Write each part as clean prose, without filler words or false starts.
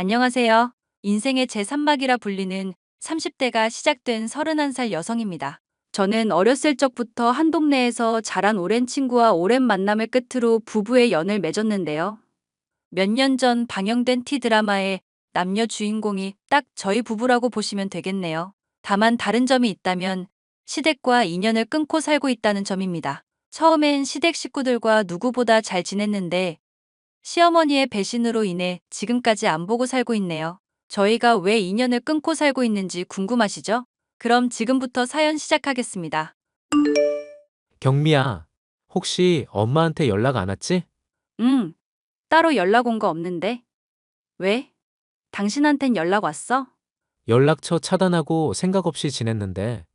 안녕하세요. 인생의 제3막이라 불리는 30대가 시작된 31살 여성입니다. 저는 어렸을 적부터 한 동네에서 자란 오랜 친구와 오랜 만남을 끝으로 부부의 연을 맺었는데요. 몇 년 전 방영된 T드라마의 남녀 주인공이 딱 저희 부부라고 보시면 되겠네요. 다만 다른 점이 있다면 시댁과 인연을 끊고 살고 있다는 점입니다. 처음엔 시댁 식구들과 누구보다 잘 지냈는데 시어머니의 배신으로 인해 지금까지 안 보고 살고 있네요. 저희가 왜 인연을 끊고 살고 있는지 궁금하시죠? 그럼 지금부터 사연 시작하겠습니다. 경미야, 혹시 엄마한테 연락 안 왔지? 응, 따로 연락 온 거 없는데? 왜? 당신한텐 연락 왔어? 연락처 차단하고 생각 없이 지냈는데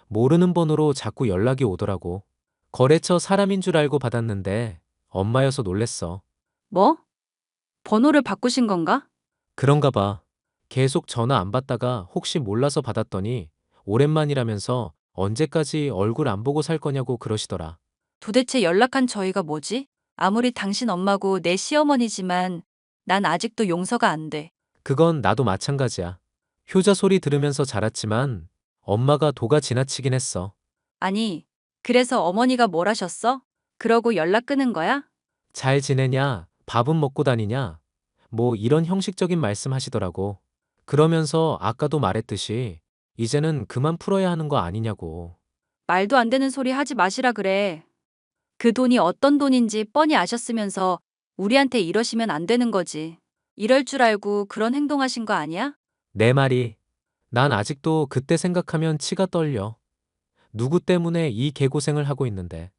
모르는 번호로 자꾸 연락이 오더라고. 거래처 사람인 줄 알고 받았는데 엄마여서 놀랬어. 뭐? 번호를 바꾸신 건가? 그런가 봐. 계속 전화 안 받다가 혹시 몰라서 받았더니 오랜만이라면서 언제까지 얼굴 안 보고 살 거냐고 그러시더라. 도대체 연락한 저희가 뭐지? 아무리 당신 엄마고 내 시어머니지만 난 아직도 용서가 안 돼. 그건 나도 마찬가지야. 효자 소리 들으면서 자랐지만 엄마가 도가 지나치긴 했어. 아니, 그래서 어머니가 뭘 하셨어? 그러고 연락 끊은 거야? 잘 지내냐? 밥은 먹고 다니냐? 뭐 이런 형식적인 말씀 하시더라고. 그러면서 아까도 말했듯이 이제는 그만 풀어야 하는 거 아니냐고. 말도 안 되는 소리 하지 마시라 그래. 그 돈이 어떤 돈인지 뻔히 아셨으면서 우리한테 이러시면 안 되는 거지. 이럴 줄 알고 그런 행동하신 거 아니야? 내 말이 난 아직도 그때 생각하면 치가 떨려. 누구 때문에 이 개고생을 하고 있는데.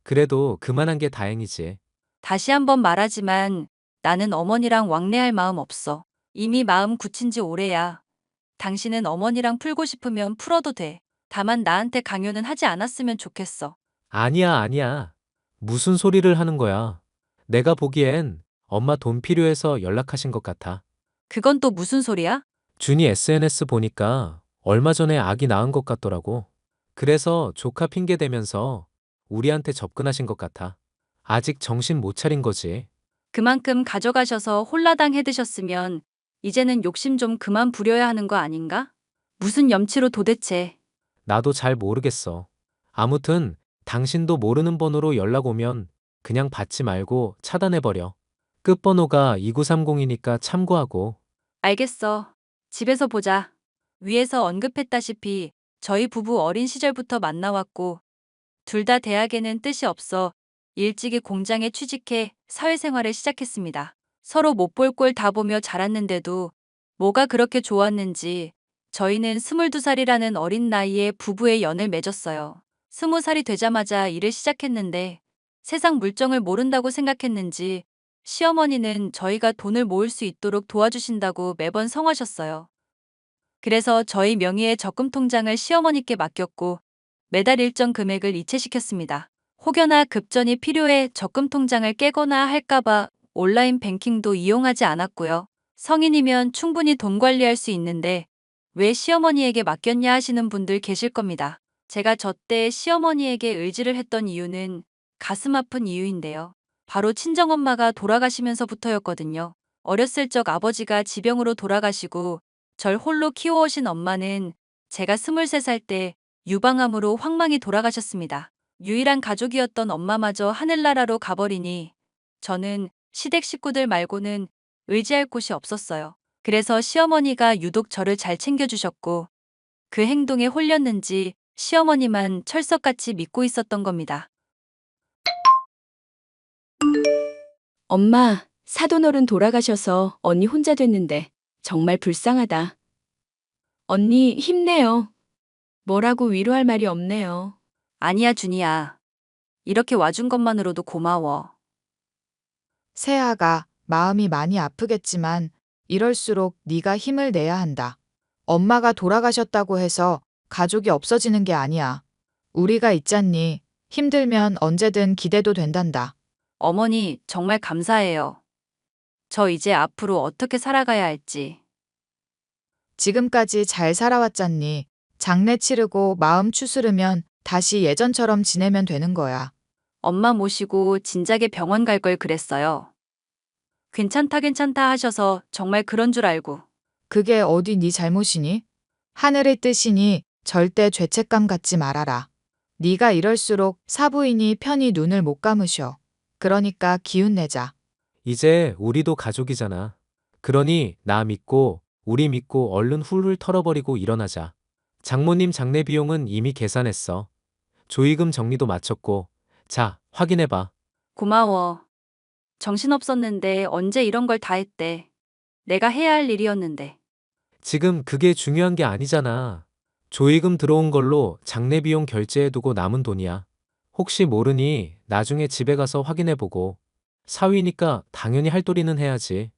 그래도 그만한 게 다행이지. 다시 한번 말하지만 나는 어머니랑 왕래할 마음 없어. 이미 마음 굳힌 지 오래야. 당신은 어머니랑 풀고 싶으면 풀어도 돼. 다만 나한테 강요는 하지 않았으면 좋겠어. 아니야, 아니야. 무슨 소리를 하는 거야. 내가 보기엔 엄마 돈 필요해서 연락하신 것 같아. 그건 또 무슨 소리야? 준이 SNS 보니까 얼마 전에 아기 낳은 것 같더라고. 그래서 조카 핑계 대면서 우리한테 접근하신 것 같아. 아직 정신 못 차린 거지. 그만큼 가져가셔서 홀라당 해드셨으면 이제는 욕심 좀 그만 부려야 하는 거 아닌가? 무슨 염치로 도대체. 나도 잘 모르겠어. 아무튼 당신도 모르는 번호로 연락 오면 그냥 받지 말고 차단해버려. 끝번호가 2930이니까 참고하고. 알겠어. 집에서 보자. 위에서 언급했다시피 저희 부부 어린 시절부터 만나왔고 둘 다 대학에는 뜻이 없어 일찍이 공장에 취직해 사회생활을 시작했습니다. 서로 못 볼 꼴 다 보며 자랐는데도 뭐가 그렇게 좋았는지 저희는 22살이라는 어린 나이에 부부의 연을 맺었어요. 20살이 되자마자 일을 시작했는데 세상 물정을 모른다고 생각했는지 시어머니는 저희가 돈을 모을 수 있도록 도와주신다고 매번 성하셨어요. 그래서 저희 명의의 적금 통장을 시어머니께 맡겼고 매달 일정 금액을 이체시켰습니다. 혹여나 급전이 필요해 적금 통장을 깨거나 할까봐 온라인 뱅킹도 이용하지 않았고요. 성인이면 충분히 돈 관리할 수 있는데 왜 시어머니에게 맡겼냐 하시는 분들 계실 겁니다. 제가 저때 시어머니에게 의지를 했던 이유는 가슴 아픈 이유인데요. 바로 친정엄마가 돌아가시면서부터였거든요. 어렸을 적 아버지가 지병으로 돌아가시고 절 홀로 키워오신 엄마는 제가 23살 때 유방암으로 황망히 돌아가셨습니다. 유일한 가족이었던 엄마마저 하늘나라로 가버리니 저는 시댁 식구들 말고는 의지할 곳이 없었어요. 그래서 시어머니가 유독 저를 잘 챙겨주셨고 그 행동에 홀렸는지 시어머니만 철석같이 믿고 있었던 겁니다. 엄마, 사돈어른 돌아가셔서 언니 혼자 됐는데 정말 불쌍하다. 언니 힘내요. 뭐라고 위로할 말이 없네요. 아니야, 준이야. 이렇게 와준 것만으로도 고마워. 세아가 마음이 많이 아프겠지만 이럴수록 네가 힘을 내야 한다. 엄마가 돌아가셨다고 해서 가족이 없어지는 게 아니야. 우리가 있잖니. 힘들면 언제든 기대도 된단다. 어머니, 정말 감사해요. 저 이제 앞으로 어떻게 살아가야 할지. 지금까지 잘 살아왔잖니. 장례 치르고 마음 추스르면 다시 예전처럼 지내면 되는 거야. 엄마 모시고 진작에 병원 갈 걸 그랬어요. 괜찮다 괜찮다 하셔서 정말 그런 줄 알고. 그게 어디 네 잘못이니? 하늘의 뜻이니 절대 죄책감 갖지 말아라. 네가 이럴수록 사부인이 편히 눈을 못 감으셔. 그러니까 기운 내자. 이제 우리도 가족이잖아. 그러니 나 믿고 우리 믿고 얼른 훌훌 털어버리고 일어나자. 장모님 장례 비용은 이미 계산했어. 조의금 정리도 마쳤고. 자, 확인해봐. 고마워. 정신없었는데 언제 이런 걸 다 했대. 내가 해야 할 일이었는데. 지금 그게 중요한 게 아니잖아. 조의금 들어온 걸로 장례 비용 결제해두고 남은 돈이야. 혹시 모르니 나중에 집에 가서 확인해보고. 사위니까 당연히 할 도리는 해야지.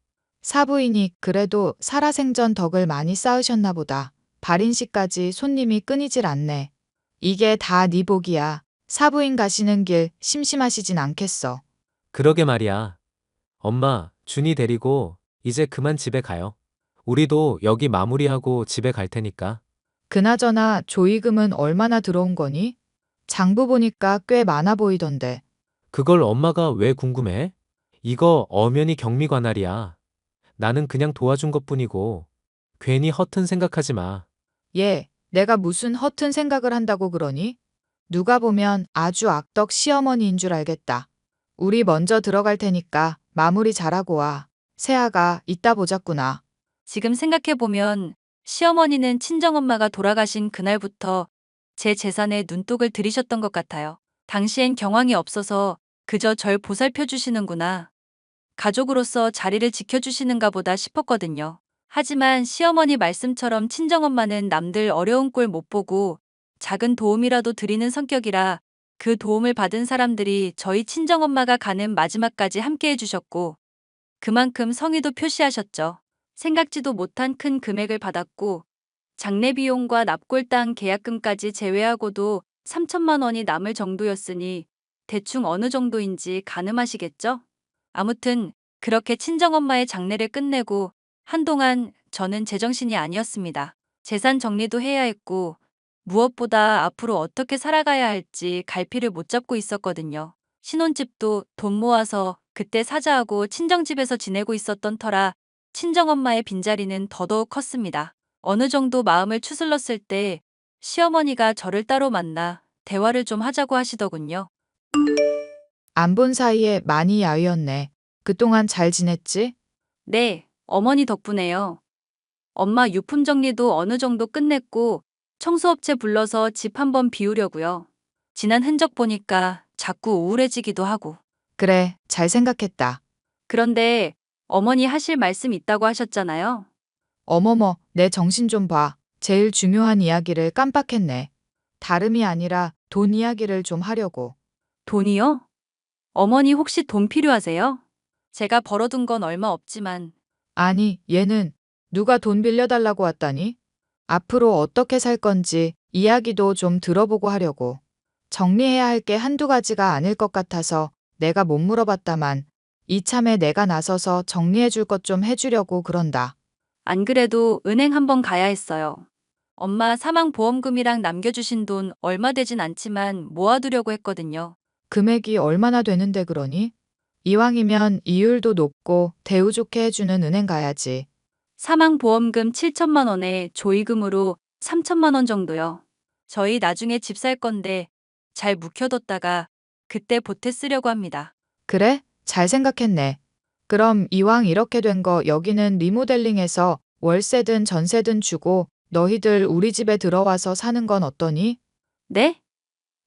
사부인이 그래도 살아생전 덕을 많이 쌓으셨나 보다. 발인식까지 손님이 끊이질 않네. 이게 다 네 복이야. 사부인 가시는 길 심심하시진 않겠어. 그러게 말이야. 엄마, 준이 데리고 이제 그만 집에 가요. 우리도 여기 마무리하고 집에 갈 테니까. 그나저나 조의금은 얼마나 들어온 거니? 장부 보니까 꽤 많아 보이던데. 그걸 엄마가 왜 궁금해? 이거 엄연히 경미 관할이야. 나는 그냥 도와준 것뿐이고 괜히 허튼 생각하지 마. 얘, 내가 무슨 허튼 생각을 한다고 그러니? 누가 보면 아주 악덕 시어머니인 줄 알겠다. 우리 먼저 들어갈 테니까 마무리 잘하고 와. 세아가 이따 보자꾸나. 지금 생각해보면 시어머니는 친정엄마가 돌아가신 그날부터 제 재산에 눈독을 들이셨던 것 같아요. 당시엔 경황이 없어서 그저 절 보살펴 주시는구나. 가족으로서 자리를 지켜주시는가 보다 싶었거든요. 하지만 시어머니 말씀처럼 친정엄마는 남들 어려운 꼴 못 보고 작은 도움이라도 드리는 성격이라 그 도움을 받은 사람들이 저희 친정엄마가 가는 마지막까지 함께 해주셨고 그만큼 성의도 표시하셨죠. 생각지도 못한 큰 금액을 받았고 장례 비용과 납골당 계약금까지 제외하고도 3천만 원이 남을 정도였으니 대충 어느 정도인지 가늠하시겠죠? 아무튼 그렇게 친정엄마의 장례를 끝내고 한동안 저는 제정신이 아니었습니다. 재산 정리도 해야 했고 무엇보다 앞으로 어떻게 살아가야 할지 갈피를 못 잡고 있었거든요. 신혼집도 돈 모아서 그때 사자하고 친정집에서 지내고 있었던 터라 친정엄마의 빈자리는 더더욱 컸습니다. 어느 정도 마음을 추슬렀을 때 시어머니가 저를 따로 만나 대화를 좀 하자고 하시더군요. 안 본 사이에 많이 야위었네. 그동안 잘 지냈지? 네, 어머니 덕분에요. 엄마 유품 정리도 어느 정도 끝냈고 청소업체 불러서 집 한번 비우려고요. 지난 흔적 보니까 자꾸 우울해지기도 하고. 그래, 잘 생각했다. 그런데 어머니 하실 말씀 있다고 하셨잖아요. 어머머, 내 정신 좀 봐. 제일 중요한 이야기를 깜빡했네. 다름이 아니라 돈 이야기를 좀 하려고. 돈이요? 어머니 혹시 돈 필요하세요? 제가 벌어둔 건 얼마 없지만 아니, 얘는 누가 돈 빌려달라고 왔다니? 앞으로 어떻게 살 건지 이야기도 좀 들어보고 하려고. 정리해야 할 게 한두 가지가 아닐 것 같아서 내가 못 물어봤다만 이참에 내가 나서서 정리해 줄 것 좀 해주려고 그런다. 안 그래도 은행 한번 가야 했어요. 엄마 사망보험금이랑 남겨주신 돈 얼마 되진 않지만 모아두려고 했거든요. 금액이 얼마나 되는데 그러니? 이왕이면 이율도 높고 대우 좋게 해주는 은행 가야지. 사망보험금 7천만 원에 조의금으로 3천만 원 정도요. 저희 나중에 집 살 건데 잘 묵혀뒀다가 그때 보태 쓰려고 합니다. 그래? 잘 생각했네. 그럼 이왕 이렇게 된 거 여기는 리모델링해서 월세든 전세든 주고 너희들 우리 집에 들어와서 사는 건 어떠니? 네?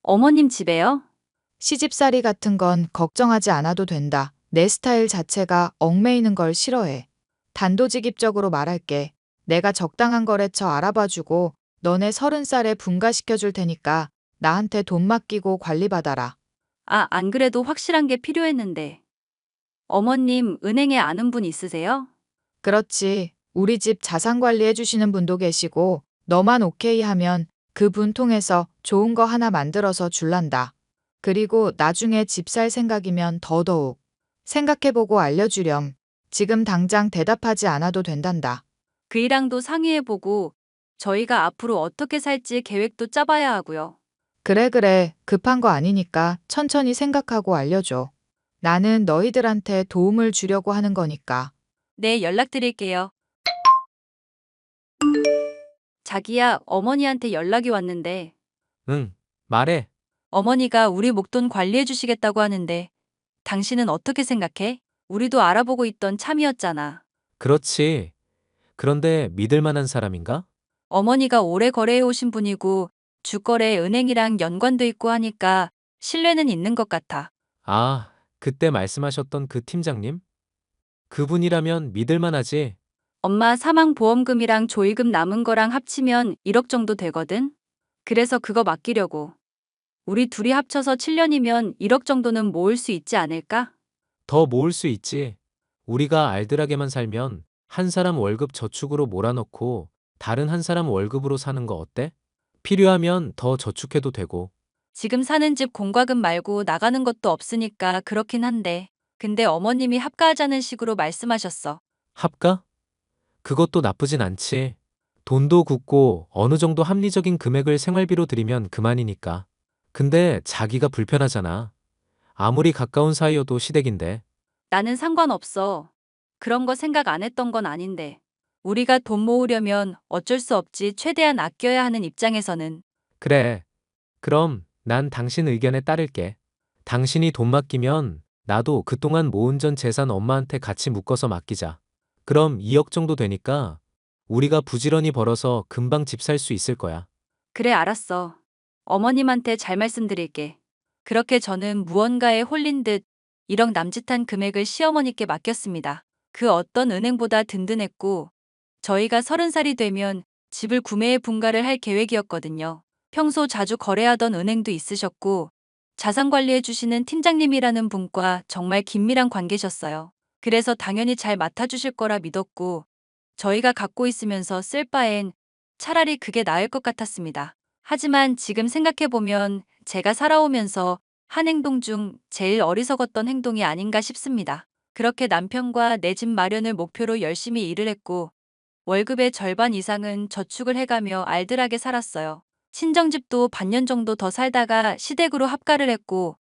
어머님 집에요? 시집살이 같은 건 걱정하지 않아도 된다. 내 스타일 자체가 얽매이는 걸 싫어해. 단도직입적으로 말할게. 내가 적당한 거래처 알아봐주고 너네 30살에 분가시켜 줄 테니까 나한테 돈 맡기고 관리받아라. 아, 안 그래도 확실한 게 필요했는데. 어머님 은행에 아는 분 있으세요? 그렇지. 우리 집 자산 관리해 주시는 분도 계시고 너만 오케이 하면 그분 통해서 좋은 거 하나 만들어서 줄란다. 그리고 나중에 집 살 생각이면 더더욱 생각해보고 알려주렴. 지금 당장 대답하지 않아도 된단다. 그이랑도 상의해보고 저희가 앞으로 어떻게 살지 계획도 짜봐야 하고요. 그래, 그래. 급한 거 아니니까 천천히 생각하고 알려줘. 나는 너희들한테 도움을 주려고 하는 거니까. 네, 연락드릴게요. 자기야, 어머니한테 연락이 왔는데 응, 말해. 어머니가 우리 목돈 관리해 주시겠다고 하는데 당신은 어떻게 생각해? 우리도 알아보고 있던 참이었잖아. 그렇지. 그런데 믿을 만한 사람인가? 어머니가 오래 거래해 오신 분이고 주거래 은행이랑 연관돼 있고 하니까 신뢰는 있는 것 같아. 아, 그때 말씀하셨던 그 팀장님? 그분이라면 믿을 만하지. 엄마 사망보험금이랑 조의금 남은 거랑 합치면 1억 정도 되거든? 그래서 그거 맡기려고. 우리 둘이 합쳐서 7년이면 1억 정도는 모을 수 있지 않을까? 더 모을 수 있지. 우리가 알뜰하게만 살면 한 사람 월급 저축으로 몰아넣고 다른 한 사람 월급으로 사는 거 어때? 필요하면 더 저축해도 되고. 지금 사는 집 공과금 말고 나가는 것도 없으니까 그렇긴 한데. 근데 어머님이 합가하자는 식으로 말씀하셨어. 합가? 그것도 나쁘진 않지. 돈도 굳고 어느 정도 합리적인 금액을 생활비로 들이면 그만이니까. 근데 자기가 불편하잖아. 아무리 가까운 사이여도 시댁인데. 나는 상관없어. 그런 거 생각 안 했던 건 아닌데. 우리가 돈 모으려면 어쩔 수 없지 최대한 아껴야 하는 입장에서는. 그래. 그럼 난 당신 의견에 따를게. 당신이 돈 맡기면 나도 그동안 모은 전 재산 엄마한테 같이 묶어서 맡기자. 그럼 2억 정도 되니까 우리가 부지런히 벌어서 금방 집 살 수 있을 거야. 그래, 알았어. 어머님한테 잘 말씀드릴게. 그렇게 저는 무언가에 홀린 듯 1억 남짓한 금액을 시어머니께 맡겼습니다. 그 어떤 은행보다 든든했고 저희가 30살이 되면 집을 구매해 분가를 할 계획이었거든요. 평소 자주 거래하던 은행도 있으셨고 자산 관리해 주시는 팀장님이라는 분과 정말 긴밀한 관계셨어요. 그래서 당연히 잘 맡아주실 거라 믿었고 저희가 갖고 있으면서 쓸 바엔 차라리 그게 나을 것 같았습니다. 하지만 지금 생각해보면 제가 살아오면서 한 행동 중 제일 어리석었던 행동이 아닌가 싶습니다. 그렇게 남편과 내 집 마련을 목표로 열심히 일을 했고 월급의 절반 이상은 저축을 해가며 알뜰하게 살았어요. 친정집도 반년 정도 더 살다가 시댁으로 합가를 했고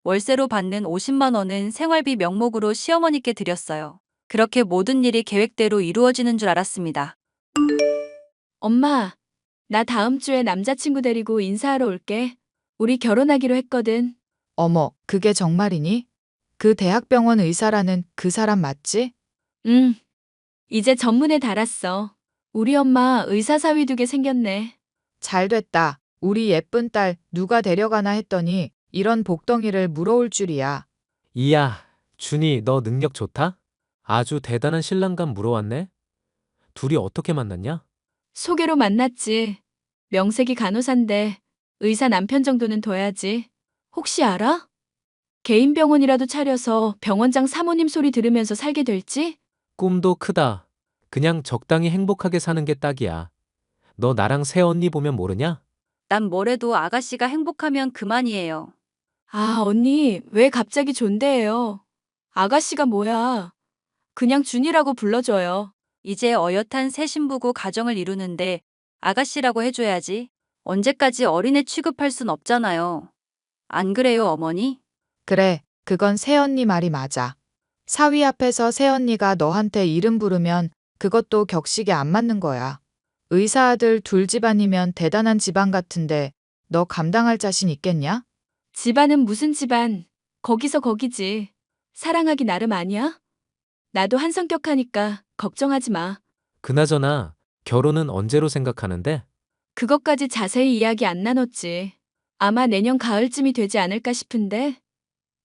월세로 받는 50만 원은 생활비 명목으로 시어머니께 드렸어요. 그렇게 모든 일이 계획대로 이루어지는 줄 알았습니다. 엄마, 나 다음 주에 남자친구 데리고 인사하러 올게. 우리 결혼하기로 했거든. 어머, 그게 정말이니? 그 대학병원 의사라는 그 사람 맞지? 응, 이제 전문에 달았어. 우리 엄마 의사 사위 두게 생겼네. 잘 됐다. 우리 예쁜 딸 누가 데려가나 했더니 이런 복덩이를 물어올 줄이야. 이야, 준이 너 능력 좋다? 아주 대단한 신랑감 물어왔네? 둘이 어떻게 만났냐? 소개로 만났지. 명색이 간호사인데 의사 남편 정도는 둬야지. 혹시 알아? 개인 병원이라도 차려서 병원장 사모님 소리 들으면서 살게 될지? 꿈도 크다. 그냥 적당히 행복하게 사는 게 딱이야. 너 나랑 새언니 보면 모르냐? 난 뭐래도 아가씨가 행복하면 그만이에요. 아, 언니, 왜 갑자기 존대해요? 아가씨가 뭐야? 그냥 준이라고 불러줘요. 이제 어엿한 새 신부고 가정을 이루는데 아가씨라고 해줘야지. 언제까지 어린애 취급할 순 없잖아요. 안 그래요, 어머니? 그래, 그건 새언니 말이 맞아. 사위 앞에서 새언니가 너한테 이름 부르면 그것도 격식에 안 맞는 거야. 의사 아들 둘 집안이면 대단한 집안 같은데 너 감당할 자신 있겠냐? 집안은 무슨 집안? 거기서 거기지. 사랑하기 나름 아니야? 나도 한성격하니까 걱정하지 마. 그나저나 결혼은 언제로 생각하는데? 그것까지 자세히 이야기 안 나눴지. 아마 내년 가을쯤이 되지 않을까 싶은데.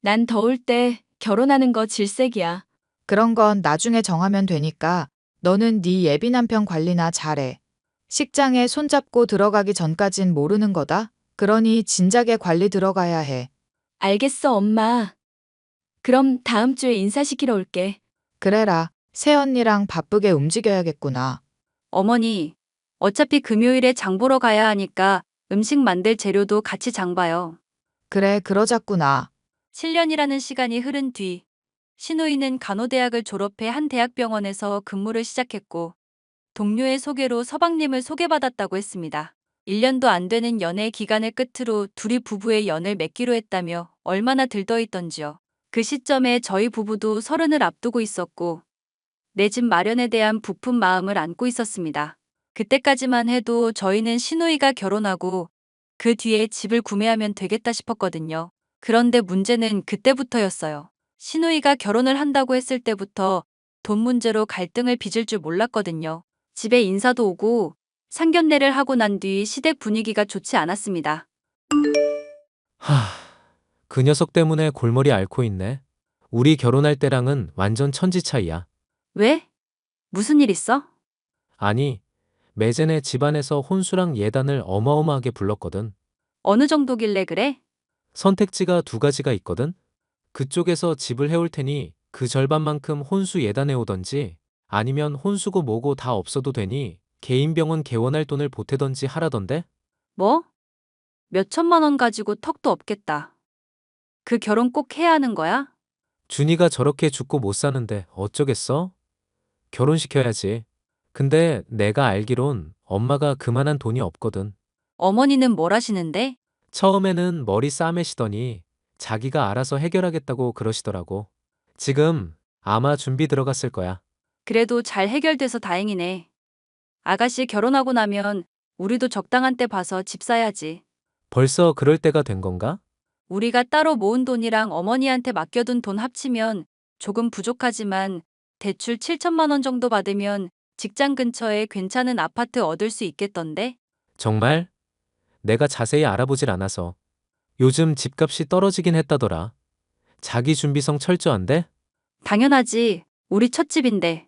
난 더울 때 결혼하는 거 질색이야. 그런 건 나중에 정하면 되니까 너는 네 예비 남편 관리나 잘해. 식장에 손잡고 들어가기 전까진 모르는 거다. 그러니 진작에 관리 들어가야 해. 알겠어, 엄마. 그럼 다음 주에 인사시키러 올게. 그래라. 새언니랑 바쁘게 움직여야겠구나. 어머니, 어차피 금요일에 장 보러 가야 하니까 음식 만들 재료도 같이 장 봐요. 그래, 그러자꾸나. 7년이라는 시간이 흐른 뒤 신우이는 간호대학을 졸업해 한 대학병원에서 근무를 시작했고 동료의 소개로 서방님을 소개받았다고 했습니다. 1년도 안 되는 연애 기간을 끝으로 둘이 부부의 연을 맺기로 했다며 얼마나 들떠있던지요. 그 시점에 저희 부부도 서른을 앞두고 있었고 내 집 마련에 대한 부푼 마음을 안고 있었습니다. 그때까지만 해도 저희는 시누이가 결혼하고 그 뒤에 집을 구매하면 되겠다 싶었거든요. 그런데 문제는 그때부터였어요. 시누이가 결혼을 한다고 했을 때부터 돈 문제로 갈등을 빚을 줄 몰랐거든요. 집에 인사도 오고 상견례를 하고 난 뒤 시댁 분위기가 좋지 않았습니다. 하, 그 녀석 때문에 골머리 앓고 있네. 우리 결혼할 때랑은 완전 천지 차이야. 왜? 무슨 일 있어? 아니, 매제네 집안에서 혼수랑 예단을 어마어마하게 불렀거든. 어느 정도길래 그래? 선택지가 두 가지가 있거든. 그쪽에서 집을 해올 테니 그 절반만큼 혼수 예단해 오던지 아니면 혼수고 뭐고 다 없어도 되니 개인 병원 개원할 돈을 보태던지 하라던데? 뭐? 몇 천만 원 가지고 턱도 없겠다. 그 결혼 꼭 해야 하는 거야? 준이가 저렇게 죽고 못 사는데 어쩌겠어? 결혼시켜야지. 근데 내가 알기론 엄마가 그만한 돈이 없거든. 어머니는 뭘 하시는데? 처음에는 머리 싸매시더니 자기가 알아서 해결하겠다고 그러시더라고. 지금 아마 준비 들어갔을 거야. 그래도 잘 해결돼서 다행이네. 아가씨 결혼하고 나면 우리도 적당한 때 봐서 집 사야지. 벌써 그럴 때가 된 건가? 우리가 따로 모은 돈이랑 어머니한테 맡겨둔 돈 합치면 조금 부족하지만 대출 7천만 원 정도 받으면 직장 근처에 괜찮은 아파트 얻을 수 있겠던데? 정말? 내가 자세히 알아보질 않아서. 요즘 집값이 떨어지긴 했다더라. 자기 준비성 철저한데? 당연하지. 우리 첫 집인데.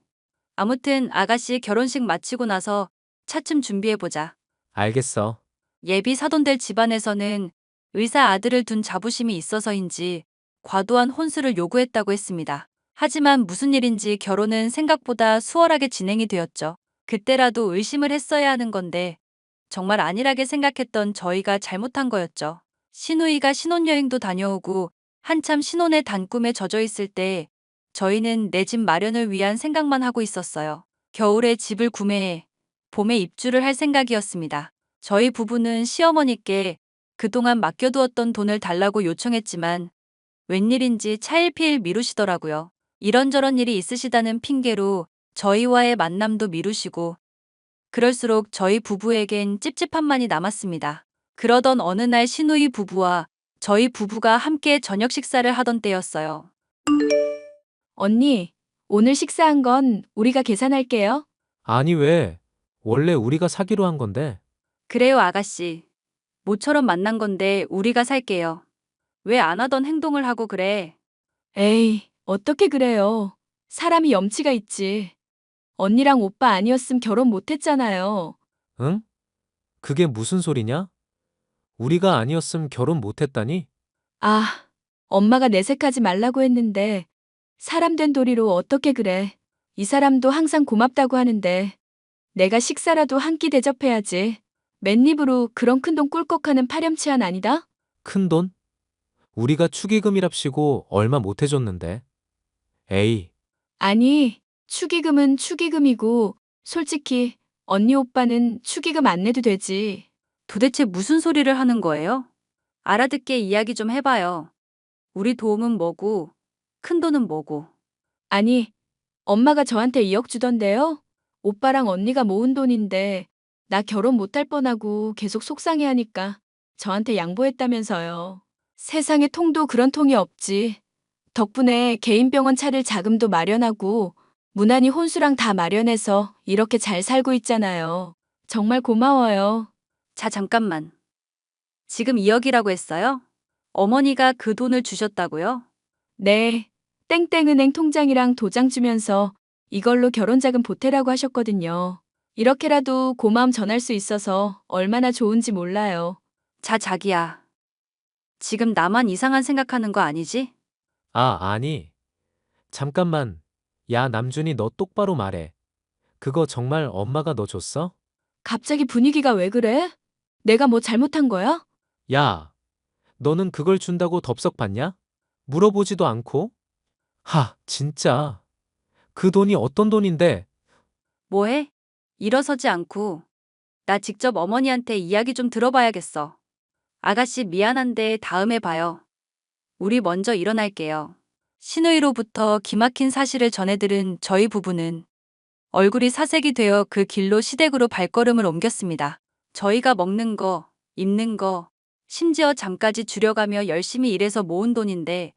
아무튼 아가씨 결혼식 마치고 나서 차츰 준비해보자. 알겠어. 예비 사돈될 집안에서는 의사 아들을 둔 자부심이 있어서인지 과도한 혼수를 요구했다고 했습니다. 하지만 무슨 일인지 결혼은 생각보다 수월하게 진행이 되었죠. 그때라도 의심을 했어야 하는 건데 정말 안일하게 생각했던 저희가 잘못한 거였죠. 시누이가 신혼여행도 다녀오고 한참 신혼의 단꿈에 젖어 있을 때 저희는 내 집 마련을 위한 생각만 하고 있었어요. 겨울에 집을 구매해 봄에 입주를 할 생각이었습니다. 저희 부부는 시어머니께 그동안 맡겨두었던 돈을 달라고 요청했지만 웬일인지 차일피일 미루시더라고요. 이런저런 일이 있으시다는 핑계로 저희와의 만남도 미루시고 그럴수록 저희 부부에겐 찝찝함만이 남았습니다. 그러던 어느 날 시누이 부부와 저희 부부가 함께 저녁 식사를 하던 때였어요. 언니, 오늘 식사한 건 우리가 계산할게요. 아니 왜? 원래 우리가 사기로 한 건데. 그래요, 아가씨. 모처럼 만난 건데 우리가 살게요. 왜 안 하던 행동을 하고 그래? 에이, 어떻게 그래요? 사람이 염치가 있지. 언니랑 오빠 아니었음 결혼 못 했잖아요. 응? 그게 무슨 소리냐? 우리가 아니었음 결혼 못 했다니? 아, 엄마가 내색하지 말라고 했는데 사람 된 도리로 어떻게 그래. 이 사람도 항상 고맙다고 하는데 내가 식사라도 한 끼 대접해야지. 맨입으로 그런 큰 돈 꿀꺽하는 파렴치한 아니다? 큰 돈? 우리가 축의금이랍시고 얼마 못 해줬는데. 에이, 아니, 축의금은 축의금이고 솔직히 언니 오빠는 축의금 안 내도 되지. 도대체 무슨 소리를 하는 거예요? 알아듣게 이야기 좀 해봐요. 우리 도움은 뭐고, 큰 돈은 뭐고. 아니, 엄마가 저한테 2억 주던데요? 오빠랑 언니가 모은 돈인데 나 결혼 못할 뻔하고 계속 속상해하니까 저한테 양보했다면서요. 세상에 통도 그런 통이 없지. 덕분에 개인 병원 차릴 자금도 마련하고 무난히 혼수랑 다 마련해서 이렇게 잘 살고 있잖아요. 정말 고마워요. 자, 잠깐만. 지금 2억이라고 했어요? 어머니가 그 돈을 주셨다고요? 네. 땡땡은행 통장이랑 도장 주면서 이걸로 결혼자금 보태라고 하셨거든요. 이렇게라도 고마움 전할 수 있어서 얼마나 좋은지 몰라요. 자, 자기야. 지금 나만 이상한 생각하는 거 아니지? 아니. 잠깐만. 야, 남준이 너 똑바로 말해. 그거 정말 엄마가 너 줬어? 갑자기 분위기가 왜 그래? 내가 뭐 잘못한 거야? 야, 너는 그걸 준다고 덥석 받냐? 물어보지도 않고? 진짜. 그 돈이 어떤 돈인데? 뭐해? 일어서지 않고. 나 직접 어머니한테 이야기 좀 들어봐야겠어. 아가씨 미안한데 다음에 봐요. 우리 먼저 일어날게요. 시누이로부터 기막힌 사실을 전해들은 저희 부부는 얼굴이 사색이 되어 그 길로 시댁으로 발걸음을 옮겼습니다. 저희가 먹는 거, 입는 거, 심지어 잠까지 줄여가며 열심히 일해서 모은 돈인데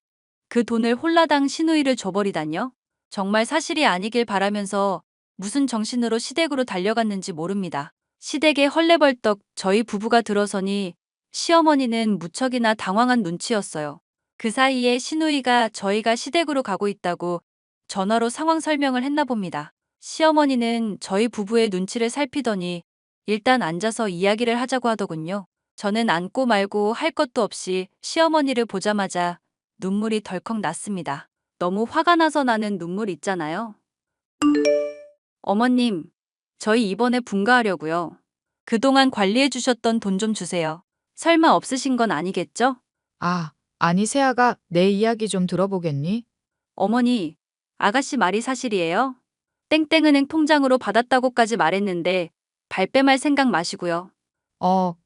그 돈을 홀라당 시누이를 줘버리다뇨? 정말 사실이 아니길 바라면서 무슨 정신으로 시댁으로 달려갔는지 모릅니다. 시댁에 헐레벌떡 저희 부부가 들어서니 시어머니는 무척이나 당황한 눈치였어요. 그 사이에 시누이가 저희가 시댁으로 가고 있다고 전화로 상황 설명을 했나 봅니다. 시어머니는 저희 부부의 눈치를 살피더니 일단 앉아서 이야기를 하자고 하더군요. 저는 앉고 말고 할 것도 없이 시어머니를 보자마자 눈물이 덜컥 났습니다. 너무 화가 나서 나는 눈물 있잖아요. 어머님, 저희 이번에 분가하려고요. 그동안 관리해 주셨던 돈 좀 주세요. 설마 없으신 건 아니겠죠? 아, 아니 세아가 내 이야기 좀 들어보겠니? 어머니, 아가씨 말이 사실이에요? 땡땡은행 통장으로 받았다고까지 말했는데 발뺌할 생각 마시고요.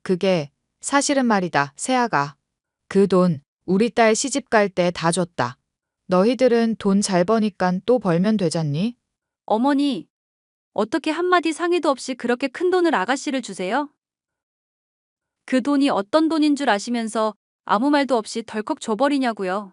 그게 사실은 말이다, 세아가. 그 돈 우리 딸 시집 갈 때 다 줬다. 너희들은 돈 잘 버니깐 또 벌면 되잖니? 어머니, 어떻게 한마디 상의도 없이 그렇게 큰 돈을 아가씨를 주세요? 그 돈이 어떤 돈인 줄 아시면서 아무 말도 없이 덜컥 줘버리냐고요.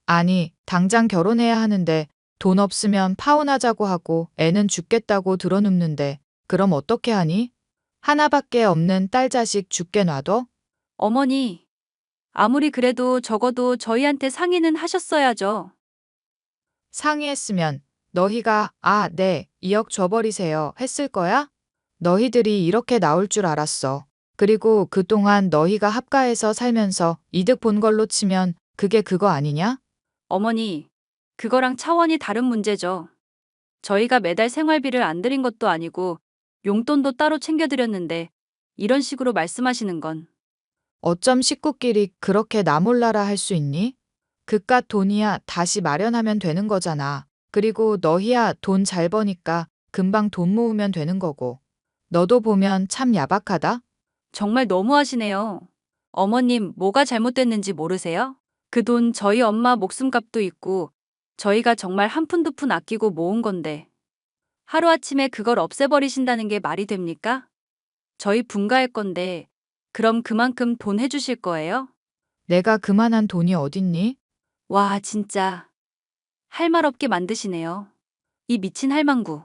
아니, 당장 결혼해야 하는데 돈 없으면 파혼하자고 하고 애는 죽겠다고 들어눕는데 그럼 어떻게 하니? 하나밖에 없는 딸 자식 죽게 놔둬? 어머니, 아무리 그래도 적어도 저희한테 상의는 하셨어야죠. 상의했으면 너희가 네, 2억 줘버리세요 했을 거야? 너희들이 이렇게 나올 줄 알았어. 그리고 그동안 너희가 합가해서 살면서 이득 본 걸로 치면 그게 그거 아니냐? 어머니, 그거랑 차원이 다른 문제죠. 저희가 매달 생활비를 안 드린 것도 아니고 용돈도 따로 챙겨드렸는데 이런 식으로 말씀하시는 건 어쩜 식구끼리 그렇게 나 몰라라 할 수 있니? 그깟 돈이야 다시 마련하면 되는 거잖아. 그리고 너희야 돈 잘 버니까 금방 돈 모으면 되는 거고. 너도 보면 참 야박하다? 정말 너무하시네요. 어머님, 뭐가 잘못됐는지 모르세요? 그 돈 저희 엄마 목숨값도 있고 저희가 정말 한 푼 두 푼 아끼고 모은 건데 하루아침에 그걸 없애버리신다는 게 말이 됩니까? 저희 분가할 건데 그럼 그만큼 돈 해주실 거예요? 내가 그만한 돈이 어딨니? 와, 진짜 할 말 없게 만드시네요. 이 미친 할망구.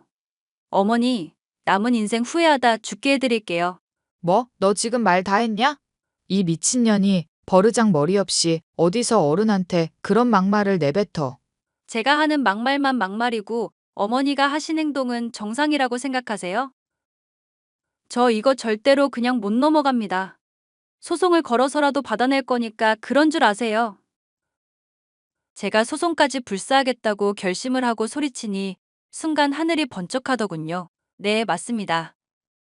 어머니, 남은 인생 후회하다 죽게 해드릴게요. 뭐? 너 지금 말 다 했냐? 이 미친년이 버르장 머리 없이 어디서 어른한테 그런 막말을 내뱉어. 제가 하는 막말만 막말이고 어머니가 하신 행동은 정상이라고 생각하세요? 저 이거 절대로 그냥 못 넘어갑니다. 소송을 걸어서라도 받아낼 거니까 그런 줄 아세요. 제가 소송까지 불사하겠다고 결심을 하고 소리치니 순간 하늘이 번쩍하더군요. 네, 맞습니다.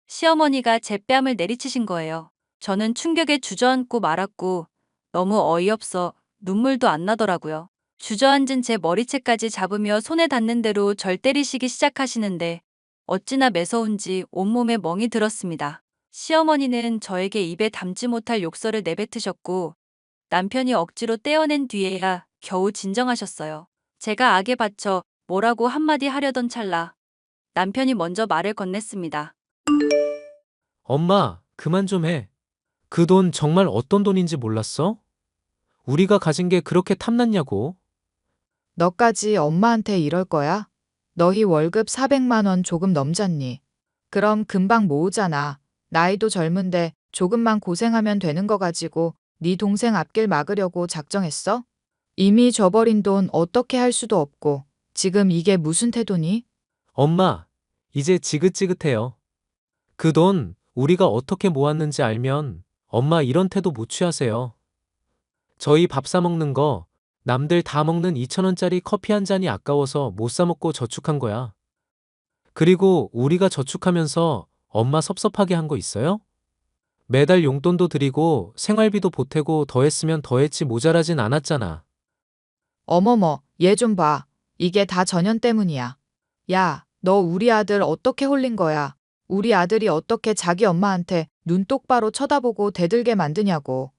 시어머니가 제 뺨을 내리치신 거예요. 저는 충격에 주저앉고 말았고 너무 어이없어 눈물도 안 나더라고요. 주저앉은 제 머리채까지 잡으며 손에 닿는 대로 절 때리시기 시작하시는데 어찌나 매서운지 온몸에 멍이 들었습니다. 시어머니는 저에게 입에 담지 못할 욕설을 내뱉으셨고 남편이 억지로 떼어낸 뒤에야 겨우 진정하셨어요. 제가 악에 받쳐 뭐라고 한마디 하려던 찰나 남편이 먼저 말을 건넸습니다. 엄마, 그만 좀 해. 그 돈 정말 어떤 돈인지 몰랐어? 우리가 가진 게 그렇게 탐났냐고. 너까지 엄마한테 이럴 거야? 너희 월급 400만 원 조금 넘잖니? 그럼 금방 모으잖아. 나이도 젊은데 조금만 고생하면 되는 거 가지고 네 동생 앞길 막으려고 작정했어? 이미 줘버린 돈 어떻게 할 수도 없고 지금 이게 무슨 태도니? 엄마, 이제 지긋지긋해요. 그 돈 우리가 어떻게 모았는지 알면 엄마 이런 태도 못 취하세요. 저희 밥 사 먹는 거 남들 다 먹는 2,000원짜리 커피 한 잔이 아까워서 못 사 먹고 저축한 거야. 그리고 우리가 저축하면서 엄마 섭섭하게 한 거 있어요? 매달 용돈도 드리고 생활비도 보태고 더했으면 더했지 모자라진 않았잖아. 어머머, 얘 좀 봐. 이게 다 전현 때문이야. 야, 너 우리 아들 어떻게 홀린 거야? 우리 아들이 어떻게 자기 엄마한테 눈 똑바로 쳐다보고 대들게 만드냐고.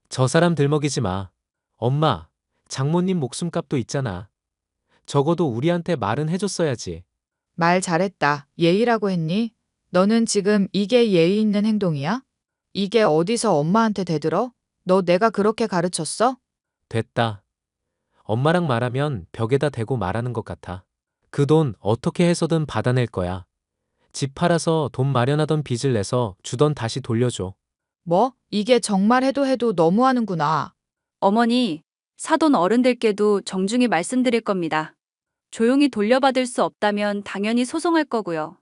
저 사람 들먹이지 마. 엄마, 장모님 목숨값도 있잖아. 적어도 우리한테 말은 해줬어야지. 말 잘했다. 예의라고 했니? 너는 지금 이게 예의 있는 행동이야? 이게 어디서 엄마한테 대들어? 너 내가 그렇게 가르쳤어? 됐다. 엄마랑 말하면 벽에다 대고 말하는 것 같아. 그 돈 어떻게 해서든 받아낼 거야. 집 팔아서 돈 마련하던 빚을 내서 주던 다시 돌려줘. 뭐? 이게 정말 해도 너무하는구나. 어머니, 사돈 어른들께도 정중히 말씀드릴 겁니다. 조용히 돌려받을 수 없다면 당연히 소송할 거고요.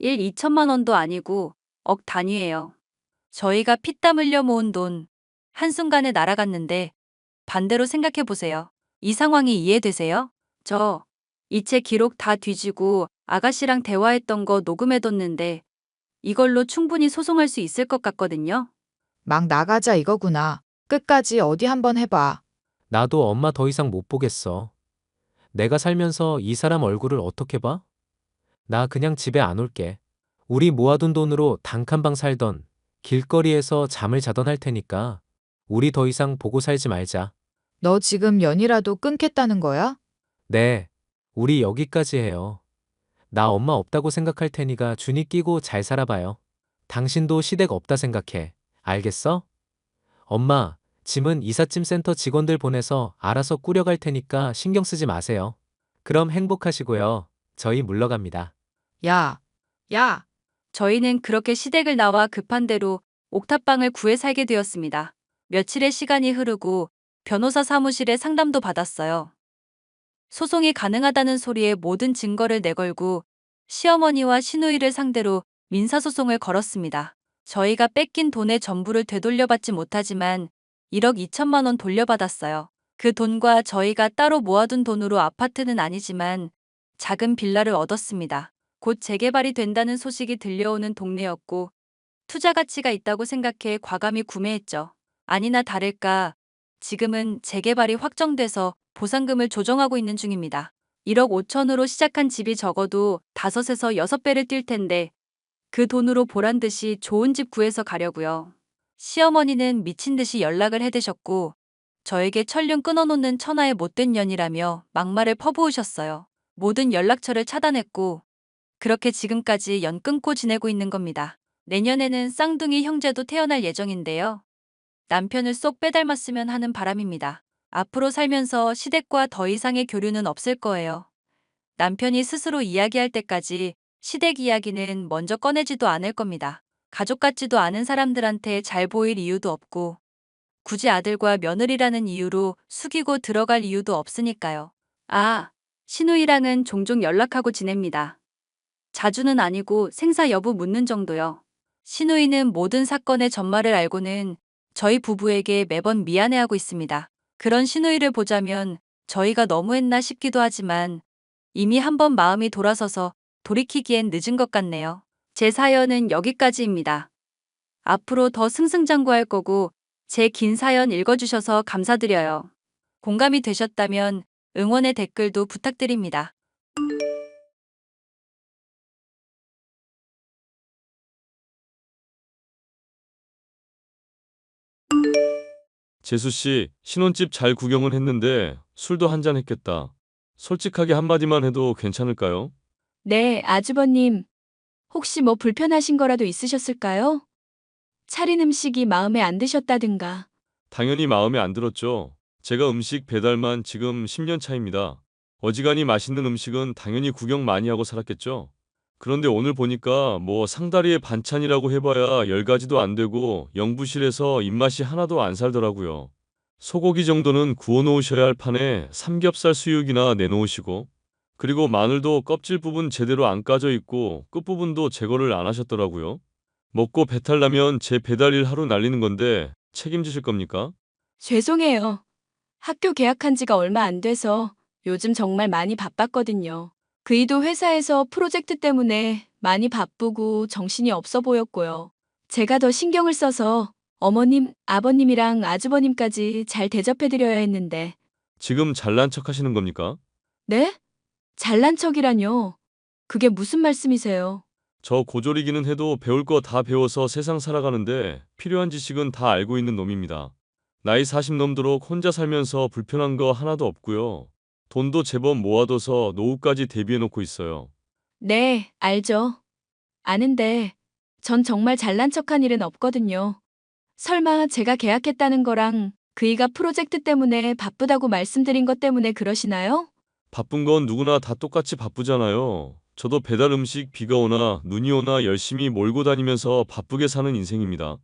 2천만 원도 아니고 억 단위예요. 저희가 피땀 흘려 모은 돈 한순간에 날아갔는데 반대로 생각해 보세요. 이 상황이 이해되세요? 저 이체 기록 다 뒤지고 아가씨랑 대화했던 거 녹음해뒀는데 이걸로 충분히 소송할 수 있을 것 같거든요. 막 나가자 이거구나. 끝까지 어디 한번 해봐. 나도 엄마 더 이상 못 보겠어. 내가 살면서 이 사람 얼굴을 어떻게 봐? 나 그냥 집에 안 올게. 우리 모아둔 돈으로 단칸방 살던, 길거리에서 잠을 자던 할 테니까 우리 더 이상 보고 살지 말자. 너 지금 연이라도 끊겠다는 거야? 네, 우리 여기까지 해요. 나 엄마 없다고 생각할 테니까 준이 끼고 잘 살아봐요. 당신도 시댁 없다 생각해. 알겠어? 엄마, 짐은 이삿짐 센터 직원들 보내서 알아서 꾸려갈 테니까 신경 쓰지 마세요. 그럼 행복하시고요. 저희 물러갑니다. 야, 야. 저희는 그렇게 시댁을 나와 급한 대로 옥탑방을 구해 살게 되었습니다. 며칠의 시간이 흐르고 변호사 사무실에 상담도 받았어요. 소송이 가능하다는 소리에 모든 증거를 내걸고 시어머니와 시누이를 상대로 민사소송을 걸었습니다. 저희가 뺏긴 돈의 전부를 되돌려받지 못하지만 1억 2천만 원 돌려받았어요. 그 돈과 저희가 따로 모아둔 돈으로 아파트는 아니지만 작은 빌라를 얻었습니다. 곧 재개발이 된다는 소식이 들려오는 동네였고 투자 가치가 있다고 생각해 과감히 구매했죠. 아니나 다를까 지금은 재개발이 확정돼서 보상금을 조정하고 있는 중입니다. 1억 5천으로 시작한 집이 적어도 5에서 6배를 뛸 텐데 그 돈으로 보란 듯이 좋은 집 구해서 가려고요. 시어머니는 미친 듯이 연락을 해대셨고 저에게 천륜 끊어놓는 천하의 못된 년이라며 막말을 퍼부으셨어요. 모든 연락처를 차단했고 그렇게 지금까지 연 끊고 지내고 있는 겁니다. 내년에는 쌍둥이 형제도 태어날 예정인데요. 남편을 쏙 빼닮았으면 하는 바람입니다. 앞으로 살면서 시댁과 더 이상의 교류는 없을 거예요. 남편이 스스로 이야기할 때까지 시댁 이야기는 먼저 꺼내지도 않을 겁니다. 가족 같지도 않은 사람들한테 잘 보일 이유도 없고 굳이 아들과 며느리라는 이유로 숙이고 들어갈 이유도 없으니까요. 아, 신우이랑은 종종 연락하고 지냅니다. 자주는 아니고 생사 여부 묻는 정도요. 신우이는 모든 사건의 전말을 알고는 저희 부부에게 매번 미안해하고 있습니다. 그런 신우이를 보자면 저희가 너무했나 싶기도 하지만 이미 한번 마음이 돌아서서 돌이키기엔 늦은 것 같네요. 제 사연은 여기까지입니다. 앞으로 더 승승장구할 거고 제 긴 사연 읽어주셔서 감사드려요. 공감이 되셨다면 응원의 댓글도 부탁드립니다. 재수 씨, 신혼집 잘 구경은 했는데 술도 한잔 했겠다. 솔직하게 한마디만 해도 괜찮을까요? 네, 아주버님. 혹시 뭐 불편하신 거라도 있으셨을까요? 차린 음식이 마음에 안 드셨다든가. 당연히 마음에 안 들었죠. 제가 음식 배달만 지금 10년 차입니다. 어지간히 맛있는 음식은 당연히 구경 많이 하고 살았겠죠. 그런데 오늘 보니까 뭐 상다리에 반찬이라고 해봐야 10가지도 안 되고 영부실에서 입맛이 하나도 안 살더라고요. 소고기 정도는 구워놓으셔야 할 판에 삼겹살 수육이나 내놓으시고, 그리고 마늘도 껍질 부분 제대로 안 까져 있고 끝부분도 제거를 안 하셨더라고요. 먹고 배탈 나면 제 배달일 하루 날리는 건데 책임지실 겁니까? 죄송해요. 학교 개학한 지가 얼마 안 돼서 요즘 정말 많이 바빴거든요. 그이도 회사에서 프로젝트 때문에 많이 바쁘고 정신이 없어 보였고요. 제가 더 신경을 써서 어머님, 아버님이랑 아주버님까지 잘 대접해드려야 했는데. 지금 잘난 척 하시는 겁니까? 네? 잘난 척이라뇨. 그게 무슨 말씀이세요? 저 고졸이기는 해도 배울 거 다 배워서 세상 살아가는데 필요한 지식은 다 알고 있는 놈입니다. 나이 40 넘도록 혼자 살면서 불편한 거 하나도 없고요. 돈도 제법 모아둬서 노후까지 대비해 놓고 있어요. 네, 알죠. 아는데 전 정말 잘난 척한 일은 없거든요. 설마 제가 계약했다는 거랑 그이가 프로젝트 때문에 바쁘다고 말씀드린 것 때문에 그러시나요? 바쁜 건 누구나 다 똑같이 바쁘잖아요. 저도 배달 음식 비가 오나 눈이 오나 열심히 몰고 다니면서 바쁘게 사는 인생입니다.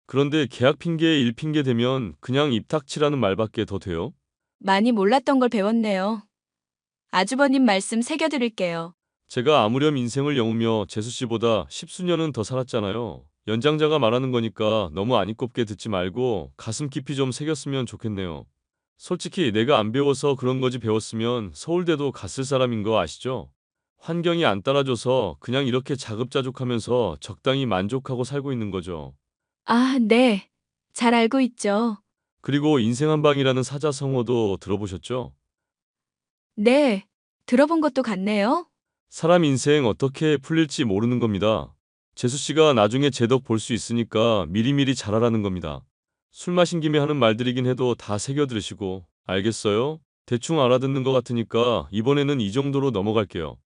그런데 계약 핑계, 일 핑계 대면 그냥 입탁치라는 말밖에 더 돼요? 많이 몰랐던 걸 배웠네요. 아주버님 말씀 새겨드릴게요. 제가 아무렴 인생을 영우며 재수 씨보다 십수년은 더 살았잖아요. 연장자가 말하는 거니까 너무 안 이꼽게 듣지 말고 가슴 깊이 좀 새겼으면 좋겠네요. 솔직히 내가 안 배워서 그런 거지 배웠으면 서울대도 갔을 사람인 거 아시죠? 환경이 안 따라줘서 그냥 이렇게 자급자족하면서 적당히 만족하고 살고 있는 거죠. 아, 네. 잘 알고 있죠. 그리고 인생 한 방이라는 사자성어도 들어보셨죠? 네. 들어본 것도 같네요. 사람 인생 어떻게 풀릴지 모르는 겁니다. 재수 씨가 나중에 제 덕 볼 수 있으니까 미리미리 잘하라는 겁니다. 술 마신 김에 하는 말들이긴 해도 다 새겨 들으시고 알겠어요? 대충 알아듣는 것 같으니까 이번에는 이 정도로 넘어갈게요.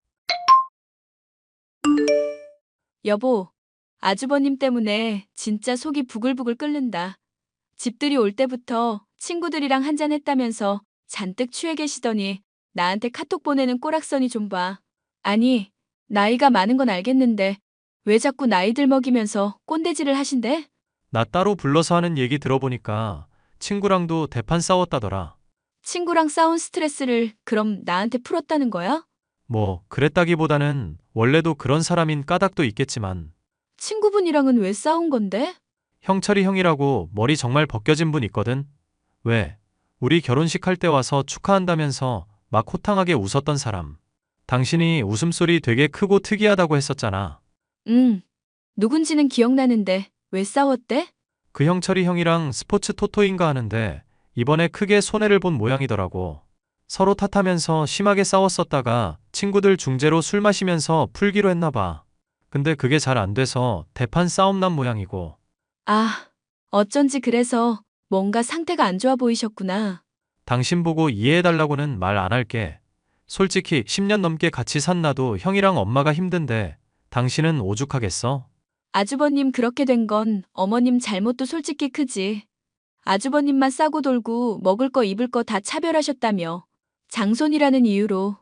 여보, 아주버님 때문에 진짜 속이 부글부글 끓는다. 집들이 올 때부터 친구들이랑 한잔 했다면서 잔뜩 취해 계시더니 나한테 카톡 보내는 꼬락서니 좀 봐. 아니, 나이가 많은 건 알겠는데 왜 자꾸 나이들 먹이면서 꼰대질을 하신대? 나 따로 불러서 하는 얘기 들어보니까 친구랑도 대판 싸웠다더라. 친구랑 싸운 스트레스를 그럼 나한테 풀었다는 거야? 뭐, 그랬다기보다는 원래도 그런 사람인 까닭도 있겠지만, 친구분이랑은 왜 싸운 건데? 형철이 형이라고 머리 정말 벗겨진 분 있거든? 왜? 우리 결혼식 할 때 와서 축하한다면서 막 호탕하게 웃었던 사람. 당신이 웃음소리 되게 크고 특이하다고 했었잖아. 누군지는 기억나는데 왜 싸웠대? 그 형철이 형이랑 스포츠 토토인가 하는데 이번에 크게 손해를 본 모양이더라고. 서로 탓하면서 심하게 싸웠었다가 친구들 중재로 술 마시면서 풀기로 했나 봐. 근데 그게 잘 안 돼서 대판 싸움 난 모양이고. 아, 어쩐지 그래서 뭔가 상태가 안 좋아 보이셨구나. 당신 보고 이해해달라고는 말 안 할게. 솔직히 10년 넘게 같이 산 나도 형이랑 엄마가 힘든데 당신은 오죽하겠어? 아주버님 그렇게 된 건 어머님 잘못도 솔직히 크지. 아주버님만 싸고 돌고 먹을 거 입을 거 다 차별하셨다며. 장손이라는 이유로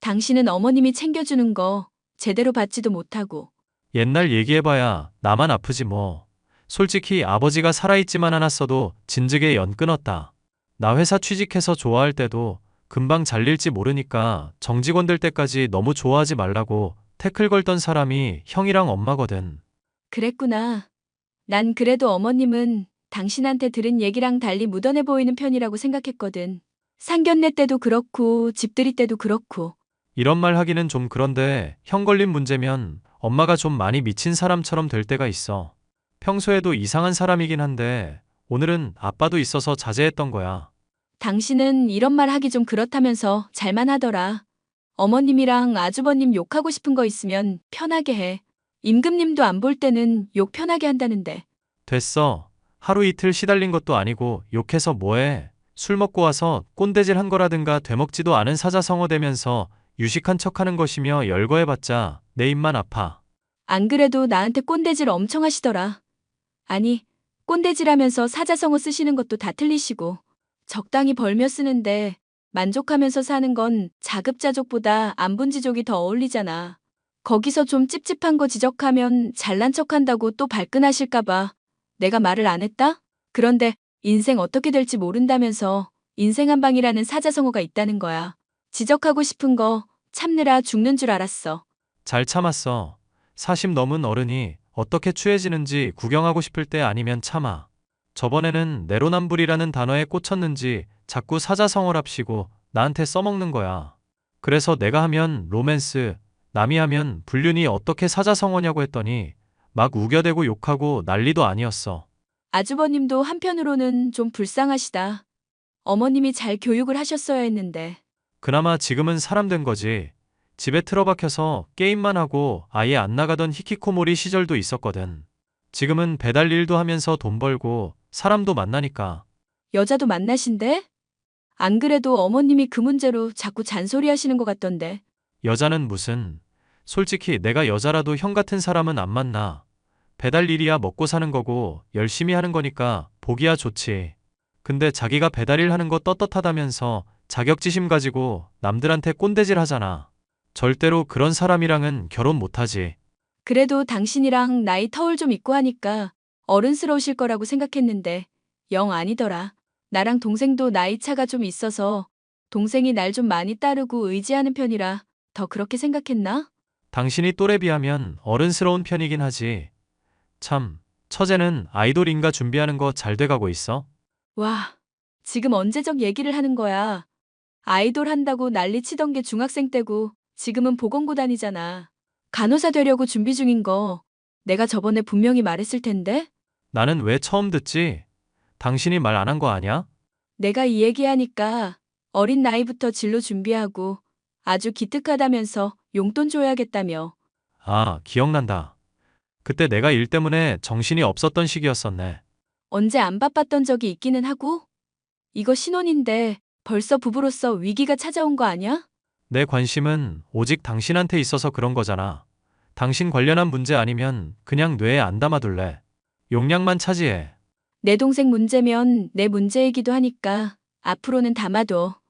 당신은 어머님이 챙겨주는 거 제대로 받지도 못하고. 옛날 얘기해봐야 나만 아프지 뭐. 솔직히 아버지가 살아있지만 않았어도 진즉에 연 끊었다. 나 회사 취직해서 좋아할 때도 금방 잘릴지 모르니까 정직원 될 때까지 너무 좋아하지 말라고 태클 걸던 사람이 형이랑 엄마거든. 그랬구나. 난 그래도 어머님은 당신한테 들은 얘기랑 달리 무던해 보이는 편이라고 생각했거든. 상견례 때도 그렇고 집들이 때도 그렇고. 이런 말 하기는 좀 그런데 형 걸린 문제면 엄마가 좀 많이 미친 사람처럼 될 때가 있어. 평소에도 이상한 사람이긴 한데 오늘은 아빠도 있어서 자제했던 거야. 당신은 이런 말 하기 좀 그렇다면서 잘만 하더라. 어머님이랑 아주버님 욕하고 싶은 거 있으면 편하게 해. 임금님도 안 볼 때는 욕 편하게 한다는데. 됐어. 하루 이틀 시달린 것도 아니고 욕해서 뭐해. 술 먹고 와서 꼰대질 한 거라든가 되먹지도 않은 사자성어 대면서 유식한 척하는 것이며 열거해봤자 내 입만 아파. 안 그래도 나한테 꼰대질 엄청 하시더라. 아니, 꼰대질하면서 사자성어 쓰시는 것도 다 틀리시고. 적당히 벌며 쓰는데 만족하면서 사는 건 자급자족보다 안분지족이 더 어울리잖아. 거기서 좀 찝찝한 거 지적하면 잘난 척한다고 또 발끈하실까봐 내가 말을 안 했다? 그런데 인생 어떻게 될지 모른다면서 인생 한 방이라는 사자성어가 있다는 거야. 지적하고 싶은 거 참느라 죽는 줄 알았어. 잘 참았어. 40 넘은 어른이 어떻게 취해지는지 구경하고 싶을 때 아니면 참아. 저번에는 내로남불이라는 단어에 꽂혔는지 자꾸 사자성어랍시고 나한테 써먹는 거야. 그래서 내가 하면 로맨스, 남이 하면 불륜이 어떻게 사자성어냐고 했더니 막 우겨대고 욕하고 난리도 아니었어. 아주버님도 한편으로는 좀 불쌍하시다. 어머님이 잘 교육을 하셨어야 했는데. 그나마 지금은 사람 된 거지. 집에 틀어박혀서 게임만 하고 아예 안 나가던 히키코모리 시절도 있었거든. 지금은 배달 일도 하면서 돈 벌고 사람도 만나니까. 여자도 만나신대? 안 그래도 어머님이 그 문제로 자꾸 잔소리 하시는 것 같던데. 여자는 무슨. 솔직히 내가 여자라도 형 같은 사람은 안 만나. 배달 일이야 먹고 사는 거고 열심히 하는 거니까 보기야 좋지. 근데 자기가 배달일 하는 거 떳떳하다면서 자격지심 가지고 남들한테 꼰대질 하잖아. 절대로 그런 사람이랑은 결혼 못하지. 그래도 당신이랑 나이 터울 좀 있고 하니까 어른스러우실 거라고 생각했는데 영 아니더라. 나랑 동생도 나이 차가 좀 있어서 동생이 날 좀 많이 따르고 의지하는 편이라 더 그렇게 생각했나? 당신이 또래 비하면 어른스러운 편이긴 하지. 참, 처제는 아이돌인가 준비하는 거 잘 돼가고 있어? 와, 지금 언제적 얘기를 하는 거야. 아이돌 한다고 난리 치던 게 중학생 때고 지금은 보건고 다니잖아. 간호사 되려고 준비 중인 거 내가 저번에 분명히 말했을 텐데? 나는 왜 처음 듣지? 당신이 말 안 한 거 아냐? 내가 이 얘기하니까 어린 나이부터 진로 준비하고 아주 기특하다면서 용돈 줘야겠다며. 아, 기억난다. 그때 내가 일 때문에 정신이 없었던 시기였었네. 언제 안 바빴던 적이 있기는 하고? 이거 신혼인데 벌써 부부로서 위기가 찾아온 거 아니야? 내 관심은 오직 당신한테 있어서 그런 거잖아. 당신 관련한 문제 아니면 그냥 뇌에 안 담아둘래. 용량만 차지해. 내 동생 문제면 내 문제이기도 하니까 앞으로는 담아둬.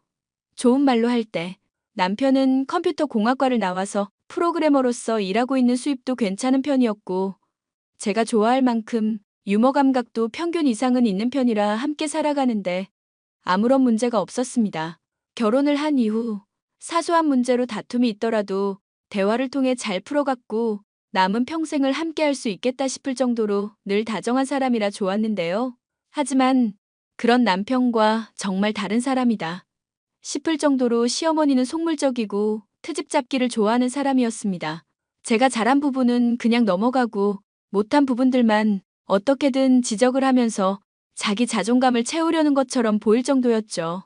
좋은 말로 할 때 남편은 컴퓨터 공학과를 나와서 프로그래머로서 일하고 있는 수입도 괜찮은 편이었고 제가 좋아할 만큼 유머 감각도 평균 이상은 있는 편이라 함께 살아가는데 아무런 문제가 없었습니다. 결혼을 한 이후 사소한 문제로 다툼이 있더라도 대화를 통해 잘 풀어갔고 남은 평생을 함께 할 수 있겠다 싶을 정도로 늘 다정한 사람이라 좋았는데요. 하지만 그런 남편과 정말 다른 사람이다 싶을 정도로 시어머니는 속물적이고 트집 잡기를 좋아하는 사람이었습니다. 제가 잘한 부분은 그냥 넘어가고 못한 부분들만 어떻게든 지적을 하면서 자기 자존감을 채우려는 것처럼 보일 정도였죠.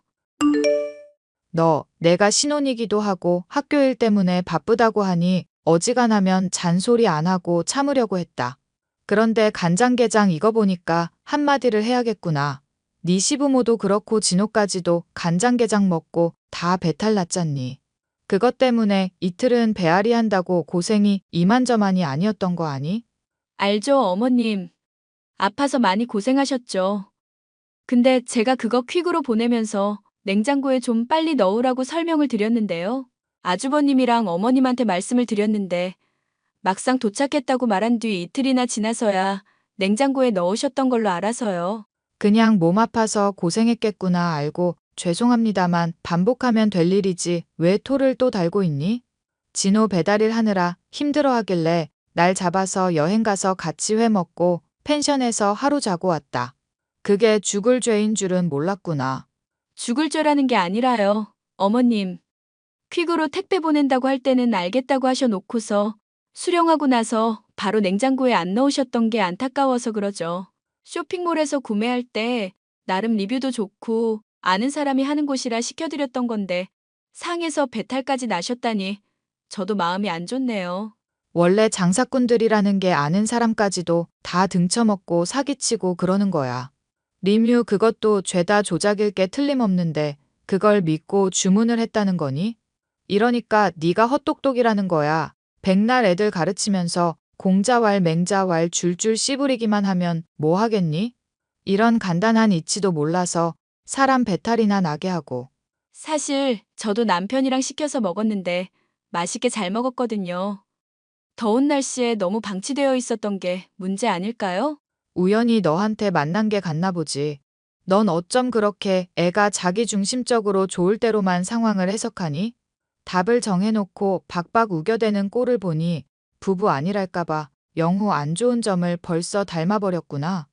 너, 내가 신혼이기도 하고 학교 일 때문에 바쁘다고 하니 어지간하면 잔소리 안 하고 참으려고 했다. 그런데 간장게장 이거 보니까 한마디를 해야겠구나. 네 시부모도 그렇고 진호까지도 간장게장 먹고 다 배탈 났잖니. 그것 때문에 이틀은 배앓이 한다고 고생이 이만저만이 아니었던 거 아니? 알죠, 어머님. 아파서 많이 고생하셨죠. 근데 제가 그거 퀵으로 보내면서 냉장고에 좀 빨리 넣으라고 설명을 드렸는데요. 아주버님이랑 어머님한테 말씀을 드렸는데 막상 도착했다고 말한 뒤 이틀이나 지나서야 냉장고에 넣으셨던 걸로 알아서요. 그냥 몸 아파서 고생했겠구나 알고 죄송합니다만 반복하면 될 일이지 왜 토를 또 달고 있니? 진호 배달일 하느라 힘들어 하길래 날 잡아서 여행 가서 같이 회 먹고 펜션에서 하루 자고 왔다. 그게 죽을 죄인 줄은 몰랐구나. 죽을 죄라는 게 아니라요. 어머님, 퀵으로 택배 보낸다고 할 때는 알겠다고 하셔놓고서 수령하고 나서 바로 냉장고에 안 넣으셨던 게 안타까워서 그러죠. 쇼핑몰에서 구매할 때 나름 리뷰도 좋고 아는 사람이 하는 곳이라 시켜드렸던 건데 상해서 배탈까지 나셨다니 저도 마음이 안 좋네요. 원래 장사꾼들이라는 게 아는 사람까지도 다 등쳐먹고 사기치고 그러는 거야. 리뮤 그것도 죄다 조작일 게 틀림없는데 그걸 믿고 주문을 했다는 거니? 이러니까 네가 헛똑똑이라는 거야. 백날 애들 가르치면서 공자왈 맹자왈 줄줄 씨부리기만 하면 뭐 하겠니? 이런 간단한 이치도 몰라서 사람 배탈이나 나게 하고. 사실 저도 남편이랑 시켜서 먹었는데 맛있게 잘 먹었거든요. 더운 날씨에 너무 방치되어 있었던 게 문제 아닐까요? 우연히 너한테 만난 게 같나 보지. 넌 어쩜 그렇게 애가 자기 중심적으로 좋을 대로만 상황을 해석하니? 답을 정해놓고 박박 우겨대는 꼴을 보니 부부 아니랄까봐 영호 안 좋은 점을 벌써 닮아버렸구나.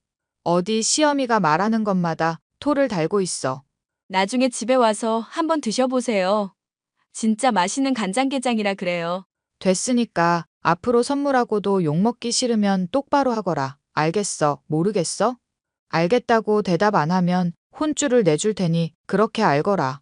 어디 시어미가 말하는 것마다 토를 달고 있어. 나중에 집에 와서 한번 드셔보세요. 진짜 맛있는 간장게장이라 그래요. 됐으니까 앞으로 선물하고도 욕먹기 싫으면 똑바로 하거라. 알겠어? 모르겠어? 알겠다고 대답 안 하면 혼쭐을 내줄 테니 그렇게 알거라.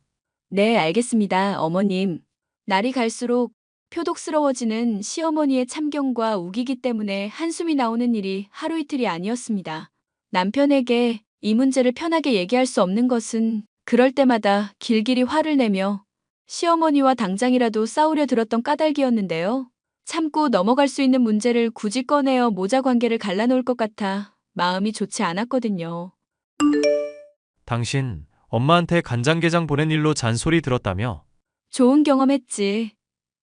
네, 알겠습니다, 어머님. 날이 갈수록 표독스러워지는 시어머니의 참견과 우기기 때문에 한숨이 나오는 일이 하루 이틀이 아니었습니다. 남편에게 이 문제를 편하게 얘기할 수 없는 것은 그럴 때마다 길길이 화를 내며 시어머니와 당장이라도 싸우려 들었던 까닭이었는데요. 참고 넘어갈 수 있는 문제를 굳이 꺼내어 모자 관계를 갈라놓을 것 같아 마음이 좋지 않았거든요. 당신 엄마한테 간장게장 보낸 일로 잔소리 들었다며? 좋은 경험했지.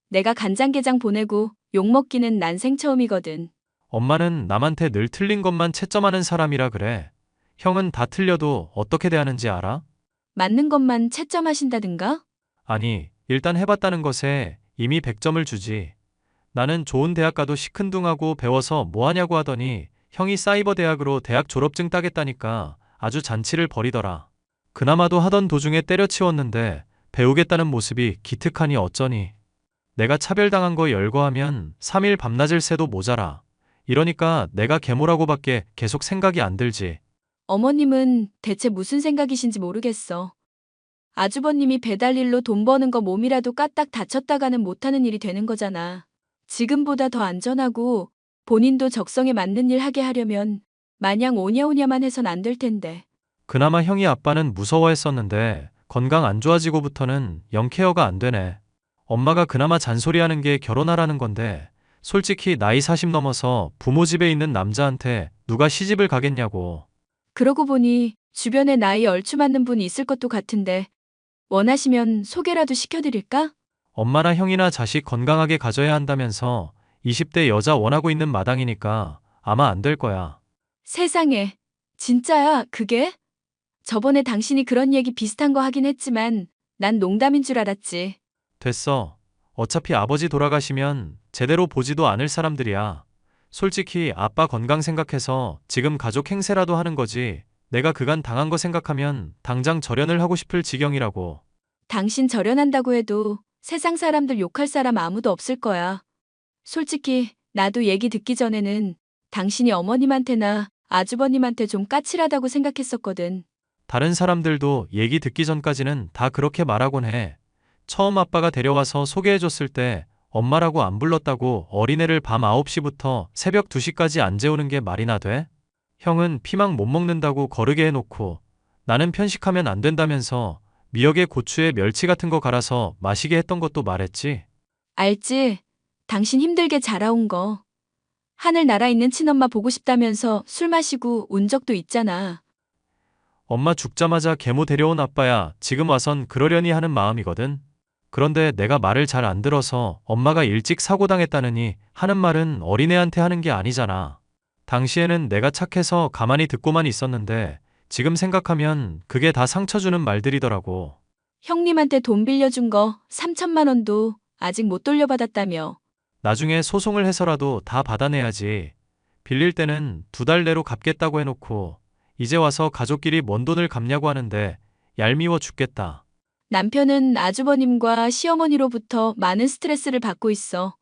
내가 간장게장 보내고 욕먹기는 난생 처음이거든. 엄마는 남한테 늘 틀린 것만 채점하는 사람이라 그래. 형은 다 틀려도 어떻게 대하는지 알아? 맞는 것만 채점하신다든가? 아니, 일단 해봤다는 것에 이미 100점을 주지. 나는 좋은 대학 가도 시큰둥하고 배워서 뭐하냐고 하더니 형이 사이버 대학으로 대학 졸업증 따겠다니까 아주 잔치를 벌이더라. 그나마도 하던 도중에 때려치웠는데 배우겠다는 모습이 기특하니 어쩌니. 내가 차별당한 거 열거하면 3일 밤낮을 새도 모자라. 이러니까 내가 계모라고밖에 계속 생각이 안 들지. 어머님은 대체 무슨 생각이신지 모르겠어. 아주버님이 배달일로 돈 버는 거 몸이라도 까딱 다쳤다가는 못하는 일이 되는 거잖아. 지금보다 더 안전하고 본인도 적성에 맞는 일 하게 하려면 마냥 오냐오냐만 해선 안 될 텐데. 그나마 형이 아빠는 무서워했었는데 건강 안 좋아지고부터는 영 케어가 안 되네. 엄마가 그나마 잔소리하는 게 결혼하라는 건데 솔직히 나이 40 넘어서 부모 집에 있는 남자한테 누가 시집을 가겠냐고. 그러고 보니 주변에 나이 얼추 맞는 분이 있을 것도 같은데 원하시면 소개라도 시켜드릴까? 엄마나 형이나 자식 건강하게 가져야 한다면서 20대 여자 원하고 있는 마당이니까 아마 안 될 거야. 세상에. 진짜야, 그게? 저번에 당신이 그런 얘기 비슷한 거 하긴 했지만 난 농담인 줄 알았지. 됐어. 어차피 아버지 돌아가시면 제대로 보지도 않을 사람들이야. 솔직히 아빠 건강 생각해서 지금 가족 행세라도 하는 거지. 내가 그간 당한 거 생각하면 당장 절연을 하고 싶을 지경이라고. 당신 절연한다고 해도 세상 사람들 욕할 사람 아무도 없을 거야. 솔직히 나도 얘기 듣기 전에는 당신이 어머님한테나 아주버님한테 좀 까칠하다고 생각했었거든. 다른 사람들도 얘기 듣기 전까지는 다 그렇게 말하곤 해. 처음 아빠가 데려와서 소개해줬을 때 엄마라고 안 불렀다고 어린애를 밤 9시부터 새벽 2시까지 안 재우는 게 말이나 돼? 형은 피망 못 먹는다고 거르게 해놓고 나는 편식하면 안 된다면서 미역에 고추에 멸치 같은 거 갈아서 마시게 했던 것도 말했지. 알지? 당신 힘들게 자라온 거. 하늘 나라 있는 친엄마 보고 싶다면서 술 마시고 운 적도 있잖아. 엄마 죽자마자 계모 데려온 아빠야 지금 와선 그러려니 하는 마음이거든. 그런데 내가 말을 잘 안 들어서 엄마가 일찍 사고당했다느니 하는 말은 어린애한테 하는 게 아니잖아. 당시에는 내가 착해서 가만히 듣고만 있었는데 지금 생각하면 그게 다 상처 주는 말들이더라고. 형님한테 돈 빌려준 거 3천만 원도 아직 못 돌려받았다며. 나중에 소송을 해서라도 다 받아내야지. 빌릴 때는 2달 내로 갚겠다고 해놓고 이제 와서 가족끼리 뭔 돈을 갚냐고 하는데 얄미워 죽겠다. 남편은 아주버님과 시어머니로부터 많은 스트레스를 받고 있어.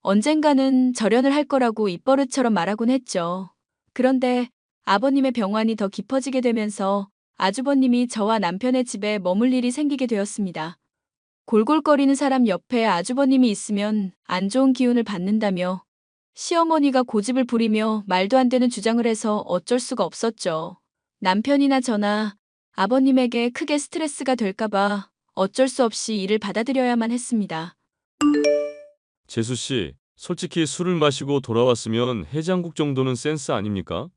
언젠가는 절연을 할 거라고 입버릇처럼 말하곤 했죠. 그런데 아버님의 병환이 더 깊어지게 되면서 아주버님이 저와 남편의 집에 머물 일이 생기게 되었습니다. 골골거리는 사람 옆에 아주버님이 있으면 안 좋은 기운을 받는다며 시어머니가 고집을 부리며 말도 안 되는 주장을 해서 어쩔 수가 없었죠. 남편이나 저나 아버님에게 크게 스트레스가 될까봐 어쩔 수 없이 이를 받아들여야만 했습니다. 재수 씨, 솔직히 술을 마시고 돌아왔으면 해장국 정도는 센스 아닙니까?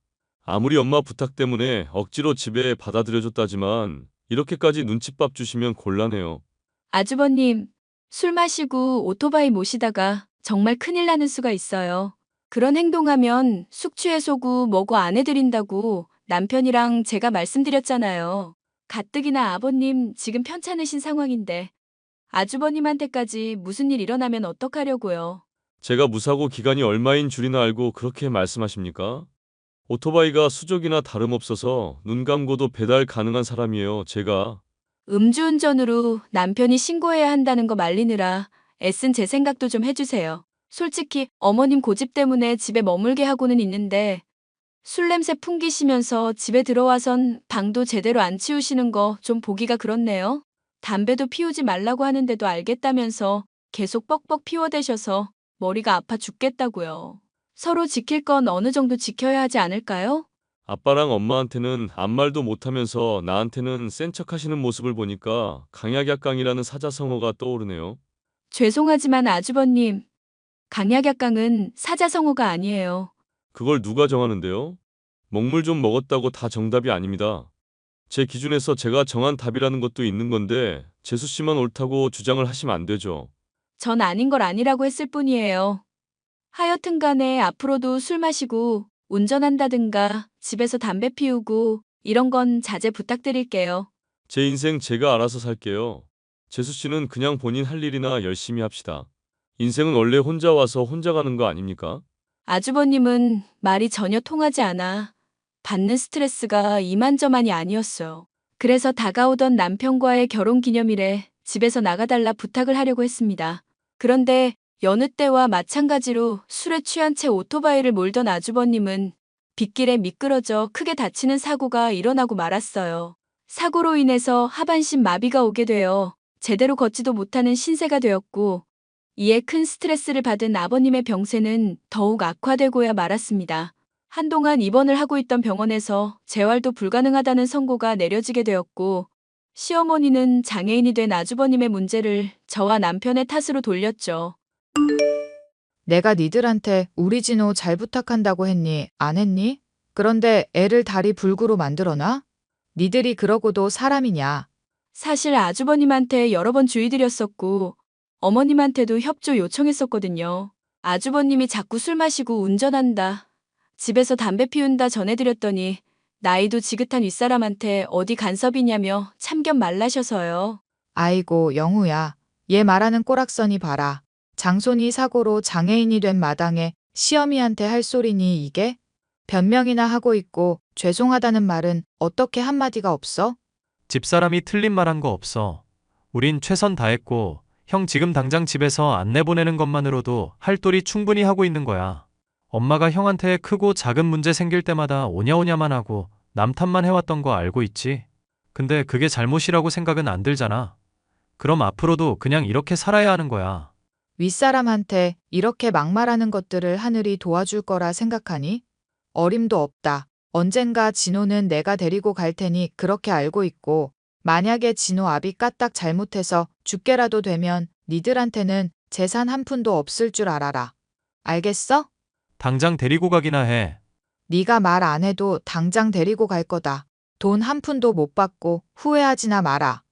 아무리 엄마 부탁 때문에 억지로 집에 받아들여줬다지만 이렇게까지 눈칫밥 주시면 곤란해요. 아주버님, 술 마시고 오토바이 모시다가 정말 큰일 나는 수가 있어요. 그런 행동하면 숙취해소고 뭐고 안 해드린다고 남편이랑 제가 말씀드렸잖아요. 가뜩이나 아버님 지금 편찮으신 상황인데 아주버님한테까지 무슨 일 일어나면 어떡하려고요. 제가 무사고 기간이 얼마인 줄이나 알고 그렇게 말씀하십니까? 오토바이가 수족이나 다름없어서 눈 감고도 배달 가능한 사람이에요, 제가. 음주운전으로 남편이 신고해야 한다는 거 말리느라 애쓴 제 생각도 좀 해주세요. 솔직히 어머님 고집 때문에 집에 머물게 하고는 있는데 술 냄새 풍기시면서 집에 들어와선 방도 제대로 안 치우시는 거 좀 보기가 그렇네요. 담배도 피우지 말라고 하는데도 알겠다면서 계속 뻑뻑 피워대셔서 머리가 아파 죽겠다고요. 서로 지킬 건 어느 정도 지켜야 하지 않을까요? 아빠랑 엄마한테는 아무 말도 못하면서 나한테는 센 척하시는 모습을 보니까 강약약강이라는 사자성어가 떠오르네요. 죄송하지만 아주버님, 강약약강은 사자성어가 아니에요. 그걸 누가 정하는데요? 먹물 좀 먹었다고 다 정답이 아닙니다. 제 기준에서 제가 정한 답이라는 것도 있는 건데 재수 씨만 옳다고 주장을 하시면 안 되죠. 전 아닌 걸 아니라고 했을 뿐이에요. 하여튼 간에 앞으로도 술 마시고 운전한다든가 집에서 담배 피우고 이런 건 자제 부탁드릴게요. 제 인생 제가 알아서 살게요. 재수 씨는 그냥 본인 할 일이나 열심히 합시다. 인생은 원래 혼자 와서 혼자 가는 거 아닙니까? 아주버님은 말이 전혀 통하지 않아 받는 스트레스가 이만저만이 아니었어요. 그래서 다가오던 남편과의 결혼 기념일에 집에서 나가달라 부탁을 하려고 했습니다. 그런데 여느 때와 마찬가지로 술에 취한 채 오토바이를 몰던 아주버님은 빗길에 미끄러져 크게 다치는 사고가 일어나고 말았어요. 사고로 인해서 하반신 마비가 오게 되어 제대로 걷지도 못하는 신세가 되었고, 이에 큰 스트레스를 받은 아버님의 병세는 더욱 악화되고야 말았습니다. 한동안 입원을 하고 있던 병원에서 재활도 불가능하다는 선고가 내려지게 되었고, 시어머니는 장애인이 된 아주버님의 문제를 저와 남편의 탓으로 돌렸죠. 내가 니들한테 우리 진호 잘 부탁한다고 했니? 안 했니? 그런데 애를 다리 불구로 만들어놔? 니들이 그러고도 사람이냐? 사실 아주버님한테 여러 번 주의드렸었고, 어머님한테도 협조 요청했었거든요. 아주버님이 자꾸 술 마시고 운전한다, 집에서 담배 피운다 전해드렸더니 나이도 지긋한 윗사람한테 어디 간섭이냐며 참견 말라셔서요. 아이고 영우야. 얘 말하는 꼬락서니 봐라. 장손이 사고로 장애인이 된 마당에 시어미한테 할 소리니 이게? 변명이나 하고 있고 죄송하다는 말은 어떻게 한마디가 없어? 집사람이 틀린 말 한 거 없어. 우린 최선 다했고 형 지금 당장 집에서 안 내보내는 것만으로도 할 도리 충분히 하고 있는 거야. 엄마가 형한테 크고 작은 문제 생길 때마다 오냐오냐만 하고 남 탓만 해왔던 거 알고 있지? 근데 그게 잘못이라고 생각은 안 들잖아. 그럼 앞으로도 그냥 이렇게 살아야 하는 거야. 윗사람한테 이렇게 막말하는 것들을 하늘이 도와줄 거라 생각하니? 어림도 없다. 언젠가 진호는 내가 데리고 갈 테니 그렇게 알고 있고, 만약에 진호 아비 까딱 잘못해서 죽게라도 되면 니들한테는 재산 한 푼도 없을 줄 알아라. 알겠어? 당장 데리고 가기나 해. 네가 말 안 해도 당장 데리고 갈 거다. 돈 한 푼도 못 받고 후회하지나 마라.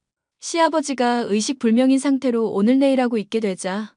시아버지가 의식불명인 상태로 오늘 내일 하고 있게 되자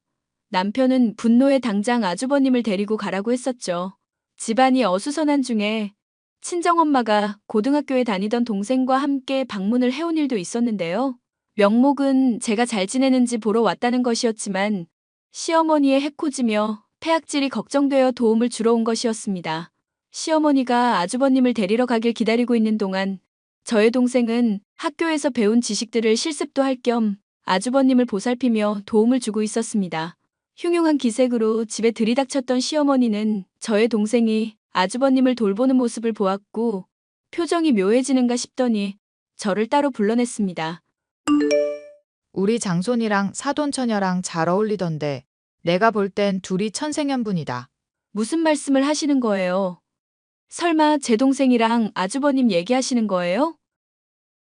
남편은 분노에 당장 아주버님을 데리고 가라고 했었죠. 집안이 어수선한 중에 친정엄마가 고등학교에 다니던 동생과 함께 방문을 해온 일도 있었는데요. 명목은 제가 잘 지내는지 보러 왔다는 것이었지만 시어머니의 해코지며 폐악질이 걱정되어 도움을 주러 온 것이었습니다. 시어머니가 아주버님을 데리러 가길 기다리고 있는 동안 저의 동생은 학교에서 배운 지식들을 실습도 할 겸 아주버님을 보살피며 도움을 주고 있었습니다. 흉흉한 기색으로 집에 들이닥쳤던 시어머니는 저의 동생이 아주버님을 돌보는 모습을 보았고 표정이 묘해지는가 싶더니 저를 따로 불러냈습니다. 우리 장손이랑 사돈처녀랑 잘 어울리던데 내가 볼 땐 둘이 천생연분이다. 무슨 말씀을 하시는 거예요? 설마 제 동생이랑 아주버님 얘기하시는 거예요?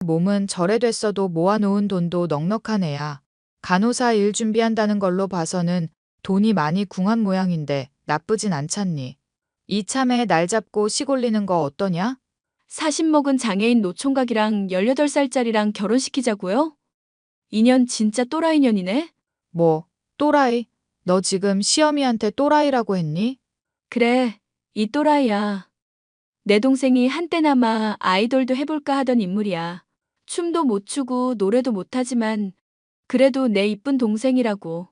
몸은 절에 됐어도 모아놓은 돈도 넉넉한 애야. 간호사 일 준비한다는 걸로 봐서는 돈이 많이 궁한 모양인데 나쁘진 않잖니. 이참에 날 잡고 시골리는 거 어떠냐? 40 먹은 장애인 노총각이랑 18살짜리랑 결혼시키자고요? 인연 진짜 또라이년이네? 뭐, 또라이? 너 지금 시어미한테 또라이라고 했니? 그래, 이 또라이야. 내 동생이 한때나마 아이돌도 해볼까 하던 인물이야. 춤도 못 추고 노래도 못하지만 그래도 내 이쁜 동생이라고.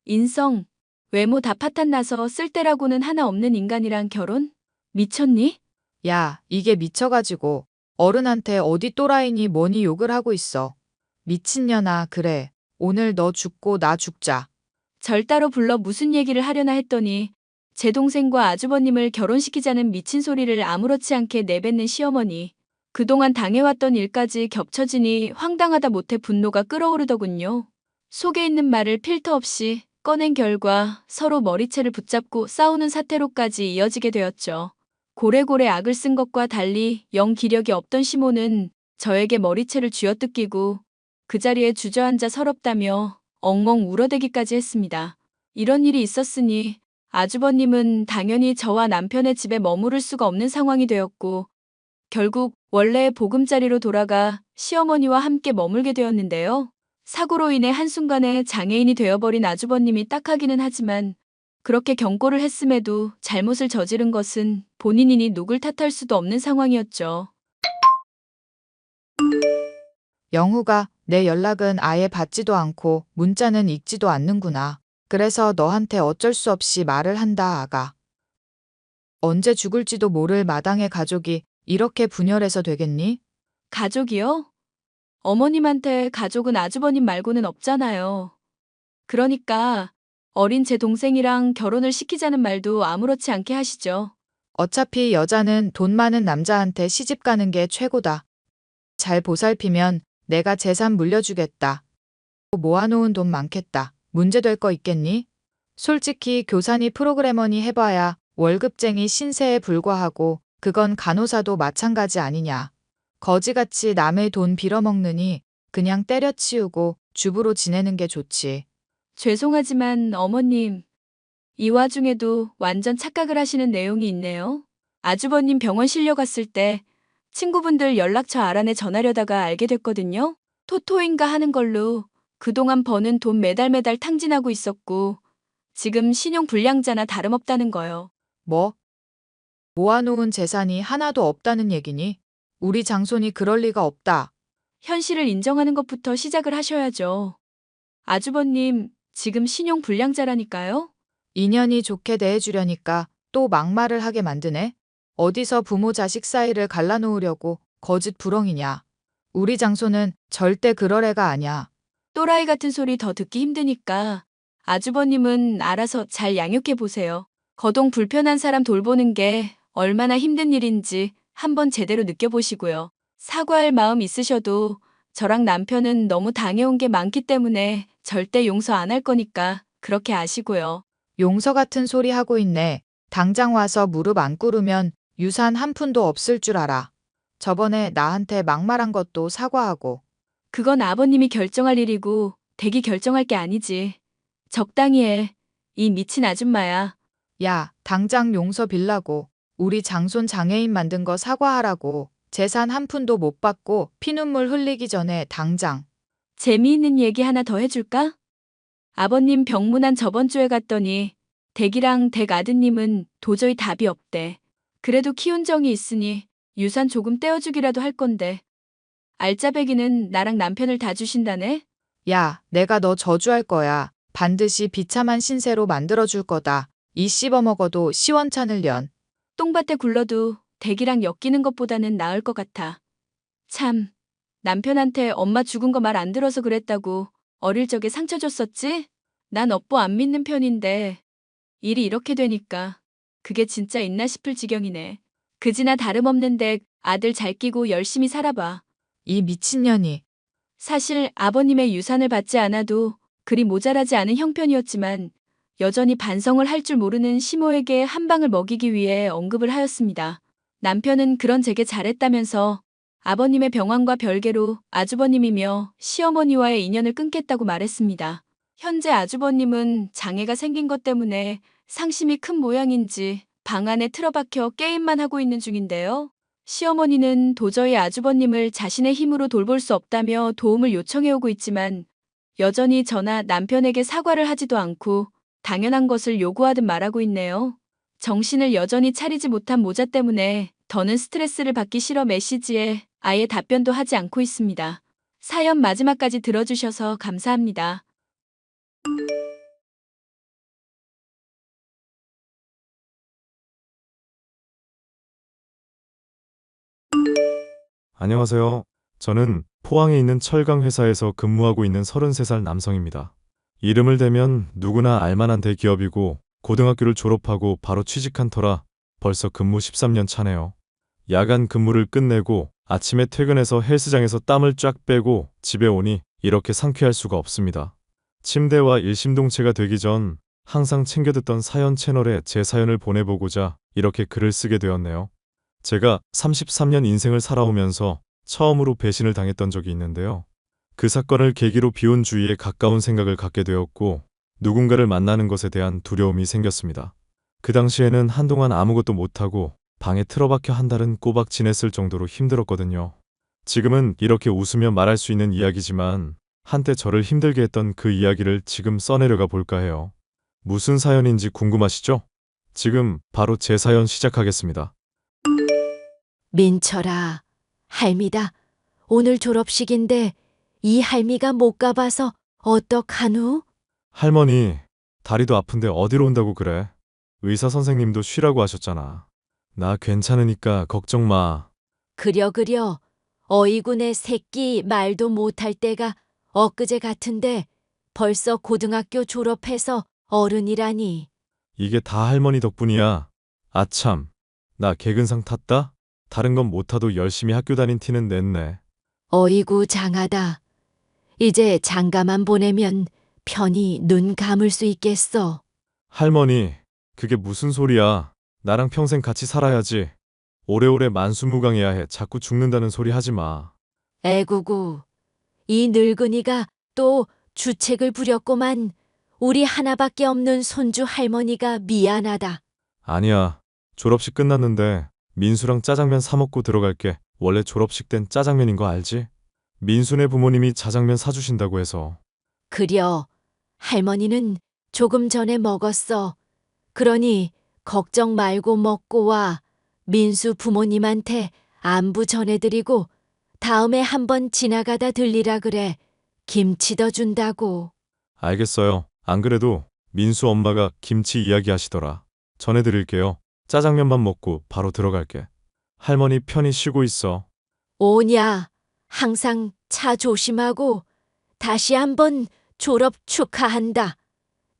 인성, 외모 다 파탄나서 쓸데라고는 하나 없는 인간이랑 결혼? 미쳤니? 야, 이게 미쳐가지고 어른한테 어디 또라이니 뭐니 욕을 하고 있어. 미친년아, 그래. 오늘 너 죽고 나 죽자. 절 따로 불러 무슨 얘기를 하려나 했더니 제 동생과 아주버님을 결혼시키자는 미친 소리를 아무렇지 않게 내뱉는 시어머니. 그동안 당해왔던 일까지 겹쳐지니 황당하다 못해 분노가 끓어오르더군요. 속에 있는 말을 필터 없이 꺼낸 결과 서로 머리채를 붙잡고 싸우는 사태로까지 이어지게 되었죠. 고래고래 악을 쓴 것과 달리 영 기력이 없던 시모는 저에게 머리채를 쥐어뜯기고 그 자리에 주저앉아 서럽다며 엉엉 울어대기까지 했습니다. 이런 일이 있었으니 아주버님은 당연히 저와 남편의 집에 머무를 수가 없는 상황이 되었고 결국 원래의 보금자리로 돌아가 시어머니와 함께 머물게 되었는데요. 사고로 인해 한순간에 장애인이 되어버린 아주버님이 딱하기는 하지만 그렇게 경고를 했음에도 잘못을 저지른 것은 본인이니 누굴 탓할 수도 없는 상황이었죠. 영후가 내 연락은 아예 받지도 않고 문자는 읽지도 않는구나. 그래서 너한테 어쩔 수 없이 말을 한다, 아가. 언제 죽을지도 모를 마당의 가족이 이렇게 분열해서 되겠니? 가족이요? 어머님한테 가족은 아주버님 말고는 없잖아요. 그러니까 어린 제 동생이랑 결혼을 시키자는 말도 아무렇지 않게 하시죠. 어차피 여자는 돈 많은 남자한테 시집 가는 게 최고다. 잘 보살피면 내가 재산 물려주겠다. 모아놓은 돈 많겠다. 문제될 거 있겠니? 솔직히 교사니 프로그래머니 해봐야 월급쟁이 신세에 불과하고 그건 간호사도 마찬가지 아니냐. 거지같이 남의 돈 빌어먹느니 그냥 때려치우고 주부로 지내는 게 좋지. 죄송하지만 어머님, 이 와중에도 완전 착각을 하시는 내용이 있네요. 아주버님 병원 실려갔을 때 친구분들 연락처 알아내 전하려다가 알게 됐거든요. 토토인가 하는 걸로 그동안 버는 돈 매달 탕진하고 있었고 지금 신용 불량자나 다름없다는 거요. 뭐? 모아놓은 재산이 하나도 없다는 얘기니? 우리 장손이 그럴 리가 없다. 현실을 인정하는 것부터 시작을 하셔야죠. 아주버님, 지금 신용 불량자라니까요? 인연이 좋게 대해주려니까 또 막말을 하게 만드네. 어디서 부모 자식 사이를 갈라놓으려고 거짓 부렁이냐. 우리 장손은 절대 그럴 애가 아냐. 또라이 같은 소리 더 듣기 힘드니까 아주버님은 알아서 잘 양육해 보세요. 거동 불편한 사람 돌보는 게 얼마나 힘든 일인지 한번 제대로 느껴보시고요. 사과할 마음 있으셔도 저랑 남편은 너무 당해온 게 많기 때문에 절대 용서 안 할 거니까 그렇게 아시고요. 용서 같은 소리 하고 있네. 당장 와서 무릎 안 꿇으면 유산 한 푼도 없을 줄 알아. 저번에 나한테 막말한 것도 사과하고. 그건 아버님이 결정할 일이고 댁이 결정할 게 아니지. 적당히 해. 이 미친 아줌마야. 야, 당장 용서 빌라고. 우리 장손 장애인 만든 거 사과하라고. 재산 한 푼도 못 받고 피눈물 흘리기 전에 당장. 재미있는 얘기 하나 더 해줄까? 아버님 병문안 저번 주에 갔더니 댁이랑 댁 아드님은 도저히 답이 없대. 그래도 키운 정이 있으니 유산 조금 떼어주기라도 할 건데. 알짜배기는 나랑 남편을 다 주신다네? 야, 내가 너 저주할 거야. 반드시 비참한 신세로 만들어줄 거다. 이 씹어먹어도 시원찮을 년. 똥밭에 굴러도 댁이랑 엮이는 것보다는 나을 것 같아. 참, 남편한테 엄마 죽은 거 말 안 들어서 그랬다고 어릴 적에 상처 줬었지? 난 업보 안 믿는 편인데 일이 이렇게 되니까 그게 진짜 있나 싶을 지경이네. 그지나 다름없는데 아들 잘 끼고 열심히 살아봐. 이 미친년이. 사실 아버님의 유산을 받지 않아도 그리 모자라지 않은 형편이었지만 여전히 반성을 할 줄 모르는 시모에게 한 방을 먹이기 위해 언급을 하였습니다. 남편은 그런 제게 잘했다면서 아버님의 병환과 별개로 아주버님이며 시어머니와의 인연을 끊겠다고 말했습니다. 현재 아주버님은 장애가 생긴 것 때문에 상심이 큰 모양인지 방 안에 틀어박혀 게임만 하고 있는 중인데요. 시어머니는 도저히 아주버님을 자신의 힘으로 돌볼 수 없다며 도움을 요청해오고 있지만 여전히 저나 남편에게 사과를 하지도 않고 당연한 것을 요구하듯 말하고 있네요. 정신을 여전히 차리지 못한 모자 때문에 더는 스트레스를 받기 싫어 메시지에 아예 답변도 하지 않고 있습니다. 사연 마지막까지 들어주셔서 감사합니다. 안녕하세요. 저는 포항에 있는 철강 회사에서 근무하고 있는 33살 남성입니다. 이름을 대면 누구나 알만한 대기업이고 고등학교를 졸업하고 바로 취직한 터라 벌써 근무 13년 차네요. 야간 근무를 끝내고 아침에 퇴근해서 헬스장에서 땀을 쫙 빼고 집에 오니 이렇게 상쾌할 수가 없습니다. 침대와 일심동체가 되기 전 항상 챙겨 듣던 사연 채널에 제 사연을 보내보고자 이렇게 글을 쓰게 되었네요. 제가 33년 인생을 살아오면서 처음으로 배신을 당했던 적이 있는데요. 그 사건을 계기로 비혼주의에 가까운 생각을 갖게 되었고 누군가를 만나는 것에 대한 두려움이 생겼습니다. 그 당시에는 한동안 아무것도 못하고 방에 틀어박혀 한 달은 꼬박 지냈을 정도로 힘들었거든요. 지금은 이렇게 웃으며 말할 수 있는 이야기지만 한때 저를 힘들게 했던 그 이야기를 지금 써내려가 볼까 해요. 무슨 사연인지 궁금하시죠? 지금 바로 제 사연 시작하겠습니다. 민철아, 할미다. 오늘 졸업식인데 이 할미가 못 가봐서 어떡하누? 할머니, 다리도 아픈데 어디로 온다고 그래? 의사 선생님도 쉬라고 하셨잖아. 나 괜찮으니까 걱정 마. 그려. 어이구 내 새끼 말도 못할 때가 엊그제 같은데 벌써 고등학교 졸업해서 어른이라니. 이게 다 할머니 덕분이야. 아참, 나 개근상 탔다? 다른 건 못 타도 열심히 학교 다닌 티는 냈네. 어이구 장하다. 이제 장가만 보내면 편히 눈 감을 수 있겠어. 할머니, 그게 무슨 소리야. 나랑 평생 같이 살아야지. 오래오래 만수무강해야 해. 자꾸 죽는다는 소리 하지 마. 애구구, 이 늙은이가 또 주책을 부렸구만. 우리 하나밖에 없는 손주 할머니가 미안하다. 아니야. 졸업식 끝났는데 민수랑 짜장면 사 먹고 들어갈게. 원래 졸업식 땐 짜장면인 거 알지? 민수네 부모님이 자장면 사주신다고 해서. 그려, 할머니는 조금 전에 먹었어. 그러니 걱정 말고 먹고 와. 민수 부모님한테 안부 전해드리고 다음에 한번 지나가다 들리라 그래. 김치 더 준다고. 알겠어요. 안 그래도 민수 엄마가 김치 이야기 하시더라. 전해드릴게요. 짜장면만 먹고 바로 들어갈게. 할머니 편히 쉬고 있어. 오냐, 항상 차 조심하고 다시 한번 졸업 축하한다.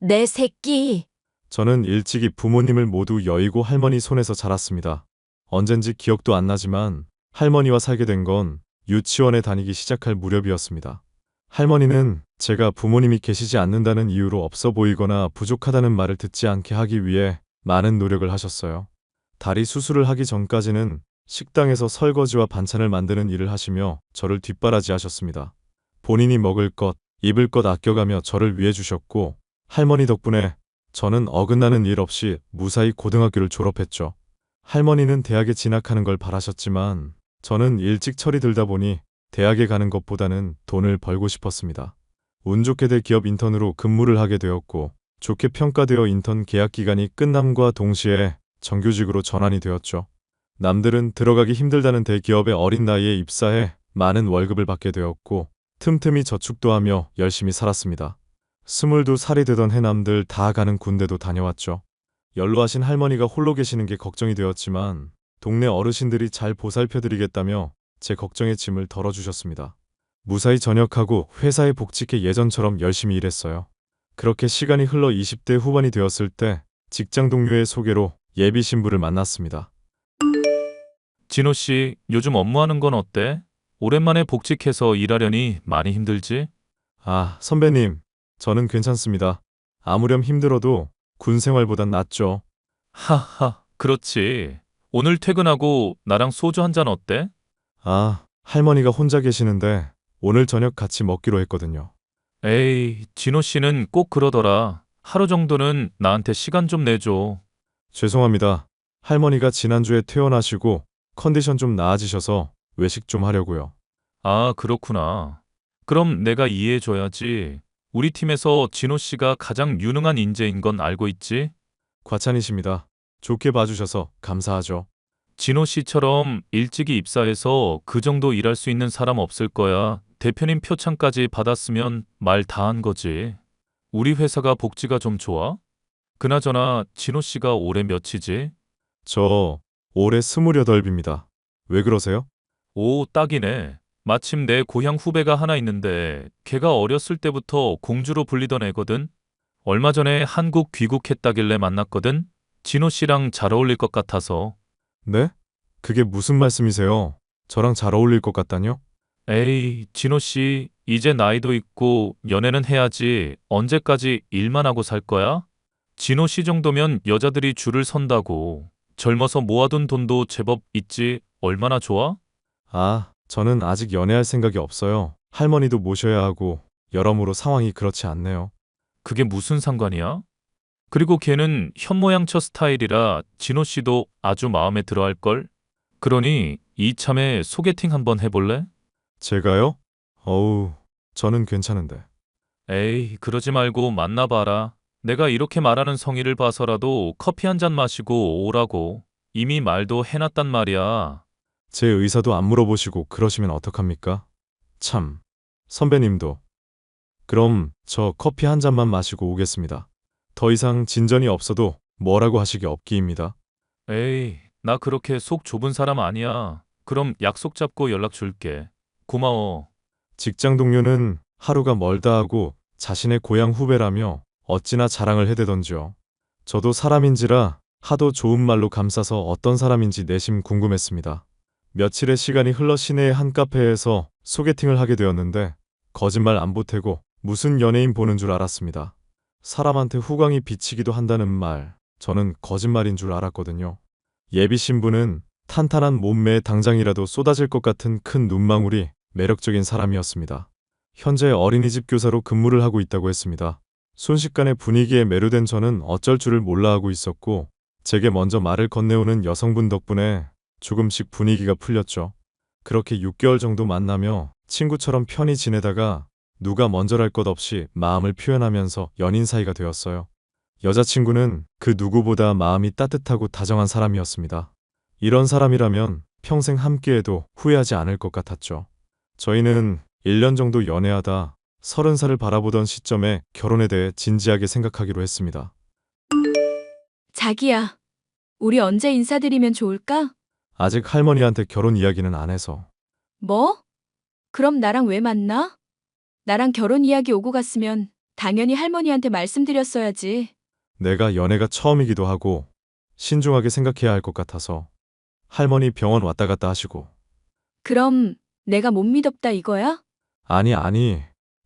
내 새끼. 저는 일찍이 부모님을 모두 여의고 할머니 손에서 자랐습니다. 언젠지 기억도 안 나지만 할머니와 살게 된 건 유치원에 다니기 시작할 무렵이었습니다. 할머니는 제가 부모님이 계시지 않는다는 이유로 없어 보이거나 부족하다는 말을 듣지 않게 하기 위해 많은 노력을 하셨어요. 다리 수술을 하기 전까지는 식당에서 설거지와 반찬을 만드는 일을 하시며 저를 뒷바라지하셨습니다. 본인이 먹을 것, 입을 것 아껴가며 저를 위해 주셨고 할머니 덕분에 저는 어긋나는 일 없이 무사히 고등학교를 졸업했죠. 할머니는 대학에 진학하는 걸 바라셨지만 저는 일찍 철이 들다 보니 대학에 가는 것보다는 돈을 벌고 싶었습니다. 운 좋게 대기업 인턴으로 근무를 하게 되었고 좋게 평가되어 인턴 계약 기간이 끝남과 동시에 정규직으로 전환이 되었죠. 남들은 들어가기 힘들다는 대기업에 어린 나이에 입사해 많은 월급을 받게 되었고 틈틈이 저축도 하며 열심히 살았습니다. 22살이 되던 해 남들 다 가는 군대도 다녀왔죠. 연로하신 할머니가 홀로 계시는 게 걱정이 되었지만 동네 어르신들이 잘 보살펴드리겠다며 제 걱정의 짐을 덜어주셨습니다. 무사히 전역하고 회사에 복직해 예전처럼 열심히 일했어요. 그렇게 시간이 흘러 20대 후반이 되었을 때 직장 동료의 소개로 예비 신부를 만났습니다. 진호 씨, 요즘 업무하는 건 어때? 오랜만에 복직해서 일하려니 많이 힘들지? 아, 선배님, 저는 괜찮습니다. 아무렴 힘들어도 군 생활보단 낫죠. 하하, 그렇지. 오늘 퇴근하고 나랑 소주 한 잔 어때? 아, 할머니가 혼자 계시는데 오늘 저녁 같이 먹기로 했거든요. 에이, 진호 씨는 꼭 그러더라. 하루 정도는 나한테 시간 좀 내줘. 죄송합니다. 할머니가 지난주에 퇴원하시고 컨디션 좀 나아지셔서 외식 좀 하려고요. 아, 그렇구나. 그럼 내가 이해해줘야지. 우리 팀에서 진호 씨가 가장 유능한 인재인 건 알고 있지? 과찬이십니다. 좋게 봐주셔서 감사하죠. 진호 씨처럼 일찍이 입사해서 그 정도 일할 수 있는 사람 없을 거야. 대표님 표창까지 받았으면 말 다 한 거지. 우리 회사가 복지가 좀 좋아? 그나저나 진호 씨가 올해 몇이지? 저 올해 28입니다. 왜 그러세요? 오, 딱이네. 마침 내 고향 후배가 하나 있는데 걔가 어렸을 때부터 공주로 불리던 애거든. 얼마 전에 한국 귀국했다길래 만났거든. 진호 씨랑 잘 어울릴 것 같아서. 네? 그게 무슨 말씀이세요? 저랑 잘 어울릴 것 같다뇨? 에이, 진호 씨, 이제 나이도 있고 연애는 해야지. 언제까지 일만 하고 살 거야? 진호 씨 정도면 여자들이 줄을 선다고. 젊어서 모아둔 돈도 제법 있지. 얼마나 좋아? 아, 저는 아직 연애할 생각이 없어요. 할머니도 모셔야 하고 여러모로 상황이 그렇지 않네요. 그게 무슨 상관이야? 그리고 걔는 현모양처 스타일이라 진호 씨도 아주 마음에 들어 할걸? 그러니 이참에 소개팅 한번 해볼래? 제가요? 어우, 저는 괜찮은데. 에이, 그러지 말고 만나봐라. 내가 이렇게 말하는 성의를 봐서라도 커피 한 잔 마시고 오라고. 이미 말도 해놨단 말이야. 제 의사도 안 물어보시고 그러시면 어떡합니까? 참, 선배님도. 그럼 저 커피 한 잔만 마시고 오겠습니다. 더 이상 진전이 없어도 뭐라고 하시기 없기입니다. 에이, 나 그렇게 속 좁은 사람 아니야. 그럼 약속 잡고 연락 줄게. 고마워. 직장 동료는 하루가 멀다 하고 자신의 고향 후배라며 어찌나 자랑을 해대던지요. 저도 사람인지라 하도 좋은 말로 감싸서 어떤 사람인지 내심 궁금했습니다. 며칠의 시간이 흘러 시내의 한 카페에서 소개팅을 하게 되었는데 거짓말 안 보태고 무슨 연예인 보는 줄 알았습니다. 사람한테 후광이 비치기도 한다는 말, 저는 거짓말인 줄 알았거든요. 예비 신부는 탄탄한 몸매에 당장이라도 쏟아질 것 같은 큰 눈망울이 매력적인 사람이었습니다. 현재 어린이집 교사로 근무를 하고 있다고 했습니다. 순식간에 분위기에 매료된 저는 어쩔 줄을 몰라 하고 있었고, 제게 먼저 말을 건네오는 여성분 덕분에 조금씩 분위기가 풀렸죠. 그렇게 6개월 정도 만나며 친구처럼 편히 지내다가 누가 먼저랄 것 없이 마음을 표현하면서 연인 사이가 되었어요. 여자친구는 그 누구보다 마음이 따뜻하고 다정한 사람이었습니다. 이런 사람이라면 평생 함께해도 후회하지 않을 것 같았죠. 저희는 1년 정도 연애하다 30살을 바라보던 시점에 결혼에 대해 진지하게 생각하기로 했습니다. 자기야, 우리 언제 인사드리면 좋을까? 아직 할머니한테 결혼 이야기는 안 해서. 뭐? 그럼 나랑 왜 만나? 나랑 결혼 이야기 오고 갔으면 당연히 할머니한테 말씀드렸어야지. 내가 연애가 처음이기도 하고 신중하게 생각해야 할 것 같아서. 할머니 병원 왔다 갔다 하시고. 그럼 내가 못 믿었다 이거야? 아니,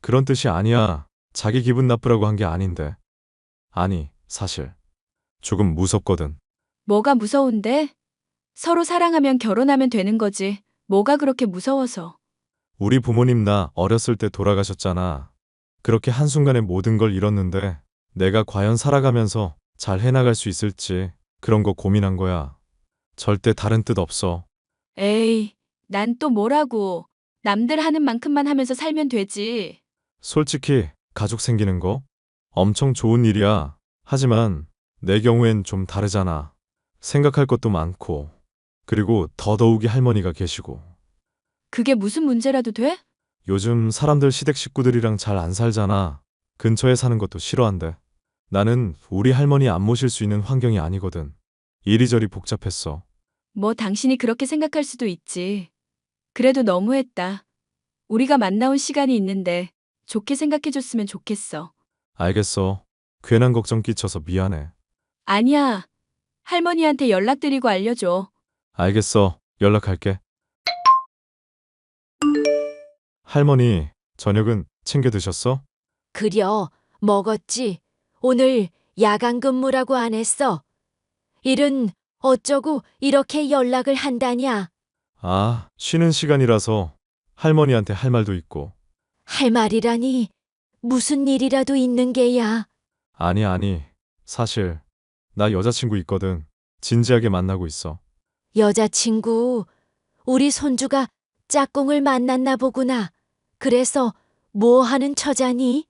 그런 뜻이 아니야. 자기 기분 나쁘라고 한 게 아닌데. 아니, 사실 조금 무섭거든. 뭐가 무서운데? 서로 사랑하면 결혼하면 되는 거지. 뭐가 그렇게 무서워서. 우리 부모님 나 어렸을 때 돌아가셨잖아. 그렇게 한순간에 모든 걸 잃었는데 내가 과연 살아가면서 잘 해나갈 수 있을지 그런 거 고민한 거야. 절대 다른 뜻 없어. 에이, 난 또 뭐라고. 남들 하는 만큼만 하면서 살면 되지. 솔직히 가족 생기는 거 엄청 좋은 일이야. 하지만 내 경우엔 좀 다르잖아. 생각할 것도 많고 그리고 더더욱이 할머니가 계시고. 그게 무슨 문제라도 돼? 요즘 사람들 시댁 식구들이랑 잘 안 살잖아. 근처에 사는 것도 싫어한대. 나는 우리 할머니 안 모실 수 있는 환경이 아니거든. 이리저리 복잡했어. 뭐 당신이 그렇게 생각할 수도 있지. 그래도 너무했다. 우리가 만나온 시간이 있는데 좋게 생각해줬으면 좋겠어. 알겠어. 괜한 걱정 끼쳐서 미안해. 아니야. 할머니한테 연락드리고 알려줘. 알겠어. 연락할게. 할머니, 저녁은 챙겨 드셨어? 그려, 먹었지. 오늘 야간 근무라고 안 했어. 일은 어쩌고 이렇게 연락을 한다냐? 아, 쉬는 시간이라서 할머니한테 할 말도 있고. 할 말이라니 무슨 일이라도 있는 게야. 아니. 사실 나 여자친구 있거든. 진지하게 만나고 있어. 여자친구, 우리 손주가 짝꿍을 만났나 보구나. 그래서 뭐 하는 처자니?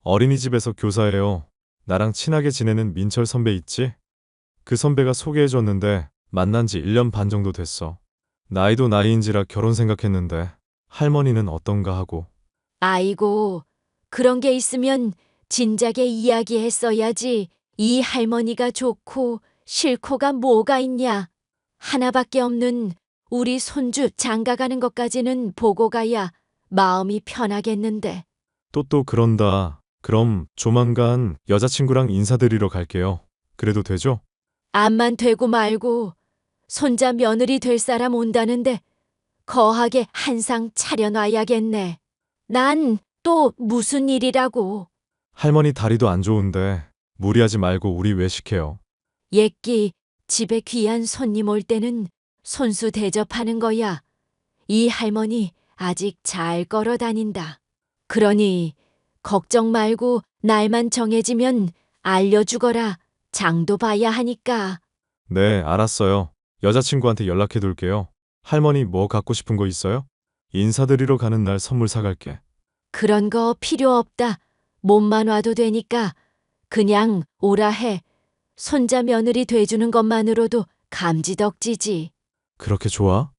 어린이집에서 교사예요. 나랑 친하게 지내는 민철 선배 있지? 그 선배가 소개해줬는데 만난 지 1년 반 정도 됐어. 나이도 나이인지라 결혼 생각했는데 할머니는 어떤가 하고. 아이고, 그런 게 있으면 진작에 이야기했어야지. 이 할머니가 좋고 싫고가 뭐가 있냐. 하나밖에 없는 우리 손주 장가가는 것까지는 보고 가야 마음이 편하겠는데. 또 그런다. 그럼 조만간 여자친구랑 인사드리러 갈게요. 그래도 되죠? 암만 되고 말고 손자 며느리 될 사람 온다는데 거하게 한상 차려놔야겠네. 난 또 무슨 일이라고. 할머니 다리도 안 좋은데 무리하지 말고 우리 외식해요. 옛기 집에 귀한 손님 올 때는 손수 대접하는 거야. 이 할머니 아직 잘 걸어 다닌다. 그러니 걱정 말고 날만 정해지면 알려주거라. 장도 봐야 하니까. 네, 알았어요. 여자친구한테 연락해 둘게요. 할머니 뭐 갖고 싶은 거 있어요? 인사드리러 가는 날 선물 사갈게. 그런 거 필요 없다. 몸만 와도 되니까 그냥 오라 해. 손자 며느리 돼주는 것만으로도 감지덕지지. 그렇게 좋아?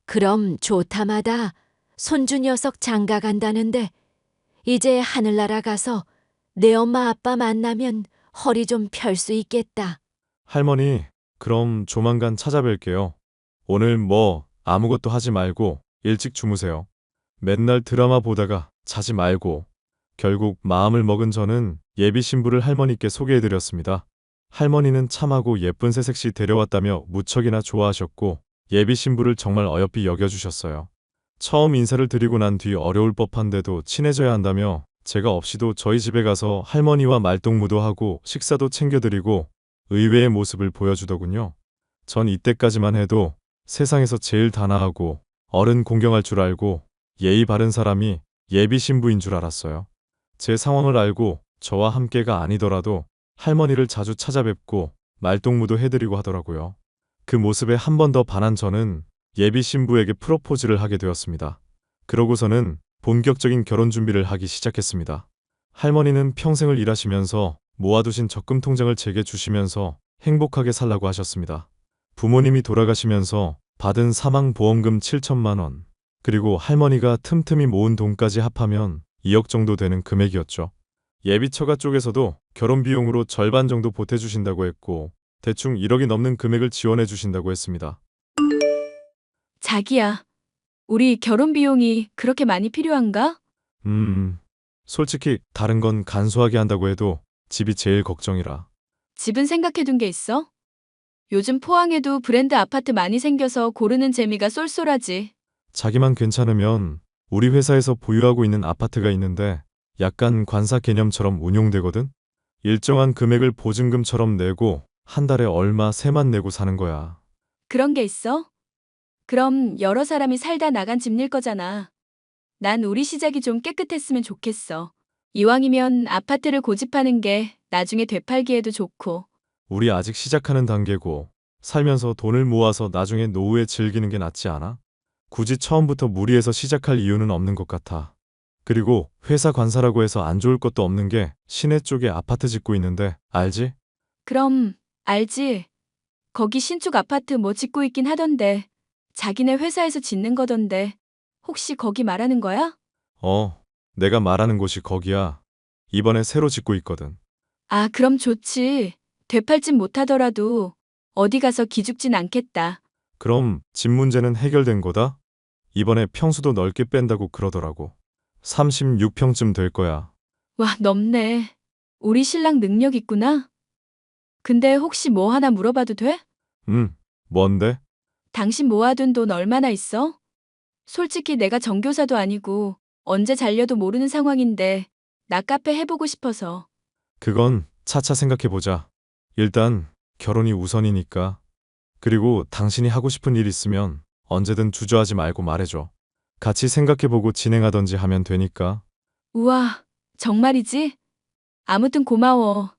그럼 좋다마다 손주 녀석 장가 간다는데 이제 하늘나라 가서 내 엄마 아빠 만나면 허리 좀 펼 수 있겠다. 할머니, 그럼 조만간 찾아뵐게요. 오늘 뭐 아무것도 하지 말고 일찍 주무세요. 맨날 드라마 보다가 자지 말고. 결국 마음을 먹은 저는 예비 신부를 할머니께 소개해드렸습니다. 할머니는 참하고 예쁜 새색시 데려왔다며 무척이나 좋아하셨고 예비 신부를 정말 어여삐 여겨주셨어요. 처음 인사를 드리고 난 뒤 어려울 법한데도 친해져야 한다며 제가 없이도 저희 집에 가서 할머니와 말동무도 하고 식사도 챙겨드리고 의외의 모습을 보여주더군요. 전 이때까지만 해도 세상에서 제일 단아하고 어른 공경할 줄 알고 예의 바른 사람이 예비 신부인 줄 알았어요. 제 상황을 알고 저와 함께가 아니더라도 할머니를 자주 찾아뵙고 말동무도 해드리고 하더라고요. 그 모습에 한 번 더 반한 저는 예비 신부에게 프로포즈를 하게 되었습니다. 그러고서는 본격적인 결혼 준비를 하기 시작했습니다. 할머니는 평생을 일하시면서 모아두신 적금 통장을 제게 주시면서 행복하게 살라고 하셨습니다. 부모님이 돌아가시면서 받은 사망보험금 7천만 원, 그리고 할머니가 틈틈이 모은 돈까지 합하면 2억 정도 되는 금액이었죠. 예비처가 쪽에서도 결혼 비용으로 절반 정도 보태주신다고 했고 대충 1억이 넘는 금액을 지원해 주신다고 했습니다. 자기야, 우리 결혼 비용이 그렇게 많이 필요한가? 솔직히 다른 건 간소하게 한다고 해도 집이 제일 걱정이라. 집은 생각해둔 게 있어? 요즘 포항에도 브랜드 아파트 많이 생겨서 고르는 재미가 쏠쏠하지. 자기만 괜찮으면 우리 회사에서 보유하고 있는 아파트가 있는데 약간 관사 개념처럼 운용되거든? 일정한 금액을 보증금처럼 내고 한 달에 얼마 세만 내고 사는 거야. 그런 게 있어? 그럼 여러 사람이 살다 나간 집일 거잖아. 난 우리 시작이 좀 깨끗했으면 좋겠어. 이왕이면 아파트를 고집하는 게 나중에 되팔기에도 좋고. 우리 아직 시작하는 단계고 살면서 돈을 모아서 나중에 노후에 즐기는 게 낫지 않아? 굳이 처음부터 무리해서 시작할 이유는 없는 것 같아. 그리고 회사 관사라고 해서 안 좋을 것도 없는 게 시내 쪽에 아파트 짓고 있는데 알지? 그럼 알지. 거기 신축 아파트 뭐 짓고 있긴 하던데. 자기네 회사에서 짓는 거던데. 혹시 거기 말하는 거야? 내가 말하는 곳이 거기야. 이번에 새로 짓고 있거든. 아, 그럼 좋지. 되팔진 못하더라도 어디 가서 기죽진 않겠다. 그럼 집 문제는 해결된 거다? 이번에 평수도 넓게 뺀다고 그러더라고. 36평쯤 될 거야. 와, 넓네. 우리 신랑 능력 있구나. 근데 혹시 뭐 하나 물어봐도 돼? 뭔데? 당신 모아둔 돈 얼마나 있어? 솔직히 내가 정교사도 아니고 언제 잘려도 모르는 상황인데 나 카페 해보고 싶어서. 그건 차차 생각해보자. 일단 결혼이 우선이니까. 그리고 당신이 하고 싶은 일 있으면 언제든 주저하지 말고 말해줘. 같이 생각해보고 진행하던지 하면 되니까. 우와, 정말이지? 아무튼 고마워.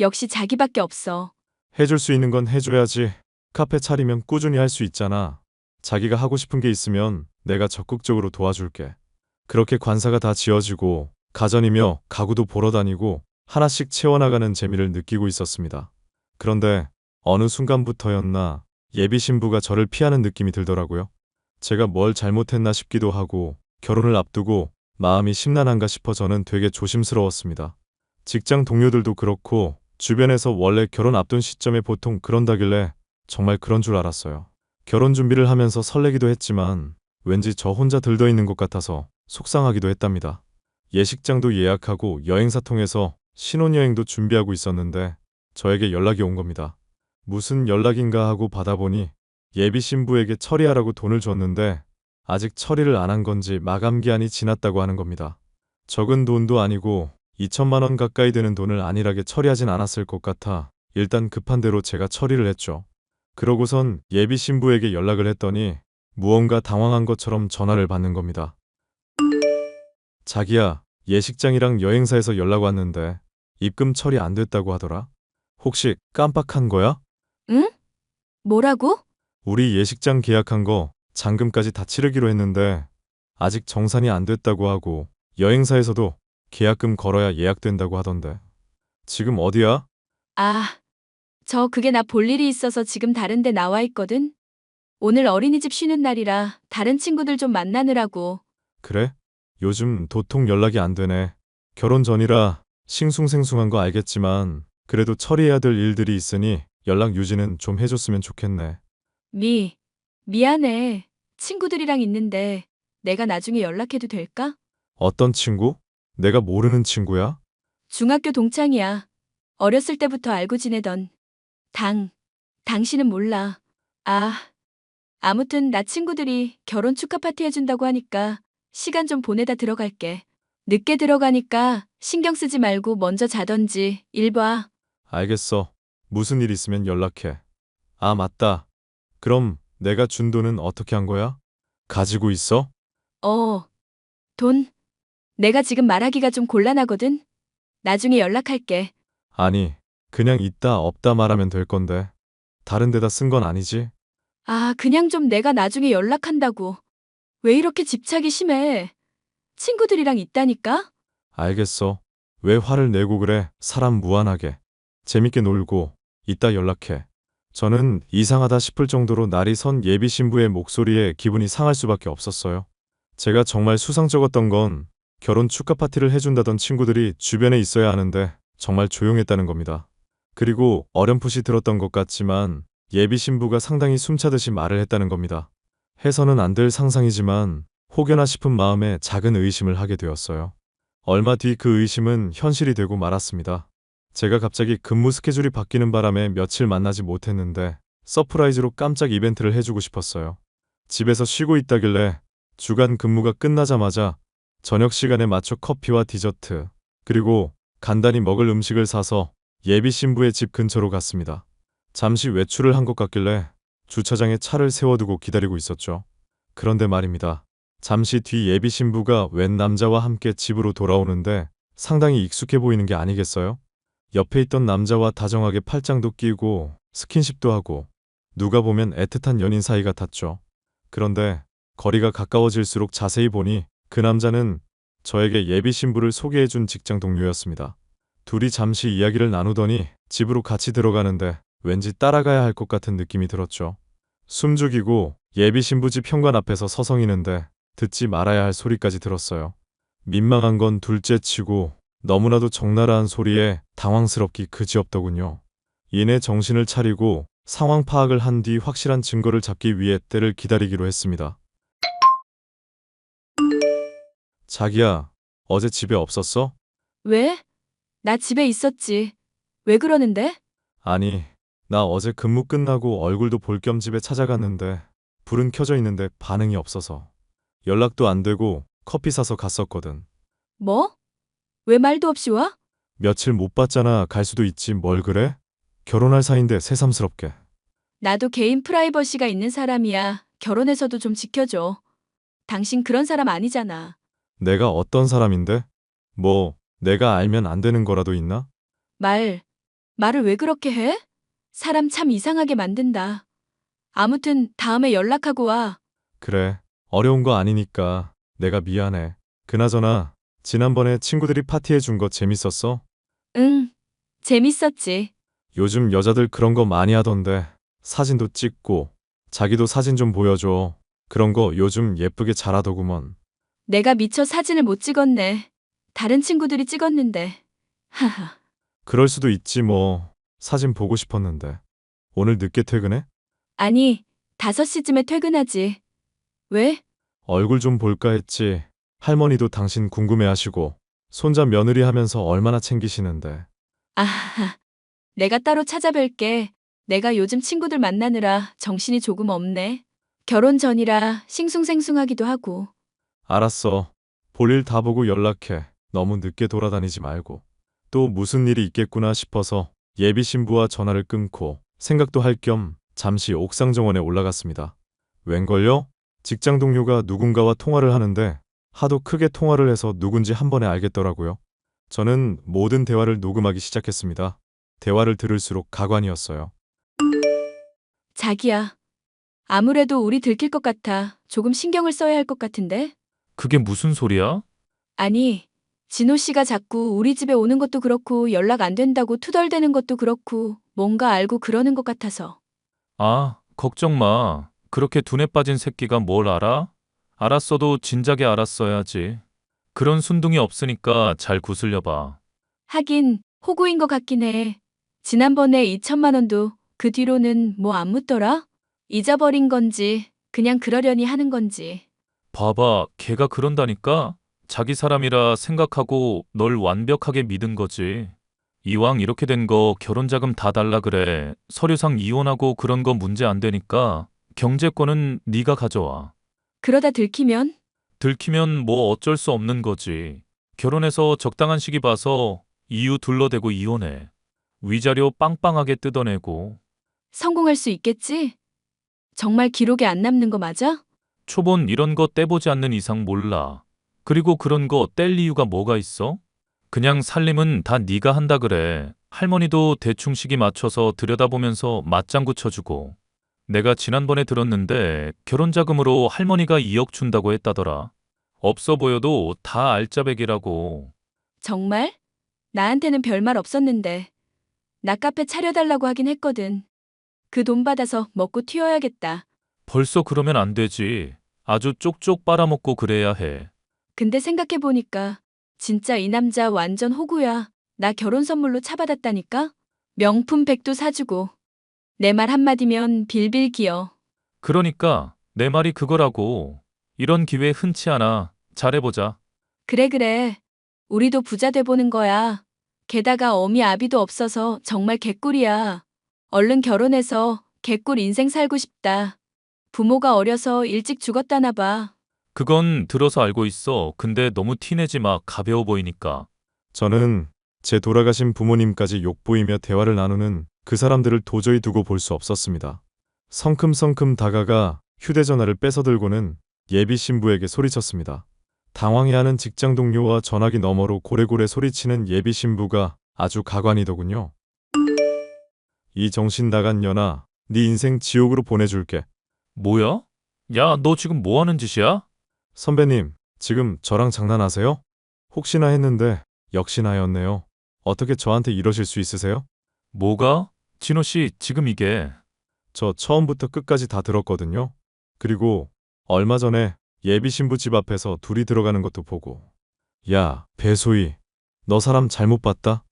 역시 자기밖에 없어. 해줄 수 있는 건 해줘야지. 카페 차리면 꾸준히 할 수 있잖아. 자기가 하고 싶은 게 있으면 내가 적극적으로 도와줄게. 그렇게 관사가 다 지어지고 가전이며 가구도 보러 다니고 하나씩 채워나가는 재미를 느끼고 있었습니다. 그런데 어느 순간부터였나 예비 신부가 저를 피하는 느낌이 들더라고요. 제가 뭘 잘못했나 싶기도 하고 결혼을 앞두고 마음이 심란한가 싶어 저는 되게 조심스러웠습니다. 직장 동료들도 그렇고 주변에서 원래 결혼 앞둔 시점에 보통 그런다길래 정말 그런 줄 알았어요. 결혼 준비를 하면서 설레기도 했지만 왠지 저 혼자 들떠있는 것 같아서 속상하기도 했답니다. 예식장도 예약하고 여행사 통해서 신혼여행도 준비하고 있었는데 저에게 연락이 온 겁니다. 무슨 연락인가 하고 받아보니 예비 신부에게 처리하라고 돈을 줬는데 아직 처리를 안 한 건지 마감 기한이 지났다고 하는 겁니다. 적은 돈도 아니고 2천만 원 가까이 되는 돈을 안일하게 처리하진 않았을 것 같아 일단 급한 대로 제가 처리를 했죠. 그러고선 예비 신부에게 연락을 했더니 무언가 당황한 것처럼 전화를 받는 겁니다. 자기야, 예식장이랑 여행사에서 연락 왔는데 입금 처리 안 됐다고 하더라. 혹시 깜빡한 거야? 응? 뭐라고? 우리 예식장 계약한 거 잔금까지 다 치르기로 했는데 아직 정산이 안 됐다고 하고 여행사에서도 계약금 걸어야 예약된다고 하던데. 지금 어디야? 아, 그게 나 볼 일이 있어서 지금 다른 데 나와 있거든. 오늘 어린이집 쉬는 날이라 다른 친구들 좀 만나느라고. 그래? 요즘 도통 연락이 안 되네. 결혼 전이라 싱숭생숭한 거 알겠지만 그래도 처리해야 될 일들이 있으니 연락 유지는 좀 해줬으면 좋겠네. 미안해. 친구들이랑 있는데 내가 나중에 연락해도 될까? 어떤 친구? 내가 모르는 친구야? 중학교 동창이야. 어렸을 때부터 알고 지내던. 당신은 몰라. 아무튼 나 친구들이 결혼 축하 파티 해준다고 하니까 시간 좀 보내다 들어갈게. 늦게 들어가니까 신경 쓰지 말고 먼저 자던지 일 봐. 알겠어. 무슨 일 있으면 연락해. 아, 맞다. 그럼 내가 준 돈은 어떻게 한 거야? 가지고 있어? 돈. 내가 지금 말하기가 좀 곤란하거든. 나중에 연락할게. 아니, 그냥 있다 없다 말하면 될 건데. 다른 데다 쓴 건 아니지? 그냥 좀 내가 나중에 연락한다고. 왜 이렇게 집착이 심해? 친구들이랑 있다니까? 알겠어. 왜 화를 내고 그래? 사람 무한하게. 재밌게 놀고 이따 연락해. 저는 이상하다 싶을 정도로 날이 선 예비 신부의 목소리에 기분이 상할 수밖에 없었어요. 제가 정말 수상쩍었던 건 결혼 축하 파티를 해준다던 친구들이 주변에 있어야 하는데 정말 조용했다는 겁니다. 그리고 어렴풋이 들었던 것 같지만 예비 신부가 상당히 숨차듯이 말을 했다는 겁니다. 해서는 안 될 상상이지만 혹여나 싶은 마음에 작은 의심을 하게 되었어요. 얼마 뒤 그 의심은 현실이 되고 말았습니다. 제가 갑자기 근무 스케줄이 바뀌는 바람에 며칠 만나지 못했는데 서프라이즈로 깜짝 이벤트를 해주고 싶었어요. 집에서 쉬고 있다길래 주간 근무가 끝나자마자 저녁 시간에 맞춰 커피와 디저트, 그리고 간단히 먹을 음식을 사서 예비 신부의 집 근처로 갔습니다. 잠시 외출을 한 것 같길래 주차장에 차를 세워두고 기다리고 있었죠. 그런데 말입니다. 잠시 뒤 예비 신부가 웬 남자와 함께 집으로 돌아오는데 상당히 익숙해 보이는 게 아니겠어요? 옆에 있던 남자와 다정하게 팔짱도 끼고 스킨십도 하고 누가 보면 애틋한 연인 사이 같았죠. 그런데 거리가 가까워질수록 자세히 보니 그 남자는 저에게 예비 신부를 소개해준 직장 동료였습니다. 둘이 잠시 이야기를 나누더니 집으로 같이 들어가는데 왠지 따라가야 할 것 같은 느낌이 들었죠. 숨죽이고 예비 신부 집 현관 앞에서 서성이는데 듣지 말아야 할 소리까지 들었어요. 민망한 건 둘째치고 너무나도 적나라한 소리에 당황스럽기 그지없더군요. 이내 정신을 차리고 상황 파악을 한 뒤 확실한 증거를 잡기 위해 때를 기다리기로 했습니다. 자기야, 어제 집에 없었어? 왜? 나 집에 있었지. 왜 그러는데? 아니, 나 어제 근무 끝나고 얼굴도 볼 겸 집에 찾아갔는데 불은 켜져 있는데 반응이 없어서 연락도 안 되고 커피 사서 갔었거든. 뭐? 왜 말도 없이 와? 며칠 못 봤잖아. 갈 수도 있지 뭘 그래? 결혼할 사이인데 새삼스럽게. 나도 개인 프라이버시가 있는 사람이야. 결혼해서도 좀 지켜줘. 당신 그런 사람 아니잖아. 내가 어떤 사람인데? 뭐 내가 알면 안 되는 거라도 있나? 말을 왜 그렇게 해? 사람 참 이상하게 만든다. 아무튼 다음에 연락하고 와. 그래, 어려운 거 아니니까 내가 미안해. 그나저나 지난번에 친구들이 파티해 준 거 재밌었어? 응, 재밌었지. 요즘 여자들 그런 거 많이 하던데 사진도 찍고 자기도 사진 좀 보여줘. 그런 거 요즘 예쁘게 잘하더구먼. 내가 미처 사진을 못 찍었네. 다른 친구들이 찍었는데. 하하. 그럴 수도 있지 뭐. 사진 보고 싶었는데. 오늘 늦게 퇴근해? 아니, 5시쯤에 퇴근하지. 왜? 얼굴 좀 볼까 했지. 할머니도 당신 궁금해하시고 손자 며느리 하면서 얼마나 챙기시는데. 아하하. 내가 따로 찾아뵐게. 내가 요즘 친구들 만나느라 정신이 조금 없네. 결혼 전이라 싱숭생숭하기도 하고. 알았어. 볼 일 다 보고 연락해. 너무 늦게 돌아다니지 말고. 또 무슨 일이 있겠구나 싶어서 예비 신부와 전화를 끊고 생각도 할 겸 잠시 옥상 정원에 올라갔습니다. 웬걸요? 직장 동료가 누군가와 통화를 하는데 하도 크게 통화를 해서 누군지 한 번에 알겠더라고요. 저는 모든 대화를 녹음하기 시작했습니다. 대화를 들을수록 가관이었어요. 자기야, 아무래도 우리 들킬 것 같아. 조금 신경을 써야 할 것 같은데? 그게 무슨 소리야? 아니, 진호 씨가 자꾸 우리 집에 오는 것도 그렇고 연락 안 된다고 투덜대는 것도 그렇고 뭔가 알고 그러는 것 같아서. 아, 걱정 마. 그렇게 둔에 빠진 새끼가 뭘 알아? 알았어도 진작에 알았어야지. 그런 순둥이 없으니까 잘 구슬려봐. 하긴 호구인 것 같긴 해. 지난번에 2천만 원도 그 뒤로는 뭐 안 묻더라? 잊어버린 건지 그냥 그러려니 하는 건지. 봐봐, 걔가 그런다니까? 자기 사람이라 생각하고 널 완벽하게 믿은 거지. 이왕 이렇게 된 거 결혼자금 다 달라 그래. 서류상 이혼하고 그런 거 문제 안 되니까 경제권은 네가 가져와. 그러다 들키면? 들키면 뭐 어쩔 수 없는 거지. 결혼해서 적당한 시기 봐서 이유 둘러대고 이혼해. 위자료 빵빵하게 뜯어내고. 성공할 수 있겠지? 정말 기록에 안 남는 거 맞아? 초본 이런 거 떼보지 않는 이상 몰라. 그리고 그런 거 뗄 이유가 뭐가 있어? 그냥 살림은 다 네가 한다 그래. 할머니도 대충 시기 맞춰서 들여다보면서 맞장구 쳐주고. 내가 지난번에 들었는데 결혼자금으로 할머니가 2억 준다고 했다더라. 없어 보여도 다 알짜배기라고. 정말? 나한테는 별말 없었는데. 나 카페 차려달라고 하긴 했거든. 그 돈 받아서 먹고 튀어야겠다. 벌써 그러면 안 되지. 아주 쪽쪽 빨아먹고 그래야 해. 근데 생각해보니까 진짜 이 남자 완전 호구야. 나 결혼 선물로 차 받았다니까? 명품 백도 사주고. 내 말 한마디면 빌빌 기어. 그러니까 내 말이 그거라고. 이런 기회 흔치 않아. 잘해보자. 그래. 우리도 부자 돼보는 거야. 게다가 어미 아비도 없어서 정말 개꿀이야. 얼른 결혼해서 개꿀 인생 살고 싶다. 부모가 어려서 일찍 죽었다나 봐. 그건 들어서 알고 있어. 근데 너무 티내지 마. 가벼워 보이니까. 저는 제 돌아가신 부모님까지 욕보이며 대화를 나누는 그 사람들을 도저히 두고 볼 수 없었습니다. 성큼성큼 다가가 휴대전화를 뺏어들고는 예비 신부에게 소리쳤습니다. 당황해하는 직장 동료와 전화기 너머로 고래고래 소리치는 예비 신부가 아주 가관이더군요. 이 정신 나간 년아, 네 인생 지옥으로 보내줄게. 뭐야? 야, 너 지금 뭐 하는 짓이야? 선배님, 지금 저랑 장난하세요? 혹시나 했는데 역시나였네요. 어떻게 저한테 이러실 수 있으세요? 뭐가? 진호 씨, 지금 이게. 저 처음부터 끝까지 다 들었거든요. 그리고 얼마 전에 예비 신부 집 앞에서 둘이 들어가는 것도 보고. 야, 배소희, 너 사람 잘못 봤다?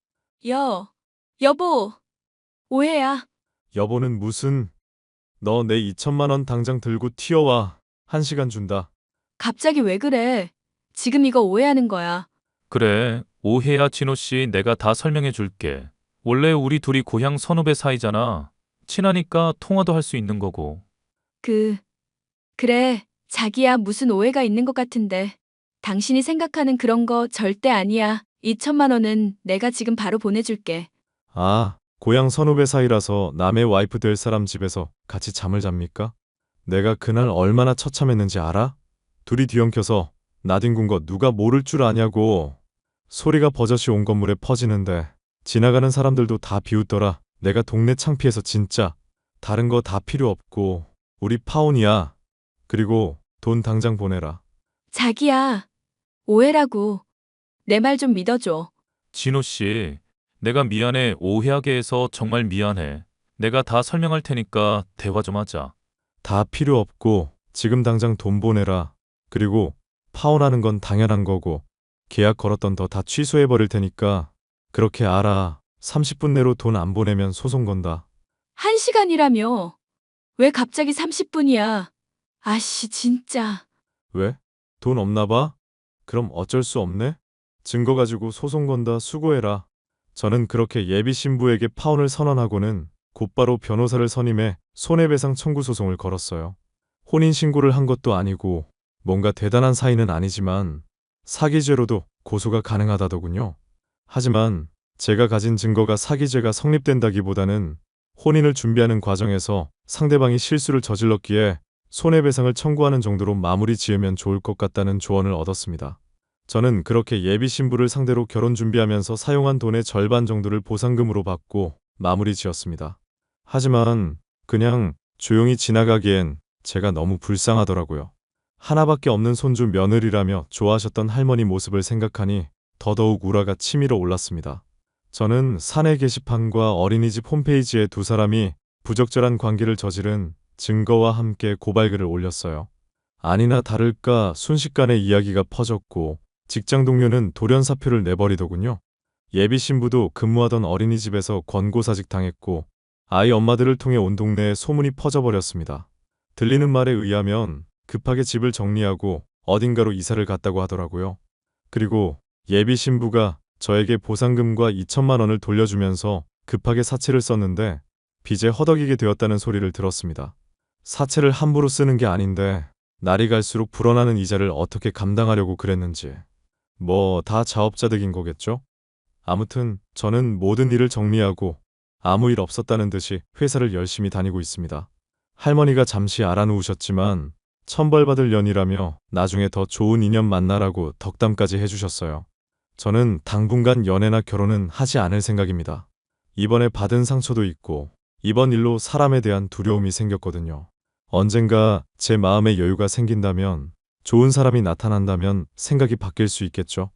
여보. 오해야. 여보는 무슨... 너 내 2천만 원 당장 들고 튀어와. 1시간 준다. 갑자기 왜 그래? 지금 이거 오해하는 거야. 그래, 오해야 진호 씨. 내가 다 설명해 줄게. 원래 우리 둘이 고향 선후배 사이잖아. 친하니까 통화도 할 수 있는 거고. 그래. 자기야 무슨 오해가 있는 것 같은데. 당신이 생각하는 그런 거 절대 아니야. 2천만 원은 내가 지금 바로 보내줄게. 아, 고향 선후배 사이라서 남의 와이프 될 사람 집에서 같이 잠을 잡니까? 내가 그날 얼마나 처참했는지 알아? 둘이 뒤엉켜서 나뒹군 거 누가 모를 줄 아냐고. 소리가 버젓이 온 건물에 퍼지는데 지나가는 사람들도 다 비웃더라. 내가 동네 창피해서 진짜. 다른 거 다 필요 없고 우리 파혼이야. 그리고 돈 당장 보내라. 자기야. 오해라고. 내 말 좀 믿어줘. 진호 씨, 내가 미안해. 오해하게 해서 정말 미안해. 내가 다 설명할 테니까 대화 좀 하자. 다 필요 없고 지금 당장 돈 보내라. 그리고 파혼하는 건 당연한 거고 계약 걸었던 거 다 취소해버릴 테니까 그렇게 알아. 30분 내로 돈 안 보내면 소송 건다. 1시간이라며. 왜 갑자기 30분이야? 아씨 진짜. 왜? 돈 없나 봐? 그럼 어쩔 수 없네? 증거 가지고 소송 건다. 수고해라. 저는 그렇게 예비 신부에게 파혼을 선언하고는 곧바로 변호사를 선임해 손해배상 청구 소송을 걸었어요. 혼인신고를 한 것도 아니고 뭔가 대단한 사이는 아니지만 사기죄로도 고소가 가능하다더군요. 하지만 제가 가진 증거가 사기죄가 성립된다기보다는 혼인을 준비하는 과정에서 상대방이 실수를 저질렀기에 손해배상을 청구하는 정도로 마무리 지으면 좋을 것 같다는 조언을 얻었습니다. 저는 그렇게 예비 신부를 상대로 결혼 준비하면서 사용한 돈의 절반 정도를 보상금으로 받고 마무리 지었습니다. 하지만 그냥 조용히 지나가기엔 제가 너무 불쌍하더라고요. 하나밖에 없는 손주 며느리라며 좋아하셨던 할머니 모습을 생각하니 더더욱 우라가 치밀어 올랐습니다. 저는 사내 게시판과 어린이집 홈페이지에 두 사람이 부적절한 관계를 저지른 증거와 함께 고발글을 올렸어요. 아니나 다를까 순식간에 이야기가 퍼졌고 직장 동료는 돌연 사표를 내버리더군요. 예비 신부도 근무하던 어린이집에서 권고사직 당했고 아이 엄마들을 통해 온 동네에 소문이 퍼져버렸습니다. 들리는 말에 의하면 급하게 집을 정리하고 어딘가로 이사를 갔다고 하더라고요. 그리고 예비 신부가 저에게 보상금과 2천만 원을 돌려주면서 급하게 사채를 썼는데 빚에 허덕이게 되었다는 소리를 들었습니다. 사채를 함부로 쓰는 게 아닌데 날이 갈수록 불어나는 이자를 어떻게 감당하려고 그랬는지. 뭐 다 자업자득인 거겠죠? 아무튼 저는 모든 일을 정리하고 아무 일 없었다는 듯이 회사를 열심히 다니고 있습니다. 할머니가 잠시 알아누우셨지만 천벌받을 년이라며 나중에 더 좋은 인연 만나라고 덕담까지 해주셨어요. 저는 당분간 연애나 결혼은 하지 않을 생각입니다. 이번에 받은 상처도 있고 이번 일로 사람에 대한 두려움이 생겼거든요. 언젠가 제 마음에 여유가 생긴다면 좋은 사람이 나타난다면 생각이 바뀔 수 있겠죠.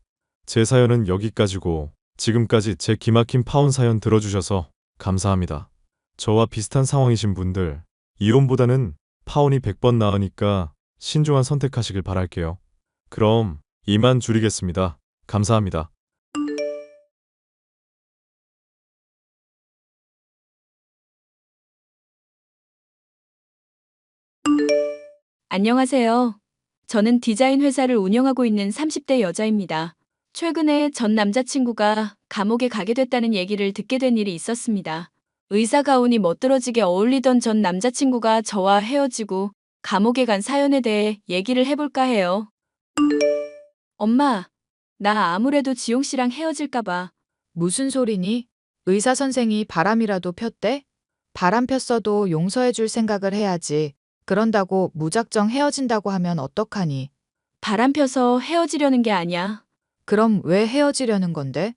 제 사연은 여기까지고 지금까지 제 기막힌 파혼 사연 들어주셔서 감사합니다. 저와 비슷한 상황이신 분들 이혼보다는 파혼이 100번 나으니까 신중한 선택하시길 바랄게요. 그럼 이만 줄이겠습니다. 감사합니다. 안녕하세요. 저는 디자인 회사를 운영하고 있는 30대 여자입니다. 최근에 전 남자친구가 감옥에 가게 됐다는 얘기를 듣게 된 일이 있었습니다. 의사 가운이 멋들어지게 어울리던 전 남자친구가 저와 헤어지고 감옥에 간 사연에 대해 얘기를 해볼까 해요. 엄마, 나 아무래도 지용 씨랑 헤어질까봐. 무슨 소리니? 의사 선생이 바람이라도 폈대? 바람 폈어도 용서해 줄 생각을 해야지. 그런다고 무작정 헤어진다고 하면 어떡하니? 바람 펴서 헤어지려는 게 아니야. 그럼 왜 헤어지려는 건데?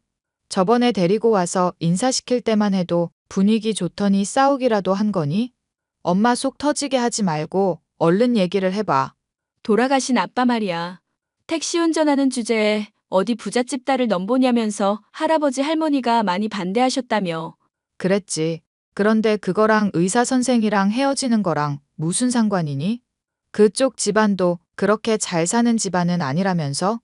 저번에 데리고 와서 인사시킬 때만 해도 분위기 좋더니 싸우기라도 한 거니? 엄마 속 터지게 하지 말고 얼른 얘기를 해봐. 돌아가신 아빠 말이야. 택시 운전하는 주제에 어디 부잣집 딸을 넘보냐면서 할아버지 할머니가 많이 반대하셨다며. 그랬지. 그런데 그거랑 의사 선생이랑 헤어지는 거랑 무슨 상관이니? 그쪽 집안도 그렇게 잘 사는 집안은 아니라면서?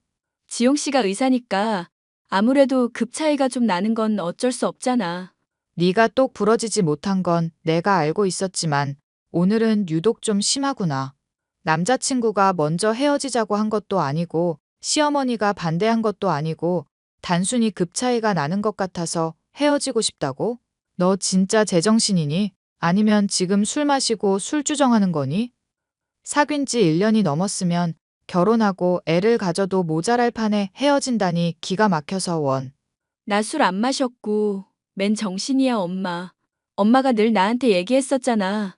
지용 씨가 의사니까 아무래도 급 차이가 좀 나는 건 어쩔 수 없잖아. 네가 똑 부러지지 못한 건 내가 알고 있었지만 오늘은 유독 좀 심하구나. 남자친구가 먼저 헤어지자고 한 것도 아니고 시어머니가 반대한 것도 아니고 단순히 급 차이가 나는 것 같아서 헤어지고 싶다고? 너 진짜 제정신이니? 아니면 지금 술 마시고 술주정하는 거니? 사귄 지 1년이 넘었으면 결혼하고 애를 가져도 모자랄 판에 헤어진다니 기가 막혀서 원. 나 술 안 마셨고 맨 정신이야 엄마. 엄마가 늘 나한테 얘기했었잖아.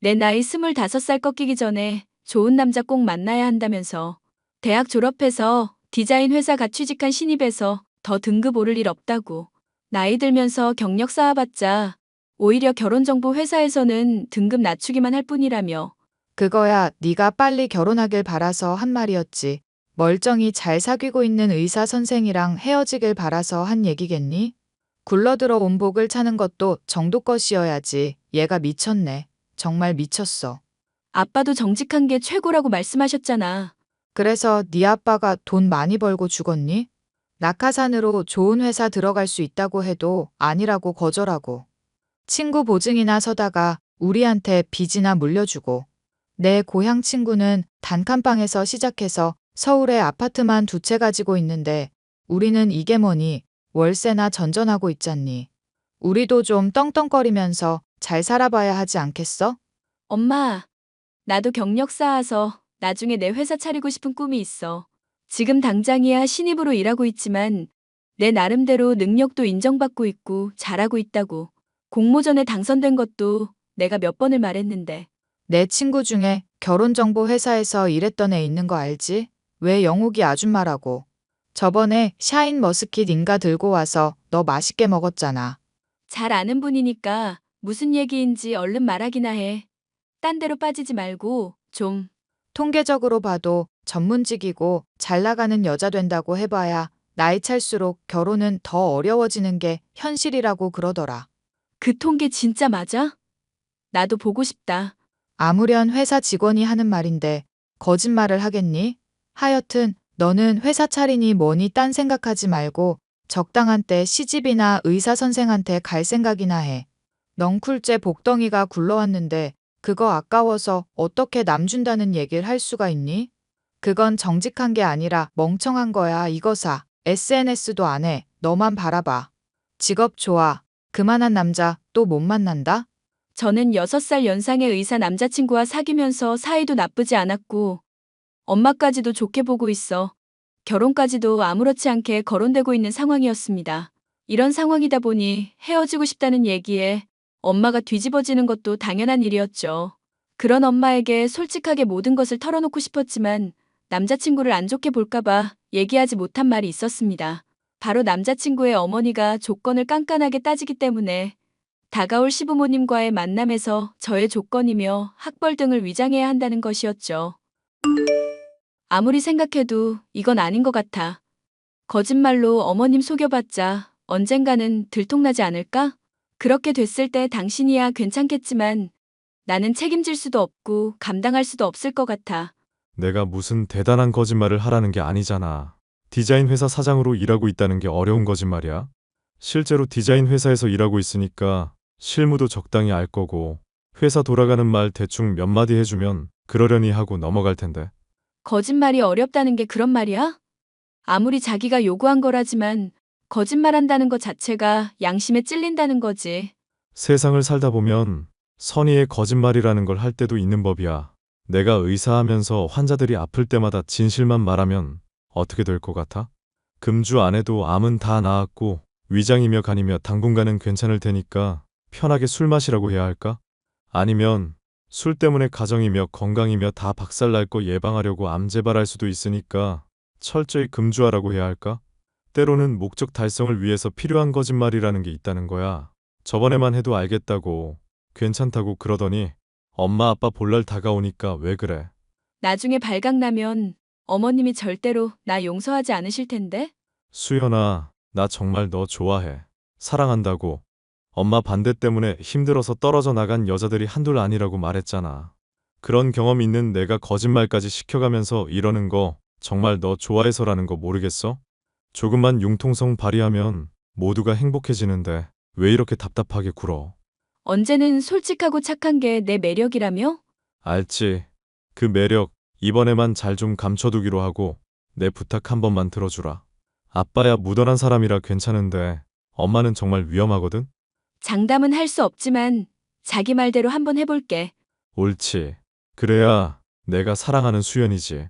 내 나이 25살 꺾이기 전에 좋은 남자 꼭 만나야 한다면서. 대학 졸업해서 디자인 회사 가 취직한 신입에서 더 등급 오를 일 없다고. 나이 들면서 경력 쌓아봤자 오히려 결혼정보 회사에서는 등급 낮추기만 할 뿐이라며. 그거야 네가 빨리 결혼하길 바라서 한 말이었지. 멀쩡히 잘 사귀고 있는 의사 선생이랑 헤어지길 바라서 한 얘기겠니? 굴러들어 온 복을 차는 것도 정도껏이어야지. 얘가 미쳤네. 정말 미쳤어. 아빠도 정직한 게 최고라고 말씀하셨잖아. 그래서 네 아빠가 돈 많이 벌고 죽었니? 낙하산으로 좋은 회사 들어갈 수 있다고 해도 아니라고 거절하고. 친구 보증이나 서다가 우리한테 빚이나 물려주고. 내 고향 친구는 단칸방에서 시작해서 서울에 아파트만 2채 가지고 있는데 우리는 이게 뭐니? 월세나 전전하고 있잖니. 우리도 좀 떵떵거리면서 잘 살아봐야 하지 않겠어? 엄마, 나도 경력 쌓아서 나중에 내 회사 차리고 싶은 꿈이 있어. 지금 당장이야 신입으로 일하고 있지만 내 나름대로 능력도 인정받고 있고 잘하고 있다고. 공모전에 당선된 것도 내가 몇 번을 말했는데. 내 친구 중에 결혼정보 회사에서 일했던 애 있는 거 알지? 왜 영욱이 아줌마라고. 저번에 샤인머스킷 인가 들고 와서 너 맛있게 먹었잖아. 잘 아는 분이니까 무슨 얘기인지 얼른 말하기나 해. 딴 데로 빠지지 말고 좀. 통계적으로 봐도 전문직이고 잘 나가는 여자 된다고 해봐야 나이 찰수록 결혼은 더 어려워지는 게 현실이라고 그러더라. 그 통계 진짜 맞아? 나도 보고 싶다. 아무렴 회사 직원이 하는 말인데 거짓말을 하겠니? 하여튼 너는 회사 차리니 뭐니 딴 생각하지 말고 적당한 때 시집이나 의사 선생한테 갈 생각이나 해. 넝쿨째 복덩이가 굴러왔는데 그거 아까워서 어떻게 남 준다는 얘기를 할 수가 있니? 그건 정직한 게 아니라 멍청한 거야 이거사. SNS도 안 해. 너만 바라봐. 직업 좋아. 그만한 남자 또 못 만난다? 저는 6살 연상의 의사 남자친구와 사귀면서 사이도 나쁘지 않았고 엄마까지도 좋게 보고 있어 결혼까지도 아무렇지 않게 거론되고 있는 상황이었습니다. 이런 상황이다 보니 헤어지고 싶다는 얘기에 엄마가 뒤집어지는 것도 당연한 일이었죠. 그런 엄마에게 솔직하게 모든 것을 털어놓고 싶었지만 남자친구를 안 좋게 볼까봐 얘기하지 못한 말이 있었습니다. 바로 남자친구의 어머니가 조건을 깐깐하게 따지기 때문에 다가올 시부모님과의 만남에서 저의 조건이며 학벌 등을 위장해야 한다는 것이었죠. 아무리 생각해도 이건 아닌 것 같아. 거짓말로 어머님 속여봤자 언젠가는 들통나지 않을까? 그렇게 됐을 때 당신이야 괜찮겠지만 나는 책임질 수도 없고 감당할 수도 없을 것 같아. 내가 무슨 대단한 거짓말을 하라는 게 아니잖아. 디자인 회사 사장으로 일하고 있다는 게 어려운 거짓말이야? 실제로 디자인 회사에서 일하고 있으니까 실무도 적당히 알 거고 회사 돌아가는 말 대충 몇 마디 해주면 그러려니 하고 넘어갈 텐데. 거짓말이 어렵다는 게 그런 말이야? 아무리 자기가 요구한 거라지만 거짓말한다는 것 자체가 양심에 찔린다는 거지. 세상을 살다 보면 선의의 거짓말이라는 걸 할 때도 있는 법이야. 내가 의사하면서 환자들이 아플 때마다 진실만 말하면 어떻게 될 것 같아? 금주 안에도 암은 다 나았고 위장이며 간이며 당분간은 괜찮을 테니까 편하게 술 마시라고 해야 할까? 아니면 술 때문에 가정이며 건강이며 다 박살날 거 예방하려고 암 재발할 수도 있으니까 철저히 금주하라고 해야 할까? 때로는 목적 달성을 위해서 필요한 거짓말이라는 게 있다는 거야. 저번에만 해도 알겠다고 괜찮다고 그러더니 엄마 아빠 볼날 다가오니까 왜 그래? 나중에 발각나면 어머님이 절대로 나 용서하지 않으실 텐데? 수연아, 나 정말 너 좋아해. 사랑한다고. 엄마 반대 때문에 힘들어서 떨어져 나간 여자들이 한둘 아니라고 말했잖아. 그런 경험 있는 내가 거짓말까지 시켜가면서 이러는 거 정말 너 좋아해서라는 거 모르겠어? 조금만 융통성 발휘하면 모두가 행복해지는데 왜 이렇게 답답하게 굴어? 언제는 솔직하고 착한 게 내 매력이라며? 알지. 그 매력 이번에만 잘 좀 감춰두기로 하고 내 부탁 한 번만 들어주라. 아빠야 무던한 사람이라 괜찮은데 엄마는 정말 위험하거든? 장담은 할 수 없지만 자기 말대로 한번 해볼게. 옳지. 그래야 내가 사랑하는 수연이지.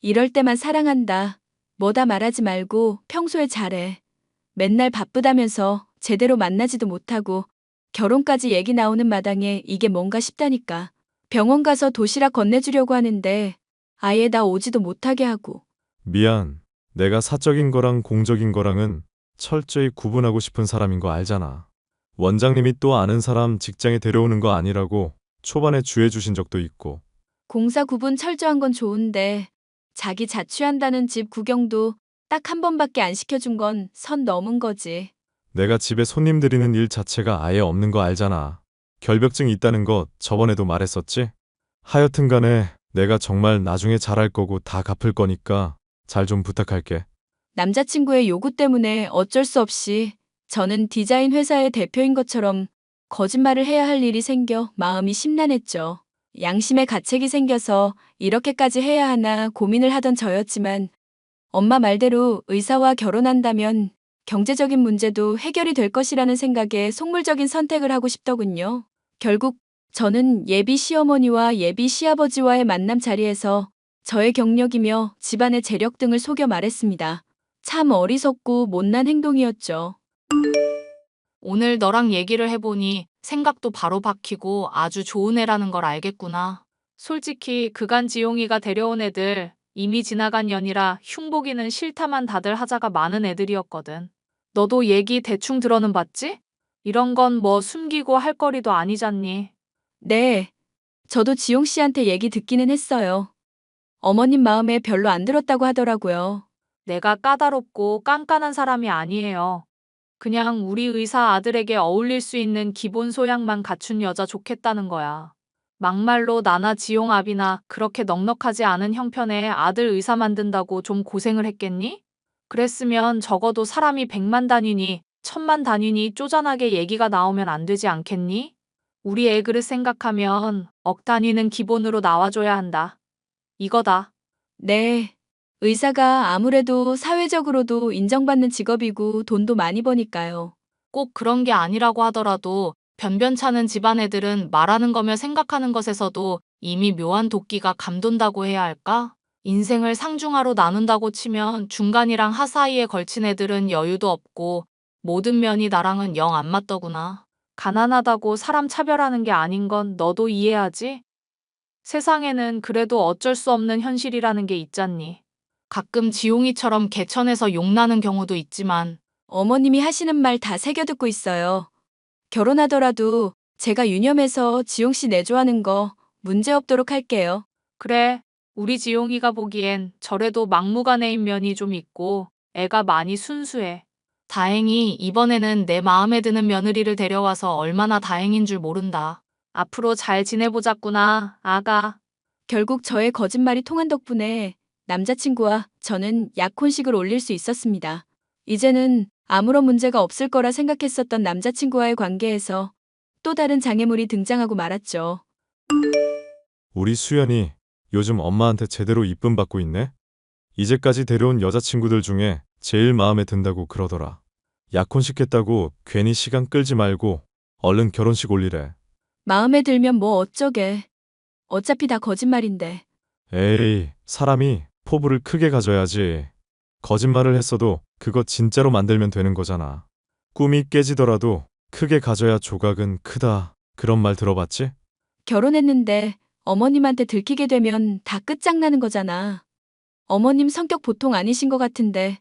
이럴 때만 사랑한다. 뭐다 말하지 말고 평소에 잘해. 맨날 바쁘다면서 제대로 만나지도 못하고 결혼까지 얘기 나오는 마당에 이게 뭔가 싶다니까. 병원 가서 도시락 건네주려고 하는데 아예 나 오지도 못하게 하고. 미안. 내가 사적인 거랑 공적인 거랑은 철저히 구분하고 싶은 사람인 거 알잖아. 원장님이 또 아는 사람 직장에 데려오는 거 아니라고 초반에 주해 주신 적도 있고. 공사 구분 철저한 건 좋은데 자기 자취한다는 집 구경도 딱 한 번밖에 안 시켜준 건 선 넘은 거지. 내가 집에 손님 들이는 일 자체가 아예 없는 거 알잖아. 결벽증 있다는 거 저번에도 말했었지? 하여튼 간에 내가 정말 나중에 잘할 거고 다 갚을 거니까 잘 좀 부탁할게. 남자친구의 요구 때문에 어쩔 수 없이 저는 디자인 회사의 대표인 것처럼 거짓말을 해야 할 일이 생겨 마음이 심란했죠. 양심의 가책이 생겨서 이렇게까지 해야 하나 고민을 하던 저였지만 엄마 말대로 의사와 결혼한다면 경제적인 문제도 해결이 될 것이라는 생각에 속물적인 선택을 하고 싶더군요. 결국 저는 예비 시어머니와 예비 시아버지와의 만남 자리에서 저의 경력이며 집안의 재력 등을 속여 말했습니다. 참 어리석고 못난 행동이었죠. 오늘 너랑 얘기를 해보니 생각도 바로 박히고 아주 좋은 애라는 걸 알겠구나. 솔직히 그간 지용이가 데려온 애들 이미 지나간 년이라 흉보기는 싫다만 다들 하자가 많은 애들이었거든. 너도 얘기 대충 들어는 봤지? 이런 건 뭐 숨기고 할 거리도 아니잖니. 네. 저도 지용 씨한테 얘기 듣기는 했어요. 어머님 마음에 별로 안 들었다고 하더라고요. 내가 까다롭고 깐깐한 사람이 아니에요. 그냥 우리 의사 아들에게 어울릴 수 있는 기본 소양만 갖춘 여자 좋겠다는 거야. 막말로 나나 지용압이나 그렇게 넉넉하지 않은 형편의 아들 의사 만든다고 좀 고생을 했겠니? 그랬으면 적어도 사람이 100만 단위니 1000만 단위니 쪼잔하게 얘기가 나오면 안 되지 않겠니? 우리 애 그릇 생각하면 억 단위는 기본으로 나와줘야 한다. 이거다. 네. 의사가 아무래도 사회적으로도 인정받는 직업이고 돈도 많이 버니까요. 꼭 그런 게 아니라고 하더라도 변변찮은 집안 애들은 말하는 거며 생각하는 것에서도 이미 묘한 도끼가 감돈다고 해야 할까? 인생을 상중하로 나눈다고 치면 중간이랑 하 사이에 걸친 애들은 여유도 없고 모든 면이 나랑은 영 안 맞더구나. 가난하다고 사람 차별하는 게 아닌 건 너도 이해하지? 세상에는 그래도 어쩔 수 없는 현실이라는 게 있잖니. 가끔 지용이처럼 개천에서 욕나는 경우도 있지만 어머님이 하시는 말 다 새겨 듣고 있어요. 결혼하더라도 제가 유념해서 지용 씨 내조하는 거 문제 없도록 할게요. 그래, 우리 지용이가 보기엔 저래도 막무가내인 면이 좀 있고 애가 많이 순수해. 다행히 이번에는 내 마음에 드는 며느리를 데려와서 얼마나 다행인 줄 모른다. 앞으로 잘 지내보자꾸나, 아가. 결국 저의 거짓말이 통한 덕분에 남자친구와 저는 약혼식을 올릴 수 있었습니다. 이제는 아무런 문제가 없을 거라 생각했었던 남자친구와의 관계에서 또 다른 장애물이 등장하고 말았죠. 우리 수연이 요즘 엄마한테 제대로 이쁨 받고 있네? 이제까지 데려온 여자친구들 중에 제일 마음에 든다고 그러더라. 약혼식 했다고 괜히 시간 끌지 말고 얼른 결혼식 올리래. 마음에 들면 뭐 어쩌게. 어차피 다 거짓말인데. 에이, 사람이 포부를 크게 가져야지. 거짓말을 했어도 그거 진짜로 만들면 되는 거잖아. 꿈이 깨지더라도 크게 가져야 조각은 크다. 그런 말 들어봤지? 결혼했는데 어머님한테 들키게 되면 다 끝장나는 거잖아. 어머님 성격 보통 아니신 것 같은데